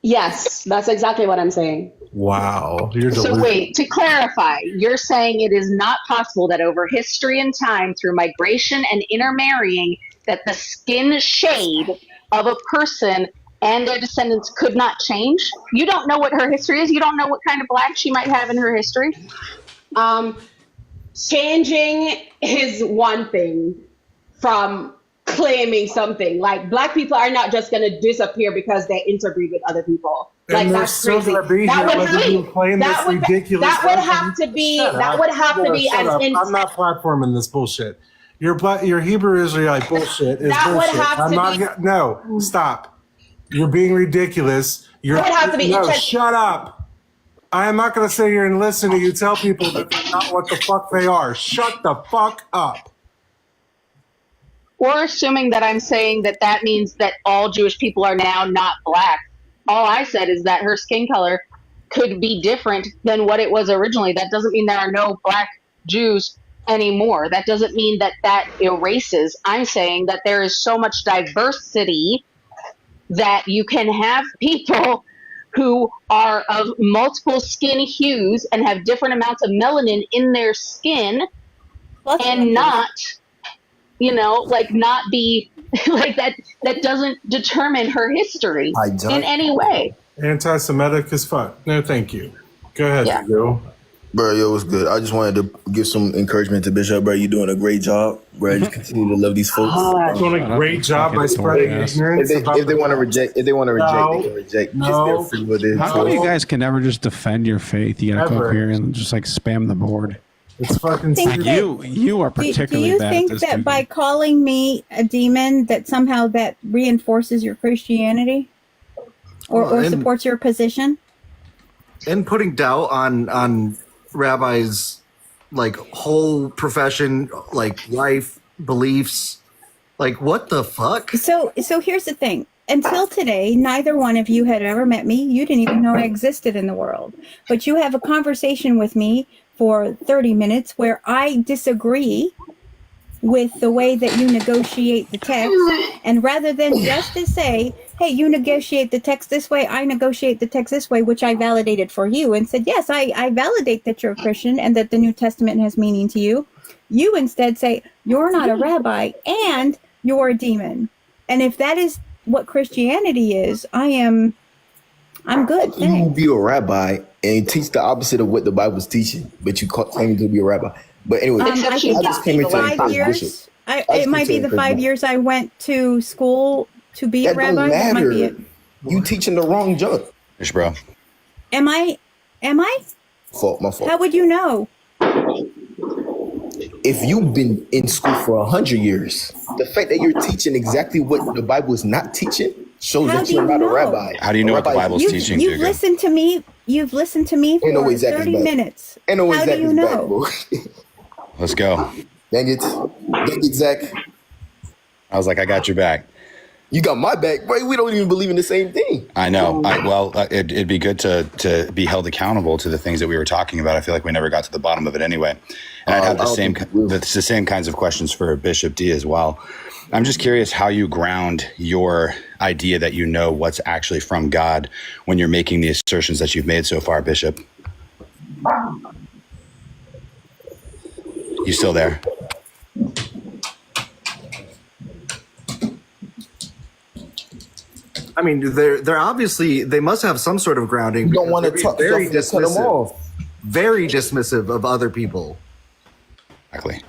Yes, that's exactly what I'm saying. Wow. You're so wait, to clarify, you're saying it is not possible that over history and time through migration and intermarrying that the skin shade of a person and their descendants could not change? You don't know what her history is. You don't know what kind of black she might have in her history. Changing is one thing from claiming something. Like, black people are not just going to disappear because they interbreed with other people. Like, that's crazy. That would have to be as I'm not platforming this bullshit. Your Hebrew Israelite bullshit is that bullshit. Would have to be, no, stop. You're being ridiculous. Shut up. I am not going to sit here and listen to you tell people that they're not what the fuck they are. Shut the fuck up. Or assuming that I'm saying that means that all Jewish people are now not black. All I said is that her skin color could be different than what it was originally. That doesn't mean there are no black Jews anymore. That doesn't mean that erases. I'm saying that there is so much diversity that you can have people who are of multiple skin hues and have different amounts of melanin in their skin and not, like not be like that. That doesn't determine her history in any way. Anti-Semitic as fuck. No, thank you. Go ahead, Yeah. Joe. Bro, yo, what's good? I just wanted to give some encouragement to Bishop, bro. You're doing a great job, bro. Just continue to love these folks. Doing a great job by spreading ignorance. If they want to reject, they can reject. It's No. their free will. How come you guys can never just defend your faith? You gotta come Ever. up here and just like spam the board. It's fucking Think stupid. that- You are Do particularly you bad think at this. that Dude. by calling me a demon, that somehow that reinforces your Christianity, or and- supports your position? And putting doubt on rabbis' like whole profession, like life beliefs, like what the fuck? So here's the thing. Until today, neither one of you had ever met me. You didn't even know I existed in the world. But you have a conversation with me for 30 minutes where I disagree with the way that you negotiate the text. And rather than just to say, hey, you negotiate the text this way, I negotiate the text this way, which I validated for you and said, yes, I validate that you're a Christian and that the New Testament has meaning to you. You instead say, you're not a rabbi and you're a demon. And if that is what Christianity is, I'm good. You will be a rabbi and teach the opposite of what the Bible's teaching, but you claim to be a rabbi. But anyway, I think just came it's into 5 years. It might be the 5 years I went to school to be a That rabbi. don't That might be matter. it. You teaching the wrong junk. Bro. Am I? My fault. How would you know? If you've been in school for 100 years, the fact that you're teaching exactly what the Bible is not teaching shows How that do you're you not a know? rabbi. How do you know what the Bible's teaching, You've Dugald? listened to me. You've listened to me Ain't no for way Zach is 30 back. minutes. Ain't no way How Zach do you is back, know? bro. Let's go. Dang it, Zach. I was like, I got your back. You got my back, bro. We don't even believe in the same thing. I know. It'd be good to be held accountable to the things that we were talking about. I feel like we never got to the bottom of it anyway. And I'd have the same kinds of questions for Bishop D as well. I'm just curious how you ground your idea that you know what's actually from God when you're making the assertions that you've made so far, Bishop. You still there? I mean, they're obviously, they must have some sort of grounding. You don't want to talk very stuff to cut them dismissive, off. very dismissive of other people. Exactly.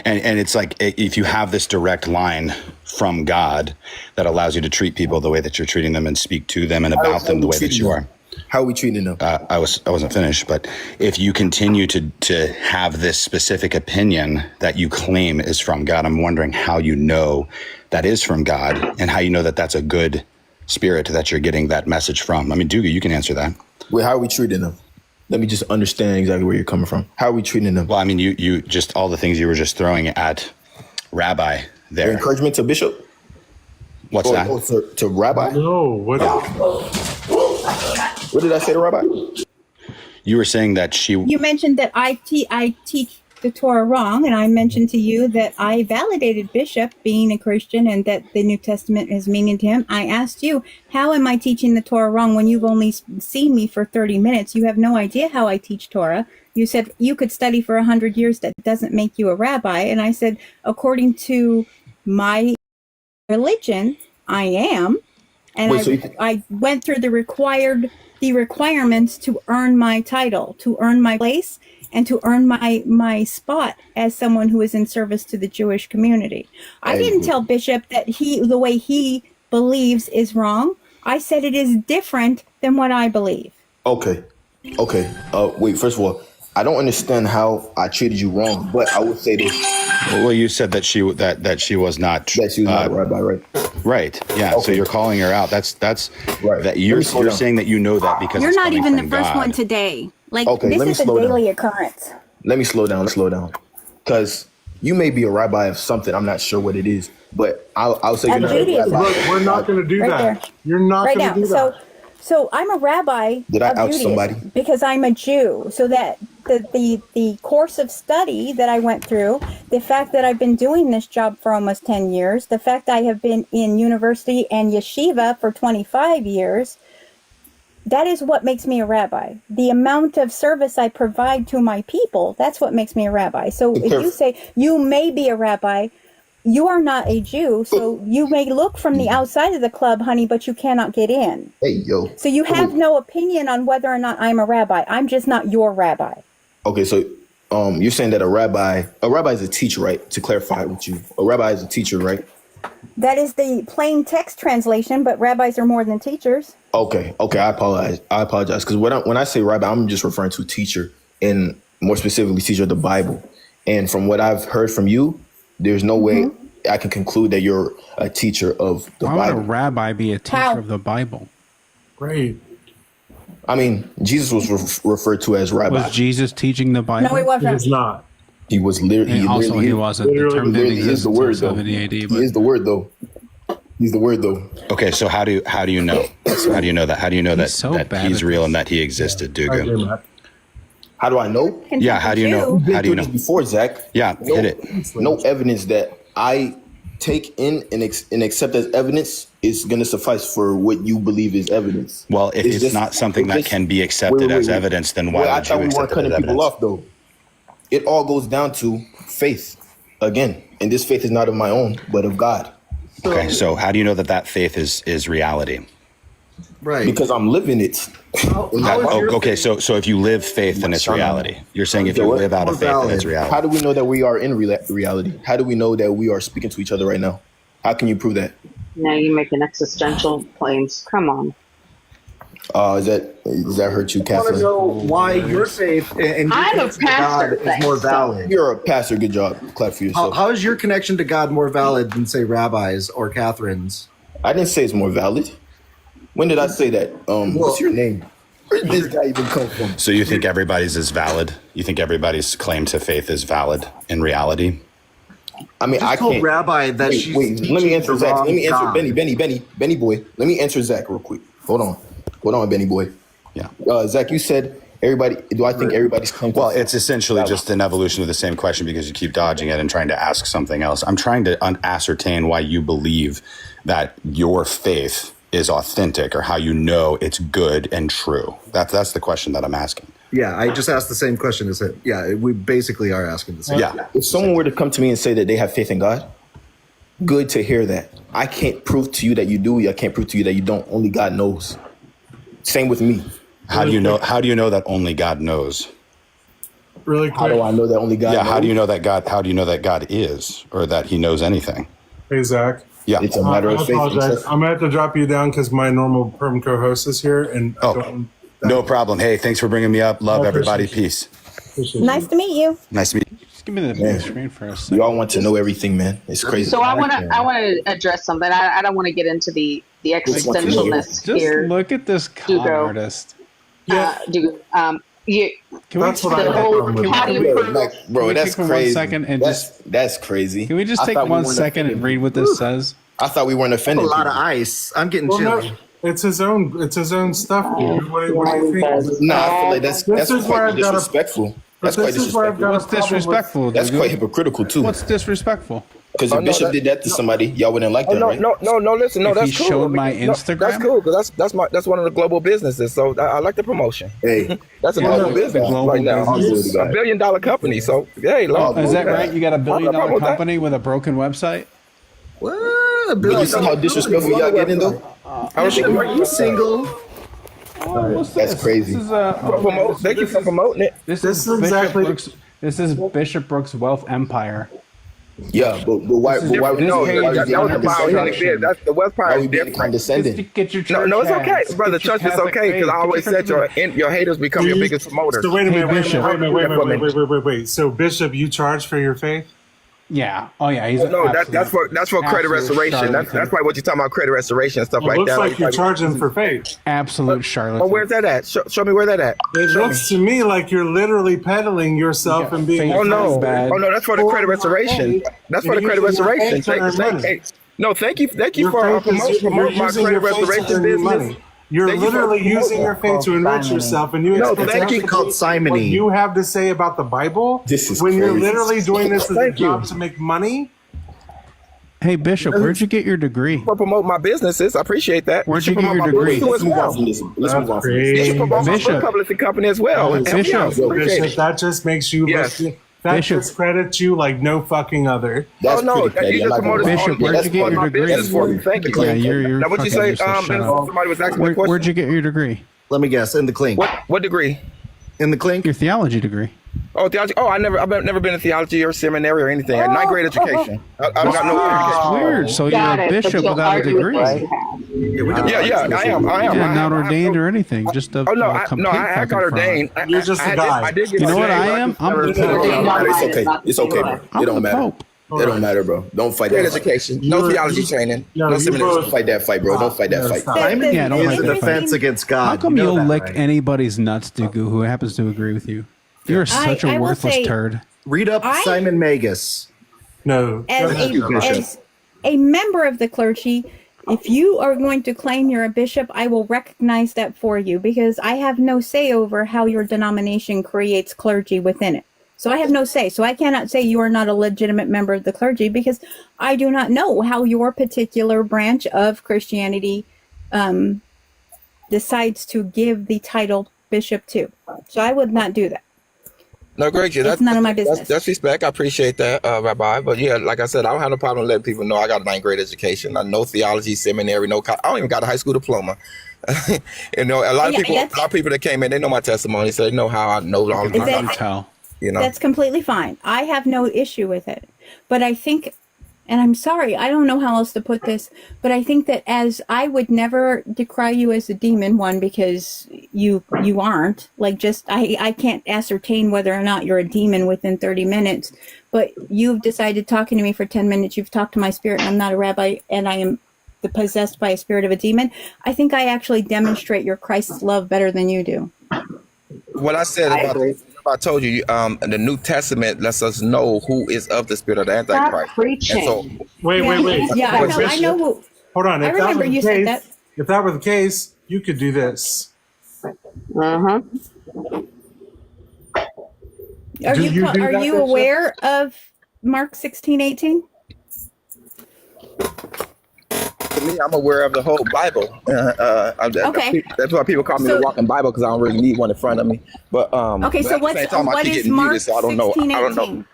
And it's like if you have this direct line from God that allows you to treat people the way that you're treating them and speak to them and about them the way that you are. How are we treating them? I wasn't finished, but if you continue to have this specific opinion that you claim is from God, I'm wondering how you know that is from God and how you know that that's a good spirit that you're getting that message from. I mean, Dugald, you can answer that. Wait, how are we treating them? Let me just understand exactly where you're coming from. How are we treating them? Well, I mean, you just all the things you were just throwing at Rabbi there. Your encouragement to Bishop? What's that? To Rabbi? No, what? What did I say to Rabbi? You were saying that she. You mentioned that I teach the Torah wrong, and I mentioned to you that I validated Bishop being a Christian and that the New Testament has meaning to him. I asked you, how am I teaching the Torah wrong when you've only seen me for 30 minutes? You have no idea how I teach Torah. You said you could study for 100 years. That doesn't make you a rabbi. And I said, according to my religion, I am. And I went through the requirements to earn my title, to earn my place, and to earn my spot as someone who is in service to the Jewish community. I didn't tell Bishop that the way he believes is wrong. I said it is different than what I believe. Okay. Wait, first of all, I don't understand how I treated you wrong, but I would say this. Well, you said that she was not. That she was not a rabbi, right? Right. Yeah. So you're calling her out. That's right. That you're saying that you know that because You're it's not coming even the from first God. one today. Like, Okay, this let me is a slow down. daily occurrence. Let me slow down. Because you may be a rabbi of something. I'm not sure what it is, but I'll say you're not a Judaism. rabbi. Look, we're not going to do Right that. there. You're not Right going now. to do that. So I'm a rabbi Did I of out Judaism somebody? because I'm a Jew. So that the course of study that I went through, the fact that I've been doing this job for almost 10 years, the fact I have been in university and yeshiva for 25 years, That is what makes me a rabbi. The amount of service I provide to my people, that's what makes me a rabbi. So if you say you may be a rabbi, you are not a Jew, so you may look from the outside of the club, honey, but you cannot get in. Hey, yo. So you have no opinion on whether or not I'm a rabbi. I'm just not your rabbi. Okay, so you're saying that a rabbi is a teacher, right? To clarify with you, a rabbi is a teacher, right? That is the plain text translation, but rabbis are more than teachers. Okay, I apologize, because when I say rabbi, I'm just referring to teacher, and more specifically, teacher of the Bible. And from what I've heard from you, there's no way I can conclude that you're a teacher of the Bible. Why would a rabbi be a teacher of the Bible? Great. I mean, Jesus was referred to as rabbi. Was Jesus teaching the Bible? No, he wasn't. He was not. He was literally. He wasn't. The term didn't exist until 70 AD. He is the word, though. He's the word, though. Okay, so how do you know? How do you know that? How do you know that he's real and that he existed, Dugald? How do I know? Yeah, how do you know? How do you know? Before, Zach. Yeah, hit it. No evidence that I take in and accept as evidence is going to suffice for what you believe is evidence. Well, if it's not something that can be accepted as evidence, then why would you accept it as evidence? People off, though. It all goes down to faith again, and this faith is not of my own, but of God. Okay, so how do you know that faith is reality? Right. Because I'm living it. Okay, so if you live faith, then it's reality. You're saying if you live out of faith, then it's reality. How do we know that we are in reality? How do we know that we are speaking to each other right now? How can you prove that? Now you're making existential claims. Come on. Does that hurt you, Catherine? I want to know why your faith and your I'm a connection to God pastor, is more valid. You're a pastor. Good job. Clap for yourself. How is your connection to God more valid than, say, rabbis or Catherine's? I didn't say it's more valid. When did I say that? What's your name? Where did this guy even come from? So you think everybody's is valid? You think everybody's claim to faith is valid in reality? I mean, I told can't. Rabbi that she's Let me answer the Zach. wrong Let me answer God. Benny boy. Let me answer Zach real quick. Hold on, Benny boy. Yeah. Zach, you said everybody. Do I think everybody's claim? Well, it's essentially just an evolution of the same question because you keep dodging it and trying to ask something else. I'm trying to ascertain why you believe that your faith is authentic or how you know it's good and true. That's the question that I'm asking. Yeah, I just asked the same question as him. Yeah, we basically are asking the same. Yeah. If someone were to come to me and say that they have faith in God, good to hear that. I can't prove to you that you do. I can't prove to you that you don't. Only God knows. Same with me. How do you know that only God knows? Really quick. How do I know that only God knows? How do you know that God is or that he knows anything? Hey, Zach. Yeah. It's a matter of faith. I'm going to have to drop you down because my normal perm co-host is here. And no problem. Hey, thanks for bringing me up. Love everybody. Peace. Nice to meet you. Nice to meet you. Just give me the big screen for a second. We all want to know everything, man. It's crazy. So I want to address something. I don't want to get into the existentialness Just here. look at this con artist. Yeah. Can we bro, that's for crazy. 1 second and that's crazy. Can we just take 1 second and read what this says? I thought we weren't offended. A lot of ice. I'm getting chilly. No, it's his own stuff. Dude. What do you think? Nah, I feel like that's quite disrespectful. That's quite disrespectful. What's disrespectful? That's quite hypocritical too. What's disrespectful? Because if Bishop did that to somebody, y'all wouldn't like that, right? No. Listen, If that's he cool. showed my Instagram? That's cool because that's one of the global businesses. So I like the promotion. Hey, that's a global business right now. business. $1 billion company. So hey, is that right? You got a $1 billion company with a broken website? What? But you see how disrespectful y'all getting though? Are you single? That's crazy. Thank you for promoting it. This is Bishop Brooks' Wealth Empire. Yeah, but why? That's the West Pire is different. Condescending. No, it's okay, brother. Trust it's okay because I always said your haters become your biggest promoter. So wait a minute, wait. So Bishop, you charge for your faith? Yeah. Oh yeah. He's that's for credit restoration. That's why what you're talking about credit restoration and stuff like that. Looks like you're charging for faith. Absolute charlatan. Oh, where's that at? Show me where that at. It looks to me like you're literally peddling yourself and being. Oh no, that's for the credit restoration. That's for the credit restoration. No, thank you for promoting my credit restoration business. You're literally using your faith to enrich yourself, and you expect called simony. What you have to say about the Bible this is when crazy. you're literally doing this as a job to make money. Hey, Bishop, where'd you get your degree? For promote my businesses, I appreciate that. Where'd you get your degree? Let's move on from this. Let's move on from this. You should promote my book publishing company as well. Bishop, that just makes you look. That Bishop. discredits you like no fucking other. That's no, you just promoted Bishop, where'd you get your degree? Thank you. Yeah, you're now, what'd you say? Somebody was asking me a question. Where'd you get your degree? Let me guess. In the clink. What degree? In the clink. Your theology degree. Oh, theology. Oh, I've never been in theology or seminary or anything. I had ninth grade education. I've got no education. Weird. So you're a bishop without a degree. Yeah, I am. Yeah, not ordained or anything. Just a. I got ordained. You're just a guy. You know what I am? I'm the Pope. It's okay, bro. It don't matter. It don't matter, bro. Don't fight that education. No theology training. No seminary. Don't fight that fight, bro. Don't fight that fight. Yeah, it's a defense against God. How come you'll lick anybody's nuts, Dugald, who happens to agree with you? You're such a worthless turd. Read up Simon Magus. No. As a member of the clergy, if you are going to claim you're a bishop, I will recognize that for you because I have no say over how your denomination creates clergy within it. So I have no say. So I cannot say you are not a legitimate member of the clergy because I do not know how your particular branch of Christianity decides to give the title bishop to. So I would not do that. No, Greg, It's none of my business. That's respect. I appreciate that, Rabbi. But yeah, like I said, I don't have no problem letting people know I got a ninth grade education. I know theology, seminary, I don't even got a high school diploma. You know, a lot of people that came in, they know my testimony, so they know how I know all the time. You know, that's completely fine. I have no issue with it. But I think, and I'm sorry, I don't know how else to put this, but I think that as I would never decry you as a demon, one, because you aren't. Like, just, I can't ascertain whether or not you're a demon within 30 minutes, but you've decided talking to me for 10 minutes, you've talked to my spirit, and I'm not a rabbi, and I am possessed by a spirit of a demon. I think I actually demonstrate your Christ's love better than you do. What I said I told you, the New Testament lets us know who is of the spirit of the Antichrist. Stop preaching. And so, Wait. Yeah, I know who. Hold on. I remember you said that. If that were the case, you could do this. Are you aware of Mark 16:18? to me, I'm aware of the whole Bible. Okay. That's why people call me the walking Bible, because I don't really need one in front of me. But okay, so what is Mark 16:18?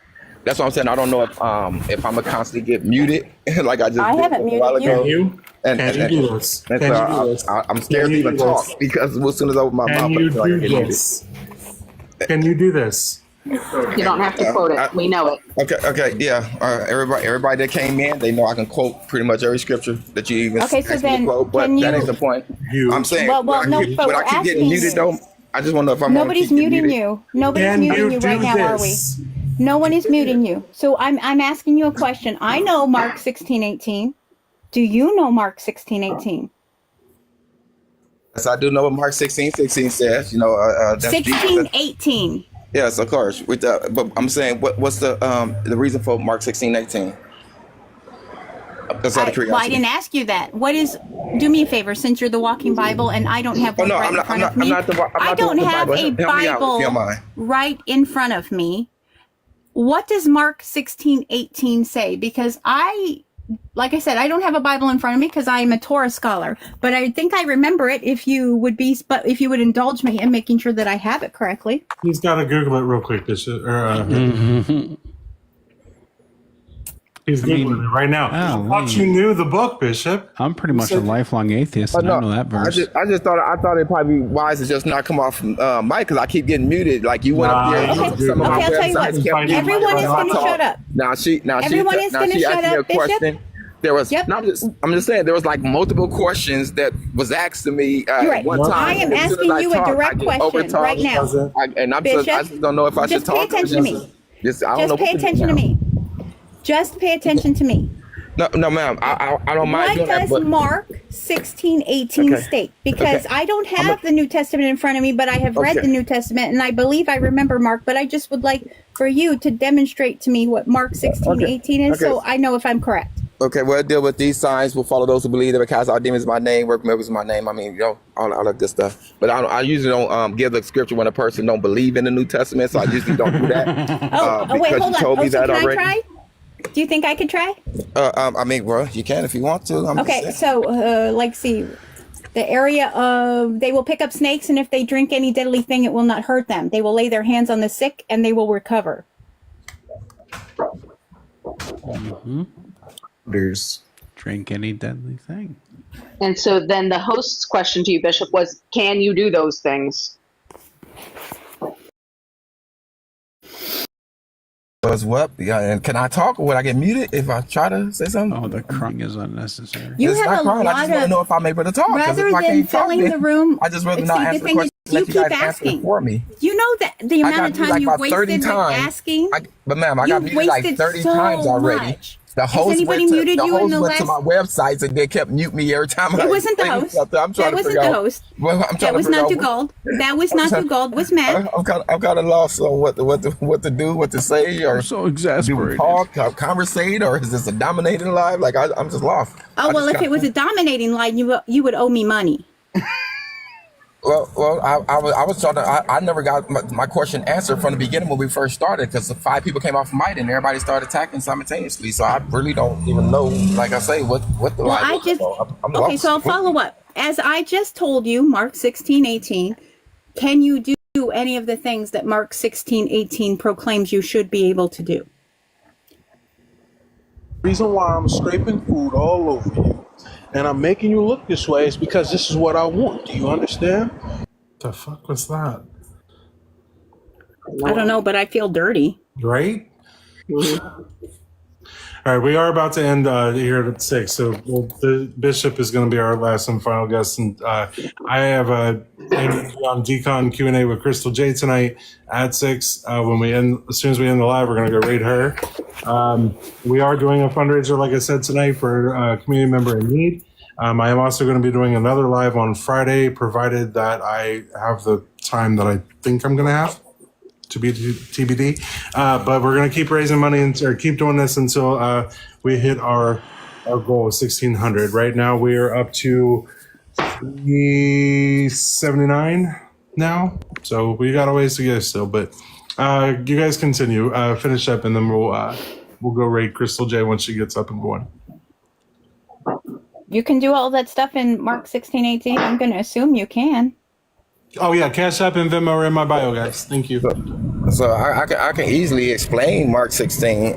That's what I'm saying. I don't know if I'm gonna constantly get muted, like I just I did haven't a while muted ago. you. Can you do this? I'm scared to even talk because as soon as I open my mouth, I feel like I get muted. Can you do this? You don't have to quote it. We know it. Okay, yeah. Everybody that came in, they know I can quote pretty much every scripture that you even okay, so then quote, but that ain't the point. I'm saying, well, no, but when I keep getting muted though, I just want to know if I'm nobody's muting you. Nobody's muting you right now, are we? No one is muting you. So I'm asking you a question. I know Mark 16:18. Do you know Mark 16:18? Yes, I do know what Mark 16:16 says. You know, 16:18. Yes, of course. But I'm saying, what's the reason for Mark 16:18? That's out of curiosity. Well, I didn't ask you that. What is? Do me a favor, since you're the walking Bible, and I don't have one right in front of me. I don't have a Bible right in front of me. What does Mark 16:18 say? Because like I said, I don't have a Bible in front of me because I am a Torah scholar, but I think I remember it. If you would indulge me in making sure that I have it correctly. He's got to Google it real quick. He's Googling it right now. I thought you knew the book, Bishop. I'm pretty much a lifelong atheist. I don't know that verse. I just thought it'd probably be wise to just not come off mic because I keep getting muted. Like you went up there. Okay, I'll tell you what. Everyone is going to shut up. Everyone is going to shut up, Bishop. There was. Yep. I'm just saying there was like multiple questions that was asked to me at one time. I am asking you a direct question right now. I just don't know if I should talk. Just pay attention to me. Just pay attention to me. Just pay attention to me. No, ma'am. I don't mind. What does Mark 16:18 state? Because I don't have the New Testament in front of me, but I have read the New Testament, and I believe I remember Mark. But I just would like for you to demonstrate to me what Mark 16:18 is, so I know if I'm correct. Okay, well, deal with these signs will follow those who believe. They will cast out demons in my name, work miracles in my name. I mean, all of this stuff. But I usually don't give the scripture when a person don't believe in the New Testament, so I usually don't do that. Wait, hold on. Told me that can already. I try? Do you think I could try? I mean, well, you can if you want to. Okay, so see, the area of they will pick up snakes, and if they drink any deadly thing, it will not hurt them. They will lay their hands on the sick, and they will recover. There's drink any deadly thing. And so then the host's question to you, Bishop, was, can you do those things? Was what? Yeah, and can I talk or would I get muted if I try to say something? Oh, the crying is unnecessary. You it's have not a crying. lot I just want to know if I'm able to talk. 'Cause Rather if I than can't talk, filling then the room, I just rather not see, the answer the thing question. is, you Let keep guys answer it asking. for me. You know that the amount of time you about 30 wasted with times. asking. But ma'am, I got You've muted like wasted 30 so times already. much. The Has host anybody went to, muted the you in host the went to my last? websites and they kept mute me every time. It wasn't the say host. something. I'm trying That to wasn't figure the out- host. Well, I'm trying That to was figure not out- Dugald. That was not Dugald. Was Matt. I'm kind of lost on what to do, what to say, or I'm so exasperated. Do we talk, conversate, or is this a dominating live? Like I'm just lost. Oh well, if it was a dominating line, you would owe me money. Well, I was trying to. I never got my question answered from the beginning when we first started because 5 people came off mic and everybody started attacking simultaneously. So I really don't even know, like I say, what the Well, line I was. just I'm okay. lost. So I'll follow up. As I just told you, Mark 16:18. Can you do any of the things that Mark 16:18 proclaims you should be able to do? Reason why I'm scraping food all over you and I'm making you look this way is because this is what I want. Do you understand? The fuck was that? I don't know, but I feel dirty. Right? All right, we are about to end here at 6, so the bishop is going to be our last and final guest, and I have a on Decon Q&A with Crystal J tonight at 6. When we end, as soon as we end the live, we're going to go raid her. We are doing a fundraiser, like I said tonight, for a community member in need. I am also going to be doing another live on Friday, provided that I have the time that I think I'm going to have. To be TBD, but we're gonna keep raising money or keep doing this until we hit our goal of 1,600. Right now we are up to 379 now, so we got a ways to go still. But you guys continue, finish up, and then we'll go raid Crystal J once she gets up and going. You can do all that stuff in Mark 16:18. I'm going to assume you can. Oh yeah, Cash App and Venmo are in my bio, guys. Thank you. So I can easily explain Mark 16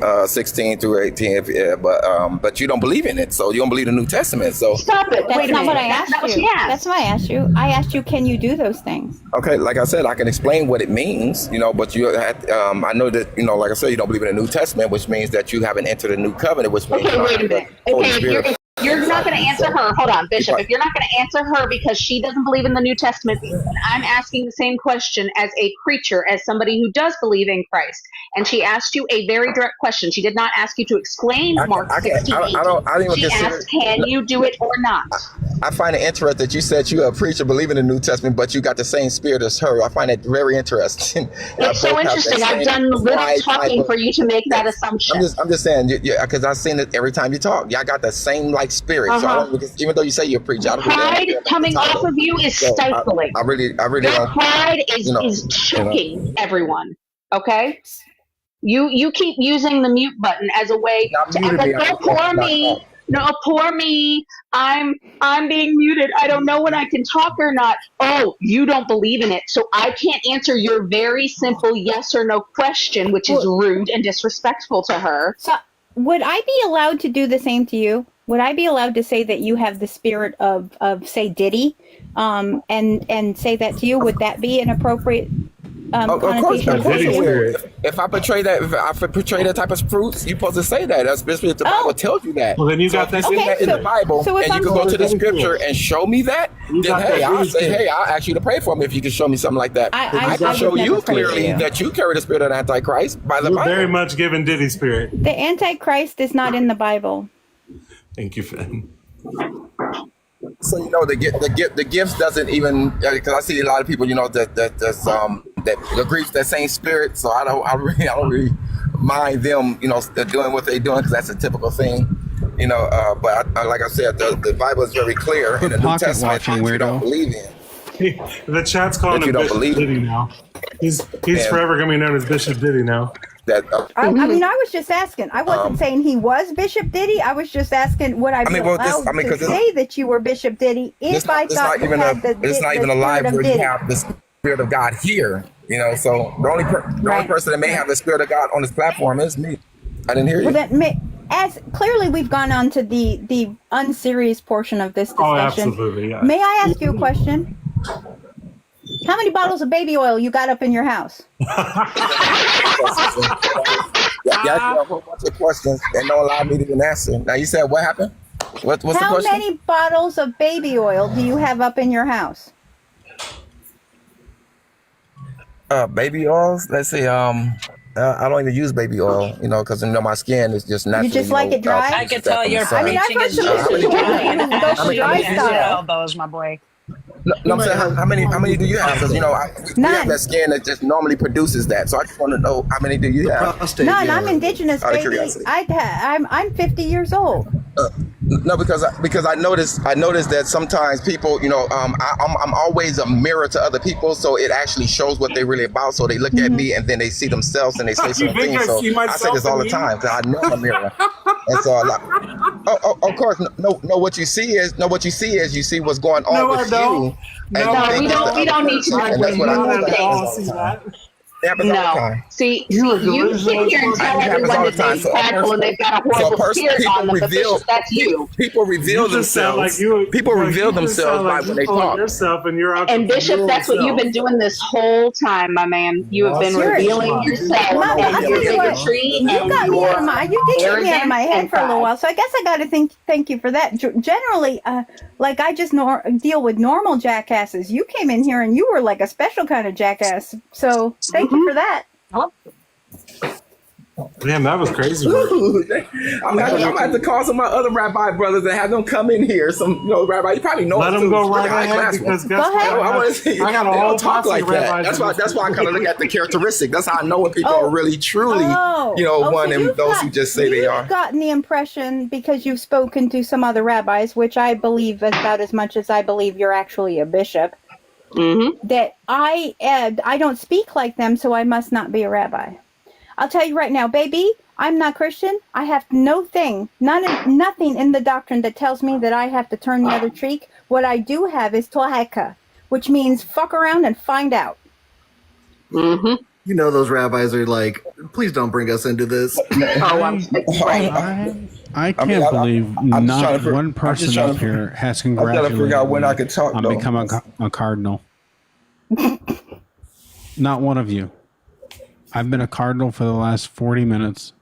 through 18, but you don't believe in it, so you don't believe the New Testament. So Stop it. That's Wait a not minute. what I That's not asked what you. she asked. That's what I asked you. I asked you, can you do those things? okay, like I said, I can explain what it means, but you I know that like I said, you don't believe in the New Testament, which means that you haven't entered a new covenant, which means Okay, wait a minute. Okay, if you're not going to answer her, hold on, Bishop. If you're not going to answer her because she doesn't believe in the New Testament, I'm asking the same question as a preacher, as somebody who does believe in Christ. And she asked you a very direct question. She did not ask you to explain Mark 16. I don't even She consider. asked, can you do it or not? I find it interesting that you said you're a preacher believing in the New Testament, but you got the same spirit as her. I find it very interesting. It's so interesting. I've done little talking for you to make that assumption. I'm just saying, because I've seen it every time you talk. Y'all got the same spirit. So I don't, even though you say you're a preacher, I don't Pride coming off of you is stifling. I really Your don't. pride is choking everyone. Okay. You keep using the mute button as a way to go poor me. No, poor me. I'm being muted. I don't know when I can talk or not. Oh, you don't believe in it. So I can't answer your very simple yes or no question, which is rude and disrespectful to her. So would I be allowed to do the same to you? Would I be allowed to say that you have the spirit of say Diddy, and say that to you? Would that be an appropriate connotation? Of course if I portray that type of fruits, you're supposed to say that. That's basically what the Bible tells you that. Well, then you got that in the Bible, so if and you I'm- can go to the scripture and show me that. Then I'll ask you to pray for me if you can show me something like that. I can show you clearly that you carry the spirit of the Antichrist by the You're Bible. very much given Diddy spirit. The Antichrist is not in the Bible. Thank you, Finn. So the gifts doesn't even, because I see a lot of people that agrees with that same spirit. So I don't really mind them doing what they're doing because that's a typical thing. But like I said, the Bible is very clear in the New Testament that you don't believe in. The chat's calling him Bishop Diddy now. He's forever going to be known as Bishop Diddy now. That I mean, I was just asking. I wasn't saying he was Bishop Diddy. I was just asking, would I be allowed to say that you were Bishop Diddy if I thought you had it's not even a live where you have the Spirit of God here. You know, so the only person that may have the Spirit of God on this platform is me. I didn't hear you. Well, as clearly we've gone on to the unserious portion of this discussion. Oh, absolutely. Yeah. May I ask you a question? How many bottles of baby oil you got up in your house? You asked me a whole bunch of questions and don't allow me to even answer. Now you said what happened? What's the question? How many bottles of baby oil do you have up in your house? Baby oils. Let's see. I don't even use baby oil, you know, because my skin is just naturally. You just like it dry? I can tell your preaching is dry style. Those, my boy. No, I'm saying how many do you have? Because we have that skin that just normally produces that. So I just want to know how many do you have? None. I'm indigenous, baby. I'm 50 years old. No, because I noticed that sometimes people, you know, I'm always a mirror to other people, so it actually shows what they're really about. So they look at me and then they see themselves and they say certain things. So I say this all the time because I know I'm a mirror. And so of course, what you see is you see what's going on with you. No, we don't need to. And that's what I It happens all the time. See, you sit here and tell everyone that they're prideful and they've got a horrible spirit on them, but Bishop, that's you. People reveal themselves. People reveal themselves by when they talk. And Bishop, that's what you've been doing this whole time, my man. You have been revealing yourself and your bigotry you did get me out of my head for a little while, so I guess I got to thank you for that. Generally, like I just deal with normal jackasses. You came in here and you were like a special kind of jackass, so thank you for that. Damn, that was crazy. I'm gonna have to call some of my other rabbi brothers and have them come in here. Some rabbi, you probably know. Let them go right ahead because go ahead. I want to see. I got a whole talk like that. That's why I kind of look at the characteristic. That's how I know when people are really truly, one and those who just say they are. You've gotten the impression because you've spoken to some other rabbis, which I believe about as much as I believe you're actually a bishop. Mm-hmm. That I don't speak like them, so I must not be a rabbi. I'll tell you right now, baby, I'm not Christian. I have nothing in the doctrine that tells me that I have to turn the other cheek. What I do have is toheka, which means fuck around and find out. Mm-hmm. You know those rabbis are like, please don't bring us into this. I can't believe not one person up here has congratulated me on becoming a cardinal. Not one of you. I've been a cardinal for the last 40 minutes.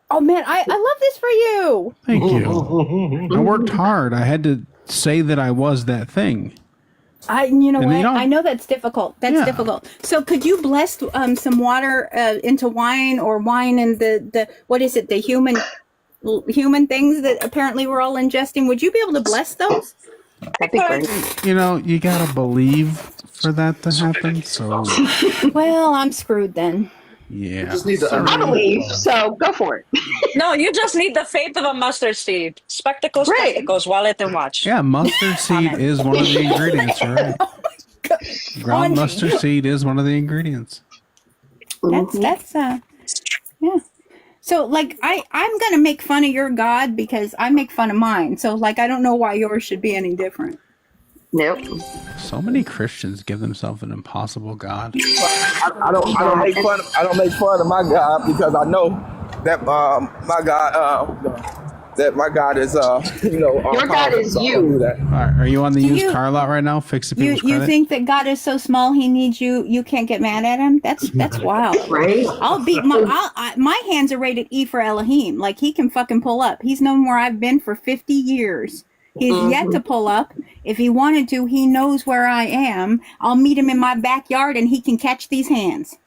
Oh, man, I love this for you. Thank you. I worked hard. I had to say that I was that thing. I know that's difficult. That's difficult. So could you bless some water into wine or wine in the what is it, the human things that apparently we're all ingesting? Would you be able to bless those? That'd be great. You gotta believe for that to happen. So, well, I'm screwed then. Yeah, I believe so. Go for it. No, you just need the faith of a mustard seed. Spectacles, wallet, and watch. Yeah, mustard seed is one of the ingredients, right? Oh my God. Ground mustard seed is one of the ingredients. That's yeah. So like I'm gonna make fun of your God because I make fun of mine. So like I don't know why yours should be any different. Nope. So many Christians give themselves an impossible God. I don't make fun of my God because I know that my God is your God is you. All right, are you on the used car lot right now? Fixing people's credit? You think that God is so small he needs you? You can't get mad at him? That's wild. Right? I'll beat my hands are rated E for Elohim. Like he can fucking pull up. He's known where I've been for 50 years. He's yet to pull up. If he wanted to, he knows where I am. I'll meet him in my backyard and he can catch these hands.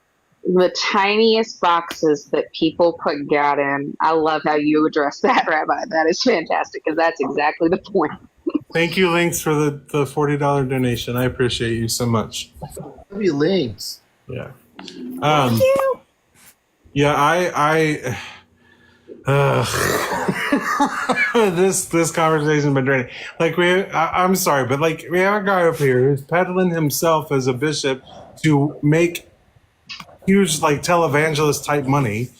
The tiniest boxes that people put God in. I love how you address that, Rabbi. That is fantastic because that's exactly the point. Thank you, Links, for the $40 donation. I appreciate you so much. Love you, Links. Yeah. Thank you. Yeah, this conversation's been draining. Like I'm sorry, but like we have a guy up here who's peddling himself as a bishop to make huge like televangelist type money,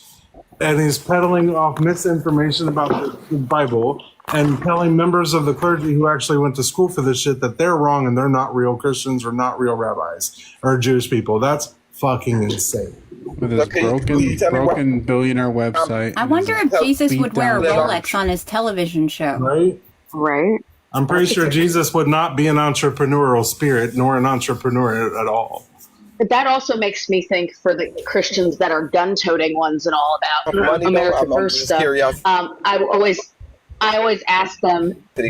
and he's peddling off misinformation about the Bible and telling members of the clergy who actually went to school for this shit that they're wrong and they're not real Christians or not real rabbis or Jewish people. That's fucking insane. With his broken billionaire website. I wonder if Jesus would wear a Rolex on his television show. Right? Right. I'm pretty sure Jesus would not be an entrepreneurial spirit nor an entrepreneur at all. But that also makes me think for the Christians that are gun-toting ones and all about America First stuff. I always ask them. I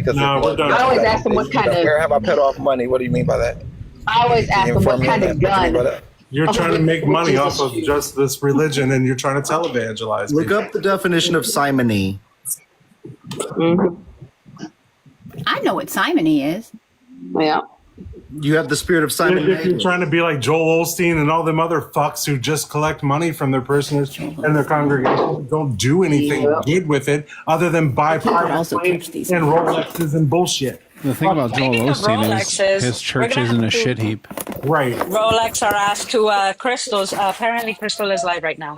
always ask them what kind of. Where have I paid off money? What do you mean by that? I always ask them what kind of gun. You're trying to make money off of just this religion, and you're trying to televangelize. Look up the definition of simony. I know what simony is. Yeah. You have the spirit of Simon. If you're trying to be like Joel Osteen and all them other fucks who just collect money from their parishioners and their congregation, don't do anything good with it other than buy private planes and Rolexes and bullshit. The thing about Joel Osteen is his church isn't a shit heap. Right. Rolex are asked to Crystal's. Apparently, Crystal is live right now.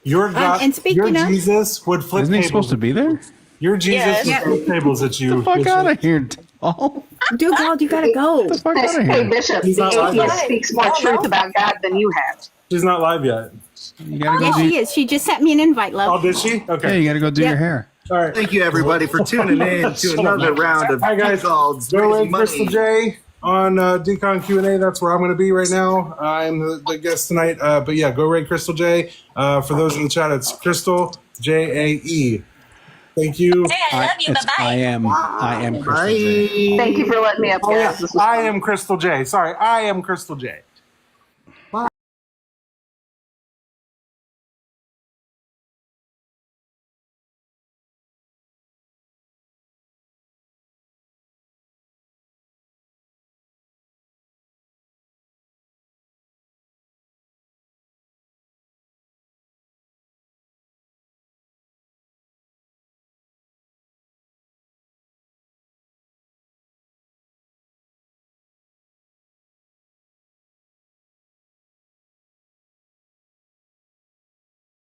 Your God, and speaking your of, Jesus would flip Isn't he tables. supposed to be there? Your Jesus would flip tables at you. Get the fuck out of here. Oh. Dugald, you gotta go. Get the fuck out of Hey, here. Bishop, He's not the live atheist yet. speaks more truth about God than you have. She's not live yet. You gotta go Yes, she is. She just sent me an invite, Oh, love. did she? Okay. Hey, you gotta go do your hair. All right. Thank you, everybody, for tuning in to another round of Hi, guys. Dugald's Go Raising with Crystal Money. J on Decon Q&A. That's where I'm going to be right now. I'm the guest tonight. But yeah, go rate Crystal J. For those in the chat, it's Crystal J-A-E. Thank you. Hey, I love you. Bye-bye. I am Crystal J. Thank you for letting me up, Oh, yeah. guys. This was I fun. am Crystal J. Sorry, I am Crystal J.